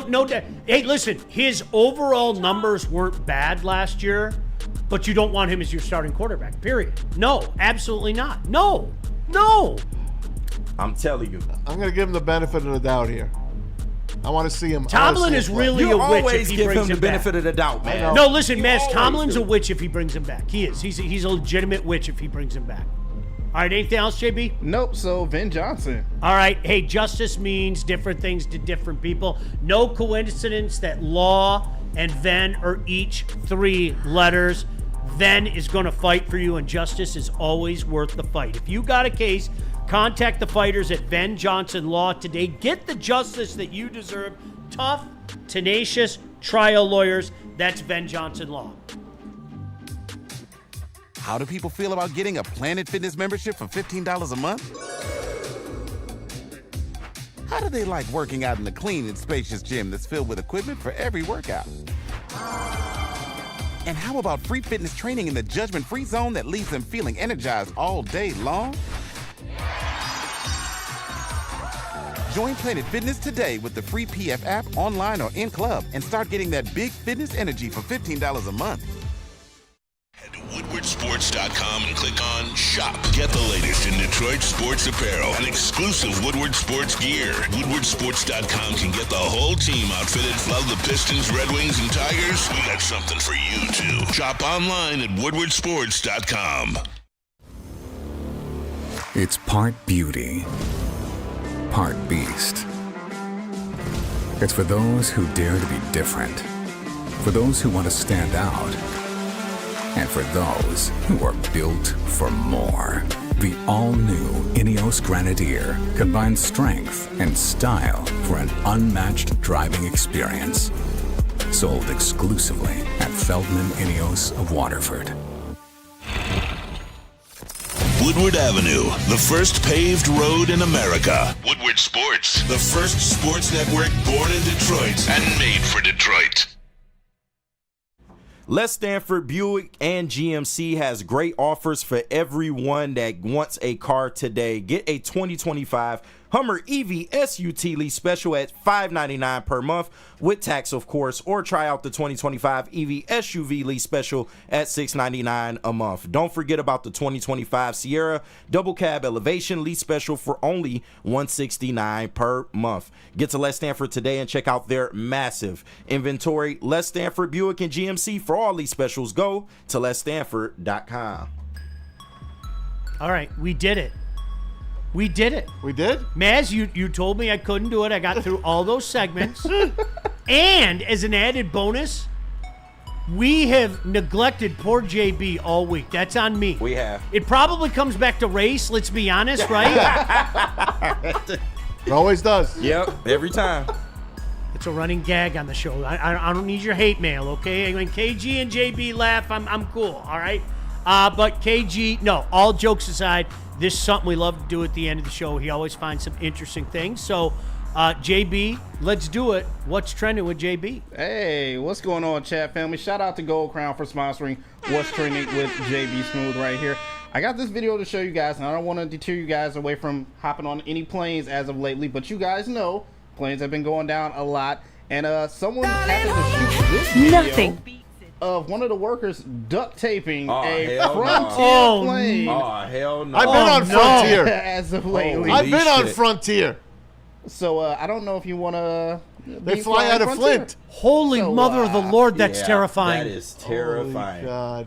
No. Hey, listen, his overall numbers weren't bad last year, but you don't want him as your starting quarterback, period. No, absolutely not. No. I'm telling you. I'm going to give him the benefit of the doubt here. I want to see him. Tomlin is really You a witch if always he give brings him the him benefit back. of the doubt, man. No, listen, You Maz, always Tomlin's do. a witch if he brings him back. He is. He's a legitimate witch if he brings him back. All right, anything else, JB? Nope, so Vin Johnson. All right, hey, justice means different things to different people. No coincidence that law and Ven are each 3 letters. Ven is going to fight for you, and justice is always worth the fight. If you got a case, contact the fighters at Ven Johnson Law today. Get the justice that you deserve. Tough, tenacious trial lawyers. That's Ven Johnson Law. How do people feel about getting a Planet Fitness membership for $15 a month? How do they like working out in a clean and spacious gym that's filled with equipment for every workout? And how about free fitness training in the judgment-free zone that leaves them feeling energized all day long? Join Planet Fitness today with the free PF app, online or in club, and start getting that big fitness energy for $15 a month. Head to WoodwardSports.com and click on Shop. Get the latest in Detroit sports apparel and exclusive Woodward Sports gear. WoodwardSports.com can get the whole team outfitted. Love the Pistons, Red Wings, and Tigers? We got something for you, too. Shop online at WoodwardSports.com. It's part beauty, part beast. It's for those who dare to be different, for those who want to stand out, and for those who are built for more. The all-new INEOS Grenadier combines strength and style for an unmatched driving experience. Sold exclusively at Feldman INEOS of Waterford. Woodward Avenue, the first paved road in America. Woodward Sports, the first sports network born in Detroit and made for Detroit. Les Stanford Buick and GMC has great offers for everyone that wants a car today. Get a 2025 Hummer EV SUT lease special at $599 per month with tax, of course, or try out the 2025 EV SUV lease special at $699 a month. Don't forget about the 2025 Sierra double cab elevation lease special for only $169 per month. Get to Les Stanford today and check out their massive inventory. Les Stanford Buick and GMC, for all these specials, go to lesstanford.com. All right, we did it. We did it. We did? Maz, you told me I couldn't do it. I got through all those segments. And as an added bonus, we have neglected poor JB all week. That's on me. We have. It probably comes back to race, let's be honest, right? It always does. Yep, every time. It's a running gag on the show. I don't need your hate mail, okay? When KG and JB laugh, I'm cool, all right? But KG, no, all jokes aside, this is something we love to do at the end of the show. He always finds some interesting things. So, JB, let's do it. What's trending with JB? Hey, what's going on, chat family? Shout out to Gold Crown for sponsoring What's Trending with JB Smooth right here. I got this video to show you guys, and I don't want to deter you guys away from hopping on any planes as of lately, but you guys know planes have been going down a lot, and someone happened to shoot this video of one of the workers duct taping a Frontier plane. Oh, hell no. I've been on Frontier. As of lately. I've been on Frontier. So I don't know if you want to. They fly out of Flint. Holy mother of the Lord, that's terrifying. That is terrifying. Holy God.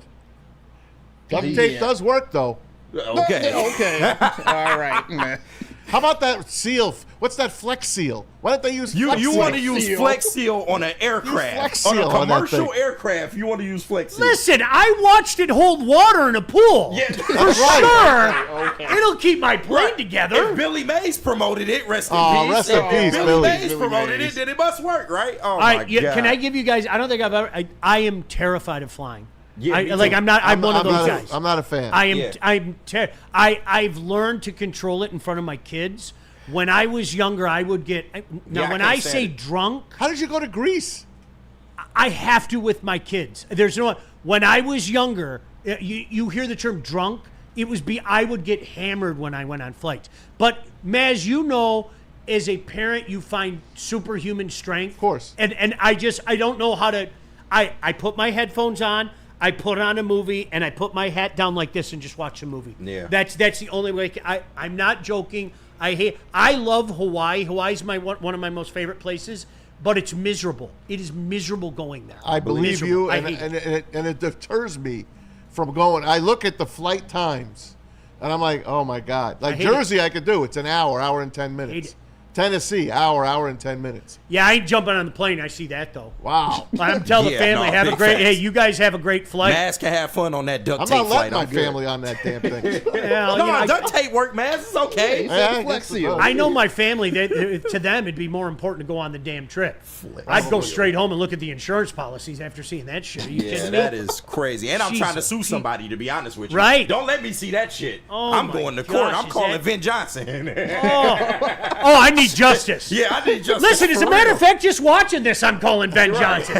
Duct tape does work, though. Okay. Okay. All right, man. How about that seal? What's that Flex Seal? Why don't they use Flex You Seal? want to use Flex Seal on an aircraft. Flex On Seal a on that commercial thing. aircraft, you want to use Flex Seal. Listen, I watched it hold water in a pool. Yeah, for right. sure. It'll keep my plane together. If Billy Mays promoted it, rest in Oh, peace. rest in peace, Billy Billy. Mays promoted it, then it must work, right? Oh, All my right, God. can I give you guys? I don't think I've ever. I am terrified of flying. Yeah, me like too. I'm one of those guys. I'm not a fan. I am. Yeah. I've learned to control it in front of my kids. When I was younger, I would get. Now, Yeah, when I I can't say stand it. drunk, How did you go to Greece? I have to with my kids. There's no. When I was younger, you hear the term drunk. I would get hammered when I went on flights. But Maz, you know, as a parent, you find superhuman strength. Of course. And I don't know how to. I put my headphones on. I put on a movie and I put my hat down like this and just watch a movie. Yeah. That's the only way. I'm not joking. I love Hawaii. Hawaii's one of my most favorite places, but it's miserable. It is miserable going there. I believe Miserable. you, I and hate it. it deters me from going. I look at the flight times, and I'm like, oh my God. Like hate Jersey, I could do. It's an hour and 10 minutes. Hate it. Tennessee, hour and 10 minutes. Yeah, I ain't jumping on the plane. I see that though. Wow. I'm telling the family, have a great. Hey, you guys have a great flight. Maz can have fun on that duct I'm tape not flight. letting my family on that damn thing. Well, No, duct tape work, Maz. It's okay. I know my family. To them, it'd be more important to go on the damn trip. I'd go straight home and look at the insurance policies after seeing that shit. Are you kidding me? That is crazy. And I'm trying to Jesus. sue somebody, to be honest with you. Right. Don't let me see that shit. Oh I'm my going to gosh, court. I'm is calling that- Vin Johnson. Oh, I need justice. Yeah, I need justice. Listen, as a for matter real. of fact, just watching this, I'm calling Ben Johnson.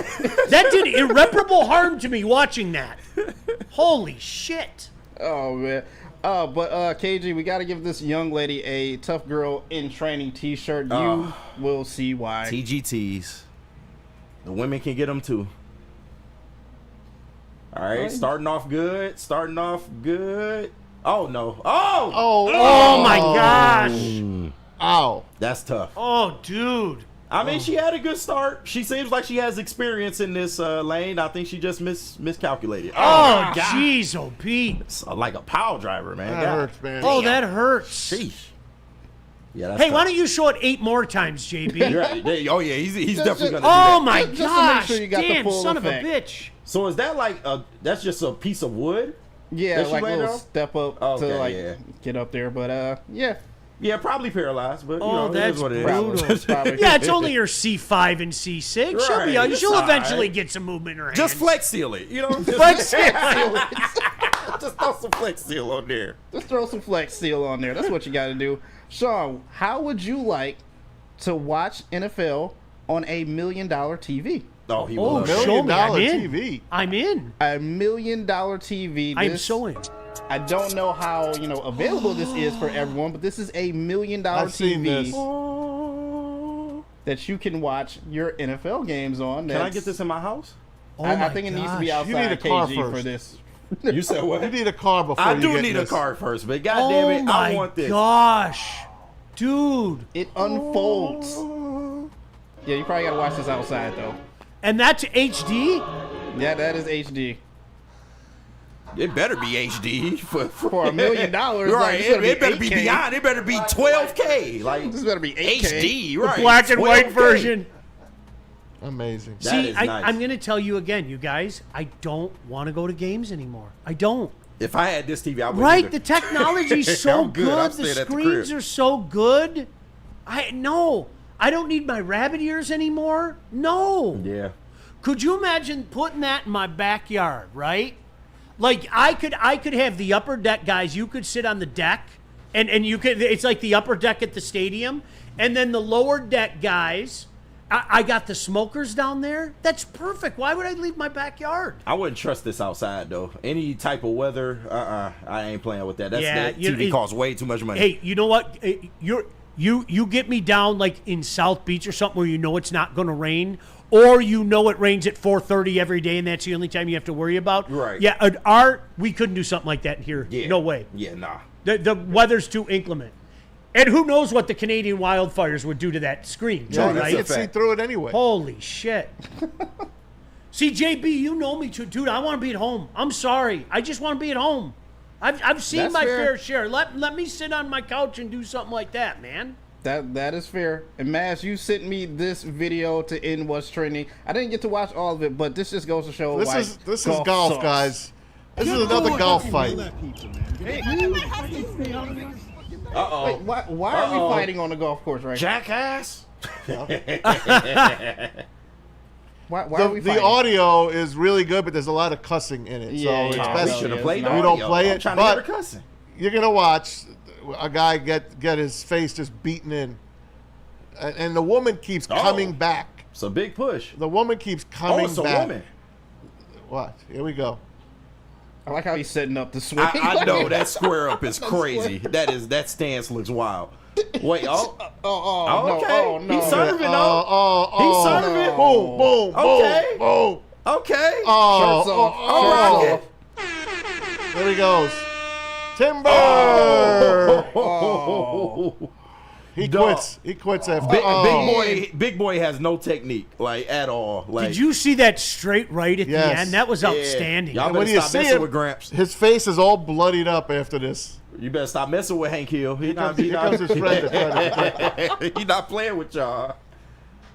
That did irreparable harm to me watching that. Holy shit. Oh, man. But KG, we got to give this young lady a Tough Girl in Training t-shirt. You will see why. TGTs. The women can get them too. All right, starting off good. Oh, no. Oh my gosh. Ow. That's tough. Oh, dude. I mean, she had a good start. She seems like she has experience in this lane. I think she just miscalculated. Oh, jeez, oh, Pete. It's like a pile driver, man. That hurts, man. Oh, that hurts. Sheesh. Yeah, that's Hey, tough. why don't you show it 8 more times, JB? You're right. Oh, yeah, he's definitely going to do Oh, that. my Just to make gosh. sure you got the Damn, full son effect. of a bitch. So is that like that's just a piece of wood? Yeah, that she like a landed little on? step up Okay, to like yeah. get up there. But yeah. Yeah, probably paralyzed, but you Oh, know, it that's is what it brutal. is. Yeah, it's only her C5 and C6. She'll be. Right, She'll it's eventually alright. get some movement in her hands. Just flex seal it, you know? Flex seal. Just throw some flex seal on there. Just throw some Flex Seal on there. That's what you got to do. Sean, how would you like to watch NFL on a $1 million TV? Oh, he Oh, will. show me. I'm $1 in. TV. I'm in. A $1 million TV. I'm This- so in. I don't know how available this is for everyone, but this is a $1 million I've seen TV this. that you can watch your NFL games on. Can I get this in my house? Oh I my think it needs to be gosh. You need outside a car KG first. for this. You said what? You need a car before I you do get need this. a car first, but Oh goddamn it, my I want this. gosh, dude. It unfolds. Yeah, you probably got to watch this outside though. And that's HD. Yeah, that is HD. It better be HD for For $1 million, right? like, It better be 8K. beyond. It better be 12K. Like This better be 8K. HD, right? Black and white 12K. version. Amazing. That See, is nice. I'm going to tell you again, you guys. I don't want to go to games anymore. I don't. If I had this TV, I would. Right? The technology's so I'm good. I'm good. The staying at the screens crib. are so good. I don't need my rabbit ears anymore. No. Yeah. Could you imagine putting that in my backyard, right? Like I could have the upper deck guys, you could sit on the deck and you could it's like the upper deck at the stadium, and then the lower deck guys, I got the smokers down there. That's perfect. Why would I leave my backyard? I wouldn't trust this outside though. Any type of weather, I ain't playing with that. That you- TV costs way too much money. Hey, you know what? You get me down like in South Beach or something where you know it's not going to rain, or you know it rains at 4:30 every day, and that's the only time you have to worry about. Right. Yeah, we couldn't do something like that here. Yeah. No way. Yeah, nah. The weather's too inclement. And who knows what the Canadian wildfires would do to that screen, Yeah, right? you can see through it anyway. Holy shit. See, JB, you know me too. Dude, I want to be at home. I'm sorry. I just want to be at home. I've seen That's my fair. fair share. Let me sit on my couch and do something like that, man. That is fair. And Mass, you sent me this video to end what's trending. I didn't get to watch all of it, but this just goes to show This why is golf, sucks. guys. This is another golf fight. Uh-oh. Wait, why are we fighting on the golf course right Jackass. now? Why are we The fighting? audio is really good, but there's a lot of cussing in it. Yeah, so it's yeah, best we should've played we the don't audio. play I'm it. trying to hear But her cussing. you're gonna watch a guy get his face just beaten in, and the woman keeps coming back. It's a big push. The woman keeps coming it's a back. woman. Watch. Here we go. I like how he's setting up the swing. I know that square up is crazy. That stance looks wild. Wait, oh, okay. no, no. He's serving, He's serving. Boom, boom, Okay. boom, boom. Okay. Shirts off. All right. There he goes. Timber. He quits. He quits after. Big boy has no technique, like at all. Like, Did you see that straight right at the end? That was outstanding. Y'all And better when you stop see messing him, with Gramps. his face is all bloodied up after this. You better stop messing with Hank Hill. He not comes his friend. He not playing with y'all.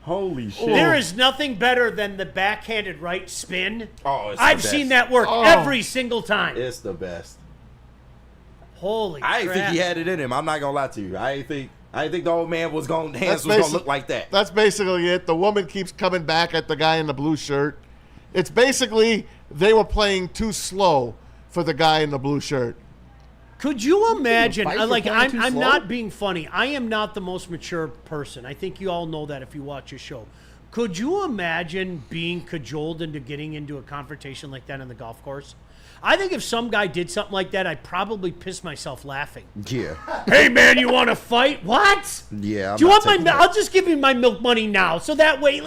Holy shit. There is nothing better than the backhanded right spin. Oh, it's I've the best. seen that work every single time. It's the best. Holy I didn't think crap. he had it in him. I'm not gonna lie to you. I didn't think the old man was hands was gonna look like that. That's basically it. The woman keeps coming back at the guy in the blue shirt. It's basically they were playing too slow for the guy in the blue shirt. Could you imagine? Fight for Like, playing too I'm slow? not being funny. I am not the most mature person. I think you all know that if you watch a show. Could you imagine being cajoled into getting into a confrontation like that on the golf course? I think if some guy did something like that, I'd probably piss myself laughing. Yeah. Hey, man, you want to fight? What? Yeah. Do you want my? I'll just give you my milk money now, so that way,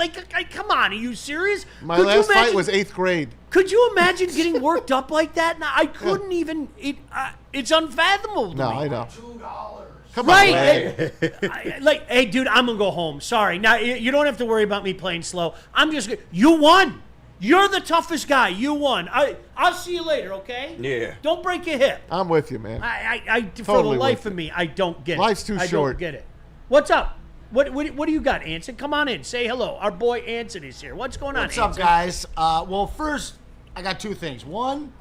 come on, are you serious? My last fight was 8th grade. Could you imagine getting worked up like that? No, I couldn't even. It's unfathomable to No, me. I know. Come Right. on. Hey, dude, I'm gonna go home. Sorry. Now you don't have to worry about me playing slow. I'm just. You won. You're the toughest guy. You won. I'll see you later. Okay. Yeah. Don't break your hip. I'm with you, man. I for Totally the life with of me, I don't get it. Life's too I short. don't get it. What's up? What do you got, Anson? Come on in. Say hello. Our boy Anson is here. What's going on, What's up, Anson? guys? Well, first, I got two things. One,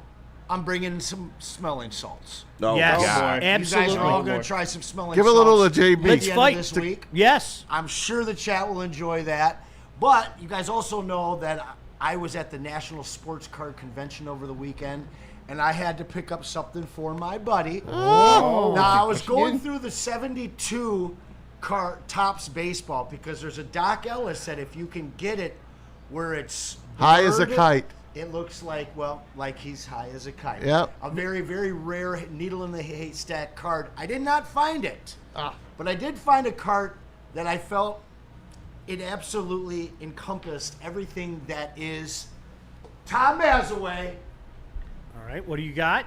I'm bringing some smelling salts. Oh, Yes, God. absolutely. You guys are all going to try some smelling Give a salts. little to JB. at Let's the end fight. of this week. Yes. I'm sure the chat will enjoy that. But you guys also know that I was at the National Sports Card Convention over the weekend, and I had to pick up something for my buddy. Oh. Now, I was going through the 72 Topps baseball because there's a Doc Ellis that if you can get it where it's High as a blurred, kite. it looks like he's high as a kite. Yep. A very, very rare needle in the haystack card. I did not find it, but I did find a card that I felt it absolutely encompassed everything that is Tom Mazaway, All right. What do you got?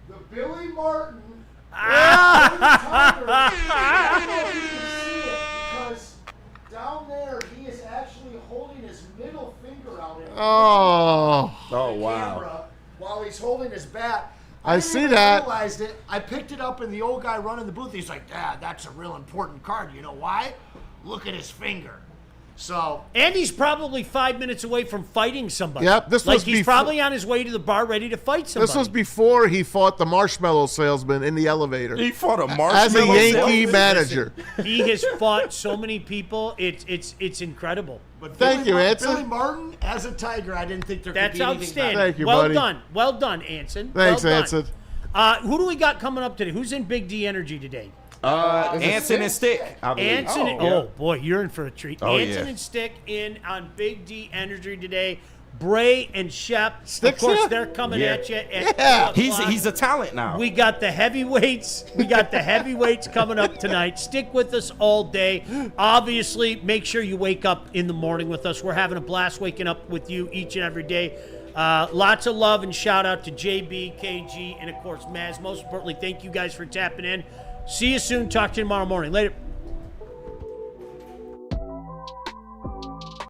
the Billy Martin. I don't know if you can see it because down there he is actually holding his middle finger out in Oh. Oh, the wow. camera while he's holding his bat. I didn't see even that. realized it. I picked it up and the old guy running the booth, he's like, Dad, that's a real important card. You know why? Look at his finger. So And he's probably 5 minutes away from fighting somebody. Yep, this like was he's before- probably on his way to the bar ready to fight somebody. This was before he fought the marshmallow salesman in the elevator. He fought a As a marshmallow Yankee salesman? manager. He has fought so many people. It's incredible. But Thank you, Anson. Billy Martin as a Tiger, I didn't think there That's could be anything outstanding. better. Thank you, well buddy. done. Well done, Anson. Thanks, well done. Anson. Who do we got coming up today? Who's in Big D Energy today? Anson and Stick. I believe. Anson. Oh boy, you're in for a treat. Oh, Anson yeah. and Stick in on Big D Energy today. Bray and Shep. Stick's of course, here? they're coming Yeah. at you. At Yeah. 2 o'clock. He's a talent now. We got the heavyweights. We got the heavyweights coming up tonight. Stick with us all day. Obviously, make sure you wake up in the morning with us. We're having a blast waking up with you each and every day. Lots of love and shout out to JB, KG, and of course Maz. Most importantly, thank you guys for tapping in. See you soon. Talk to you tomorrow morning. Later.